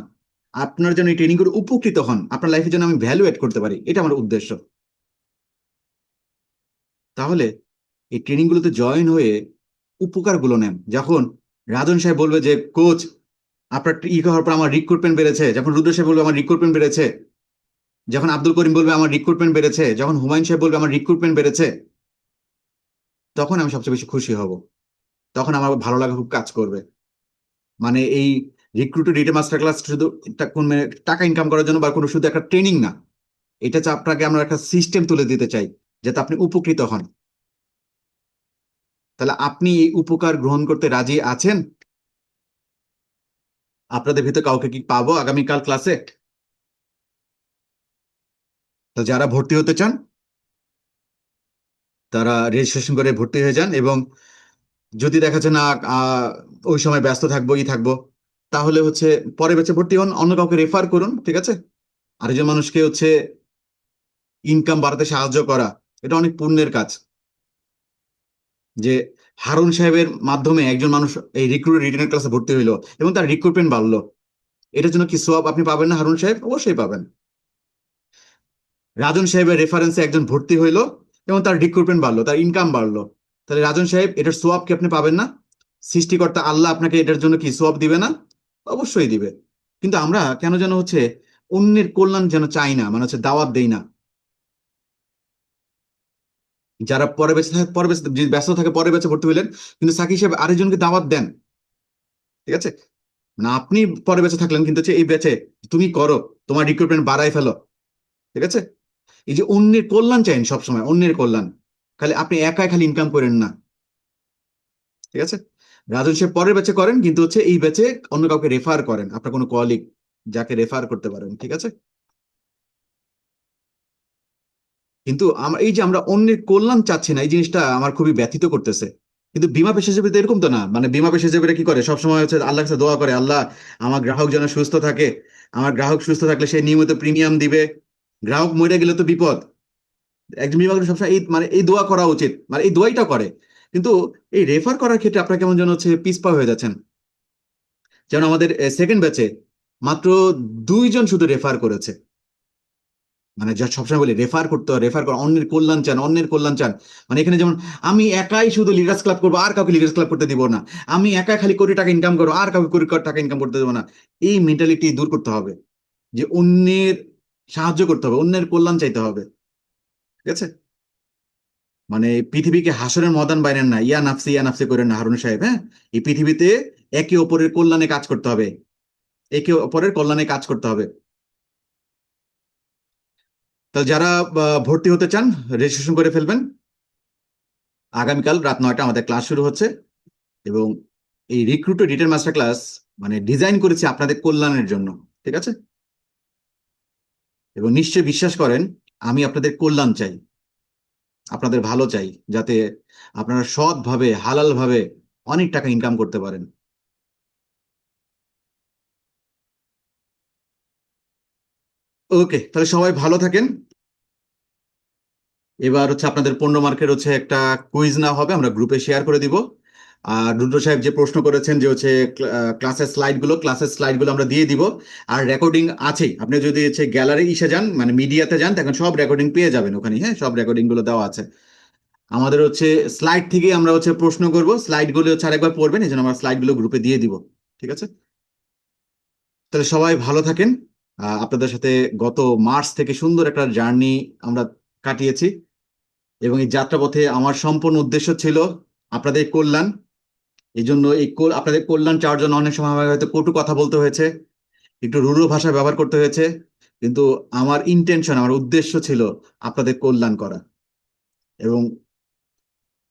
Speaker 1: আপনার জন্য এই ট্রেনিং করে উপকৃত হন, আপনার লাইফের জন্য আমি ভ্যালু এড করতে পারি, এটা আমার উদ্দেশ্য। তাহলে এই ট্রেনিং গুলোতে জয়েন হয়ে উপকারগুলো নেন। যখন রাজন সাহেব বলবে যে কোচ আপনার হওয়ার পর আমার রিক্রুটমেন্ট বেড়েছে, যখন রুদ্র সাহেব বলবে আমার রিক্রুটমেন্ট বেড়েছে, যখন আব্দুল করিম বলবে আমার রিক্রুটমেন্ট বেড়েছে, যখন হুমায়ুন সাহেব বলবে আমার রিক্রুটমেন্ট বেড়েছে, তখন আমি সবচেয়ে বেশি খুশি হব, তখন আমার ভালো লাগা খুব কাজ করবে। মানে এই রিক্রুটেড রিটে মাস্টার ক্লাস শুধু কোন টাকা ইনকাম করার জন্য বা কোনো শুধু একটা ট্রেনিং না, এটা হচ্ছে আপনাকে আমরা একটা সিস্টেম তুলে দিতে চাই যাতে আপনি উপকৃত হন। তাহলে আপনি এই উপকার গ্রহণ করতে রাজি আছেন? আপনাদের ভিতরে কাউকে কি পাবো আগামীকাল ক্লাসে? তো যারা ভর্তি হতে চান তারা রেজিস্ট্রেশন করে ভর্তি হয়ে যান। এবং যদি দেখা যাচ্ছে না ওই সময় ব্যস্ত থাকবো থাকবো, তাহলে হচ্ছে পরে ব্যাচে ভর্তি হন, অন্য কাউকে রেফার করুন। ঠিক আছে, আরেকজন মানুষকে হচ্ছে ইনকাম বাড়াতে সাহায্য করা, এটা অনেক পুণ্যের কাজ। যে হারুন সাহেবের মাধ্যমে একজন মানুষ এই রিক্রুট রিটেনের ক্লাসে ভর্তি হইলো এবং তার রিক্রুটমেন্ট বাড়লো, এটার জন্য কি সোয়াব আপনি পাবেন না? হারুন সাহেব অবশ্যই পাবেন। রাজন সাহেবের রেফারেন্সে একজন ভর্তি হইলো এবং তার রিক্রুটমেন্ট বাড়লো, তার ইনকাম বাড়লো, তাহলে রাজন সাহেব এটার সোয়াব কি আপনি পাবেন না? সৃষ্টিকর্তা আল্লাহ আপনাকে এটার জন্য কি সোয়াব দিবে না? অবশ্যই দিবে। কিন্তু আমরা কেন যেন হচ্ছে অন্যের কল্যাণ যেন চাই না, মানে হচ্ছে দাওয়াত দেই না। যারা পরে বেঁচে থাকে, পরে বেঁচে যদি ব্যস্ত থাকে পরে বেঁচে ভর্তি হইলেন, কিন্তু সাকিব সাহেব আরেকজনকে দাওয়াত দেন। ঠিক আছে, মানে আপনি পরে বেঁচে থাকলেন, কিন্তু হচ্ছে এই বেঁচে তুমি করো, তোমার রিক্রুটমেন্ট বাড়াই ফেলো। ঠিক আছে, এই যে অন্যের কল্যাণ চাইন সবসময়, অন্যের কল্যাণ, খালি আপনি একাই খালি ইনকাম করেন না। ঠিক আছে, রাজন সাহেব পরের ব্যাচে করেন, কিন্তু হচ্ছে এই ব্যাচে অন্য কাউকে রেফার করেন, আপনার কোনো কলিগ যাকে রেফার করতে পারেন, ঠিক আছে? কিন্তু আমরা এই যে আমরা অন্যের কল্যাণ চাচ্ছি না, এই জিনিসটা আমার খুবই ব্যথিত করতেছে। কিন্তু বীমা পেশাজীবী তো এরকম তো না, মানে বীমা পেশাজীবীরা কি করে সবসময় হচ্ছে আল্লাহর কাছে দোয়া করে, আল্লাহ আমার গ্রাহক যেন সুস্থ থাকে, আমার গ্রাহক সুস্থ থাকলে সে নিয়মিত প্রিমিয়াম দিবে, গ্রাহক মরে গেলে তো বিপদ। একজন বীমা কর্মী সবসময় এই মানে এই দোয়া করা উচিত, মানে এই দোয়াইটা করে। কিন্তু এই রেফার করার ক্ষেত্রে আপনার কেমন যেন হচ্ছে পিছপা হয়ে যাচ্ছেন। যেমন আমাদের সেকেন্ড ব্যাচে মাত্র 2 জন শুধু রেফার করেছে। মানে যা সবসময় বলি রেফার করতে হয়, রেফার করা, অন্যের কল্যাণ চান, অন্যের কল্যাণ চান। মানে এখানে যেমন আমি একাই শুধু লিডার্স ক্লাব করবো, আর কাউকে লিডার্স ক্লাব করতে দিব না, আমি একা খালি কোটি টাকা ইনকাম করবো, আর কাউকে কোটি কোটি টাকা ইনকাম করতে দেবো না। এই মেন্টালিটি দূর করতে হবে, যে অন্যের সাহায্য করতে হবে, অন্যের কল্যাণ চাইতে হবে, ঠিক আছে? মানে পৃথিবীকে হাসরের ময়দান বাইরেন না, ইয়া নাফসি করেন না হারুন সাহেব, হ্যাঁ? এই পৃথিবীতে একে অপরের কল্যাণে কাজ করতে হবে, একে অপরের কল্যাণে কাজ করতে হবে। তো যারা ভর্তি হতে চান রেজিস্ট্রেশন করে ফেলবেন। আগামীকাল রাত 9টা আমাদের ক্লাস শুরু হচ্ছে, এবং এই রিক্রুটেড রিটেন মাস্টার ক্লাস মানে ডিজাইন করেছি আপনাদের কল্যাণের জন্য, ঠিক আছে? এবং নিশ্চয়ই বিশ্বাস করেন, আমি আপনাদের কল্যাণ চাই, আপনাদের ভালো চাই, যাতে আপনারা সৎভাবে হালাল ভাবে অনেক টাকা ইনকাম করতে পারেন। ওকে, তাহলে সবাই ভালো থাকেন। এবার হচ্ছে আপনাদের 15 মার্কের হচ্ছে একটা কুইজ না হবে, আমরা গ্রুপে শেয়ার করে দিব। আর রুদ্র সাহেব যে প্রশ্ন করেছেন যে হচ্ছে ক্লাসের স্লাইডগুলো আমরা দিয়ে দিব। আর রেকর্ডিং আছেই, আপনি যদি হচ্ছে গ্যালারি ইসে যান, মানে মিডিয়াতে যান, তখন সব রেকর্ডিং পেয়ে যাবেন ওখানে, হ্যাঁ, সব রেকর্ডিং গুলো দেওয়া আছে। আমাদের হচ্ছে স্লাইড থেকে আমরা হচ্ছে প্রশ্ন করব, স্লাইডগুলো হচ্ছে আরেকবার পড়বেন, এই জন্য আমরা স্লাইডগুলো গ্রুপে দিয়ে দিব, ঠিক আছে? তাহলে সবাই ভালো থাকেন। আপনাদের সাথে গত মার্চ থেকে সুন্দর একটা জার্নি আমরা কাটিয়েছি, এবং এই যাত্রাপথে আমার সম্পূর্ণ উদ্দেশ্য ছিল আপনাদের কল্যাণ। এই জন্য আপনাদের কল্যাণ চাওয়ার জন্য অনেক সময় আমাকে হয়তো কটু কথা বলতে হয়েছে, একটু রূঢ় ভাষা ব্যবহার করতে হয়েছে, কিন্তু আমার ইন্টেনশন, আমার উদ্দেশ্য ছিল আপনাদের কল্যাণ করা। এবং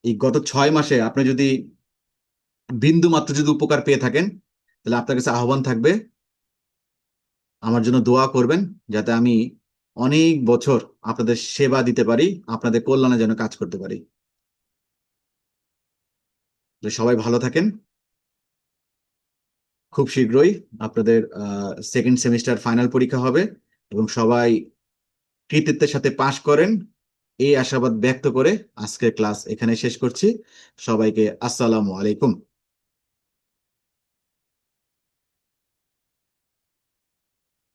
Speaker 1: এই গত 6 মাসে আপনি যদি বিন্দু মাত্র যদি উপকার পেয়ে থাকেন, তাহলে আপনার কাছে আহ্বান থাকবে আমার জন্য দোয়া করবেন, যাতে আমি অনেক বছর আপনাদের সেবা দিতে পারি, আপনাদের কল্যাণে যেন কাজ করতে পারি। তো সবাই ভালো থাকেন। খুব শীঘ্রই আপনাদের সেকেন্ড সেমিস্টার ফাইনাল পরীক্ষা হবে, এবং সবাই কৃতিত্বের সাথে পাশ করেন, এই আশাবাদ ব্যক্ত করে আজকের ক্লাস এখানে শেষ করছি। সবাইকে আসসালামু আলাইকুম।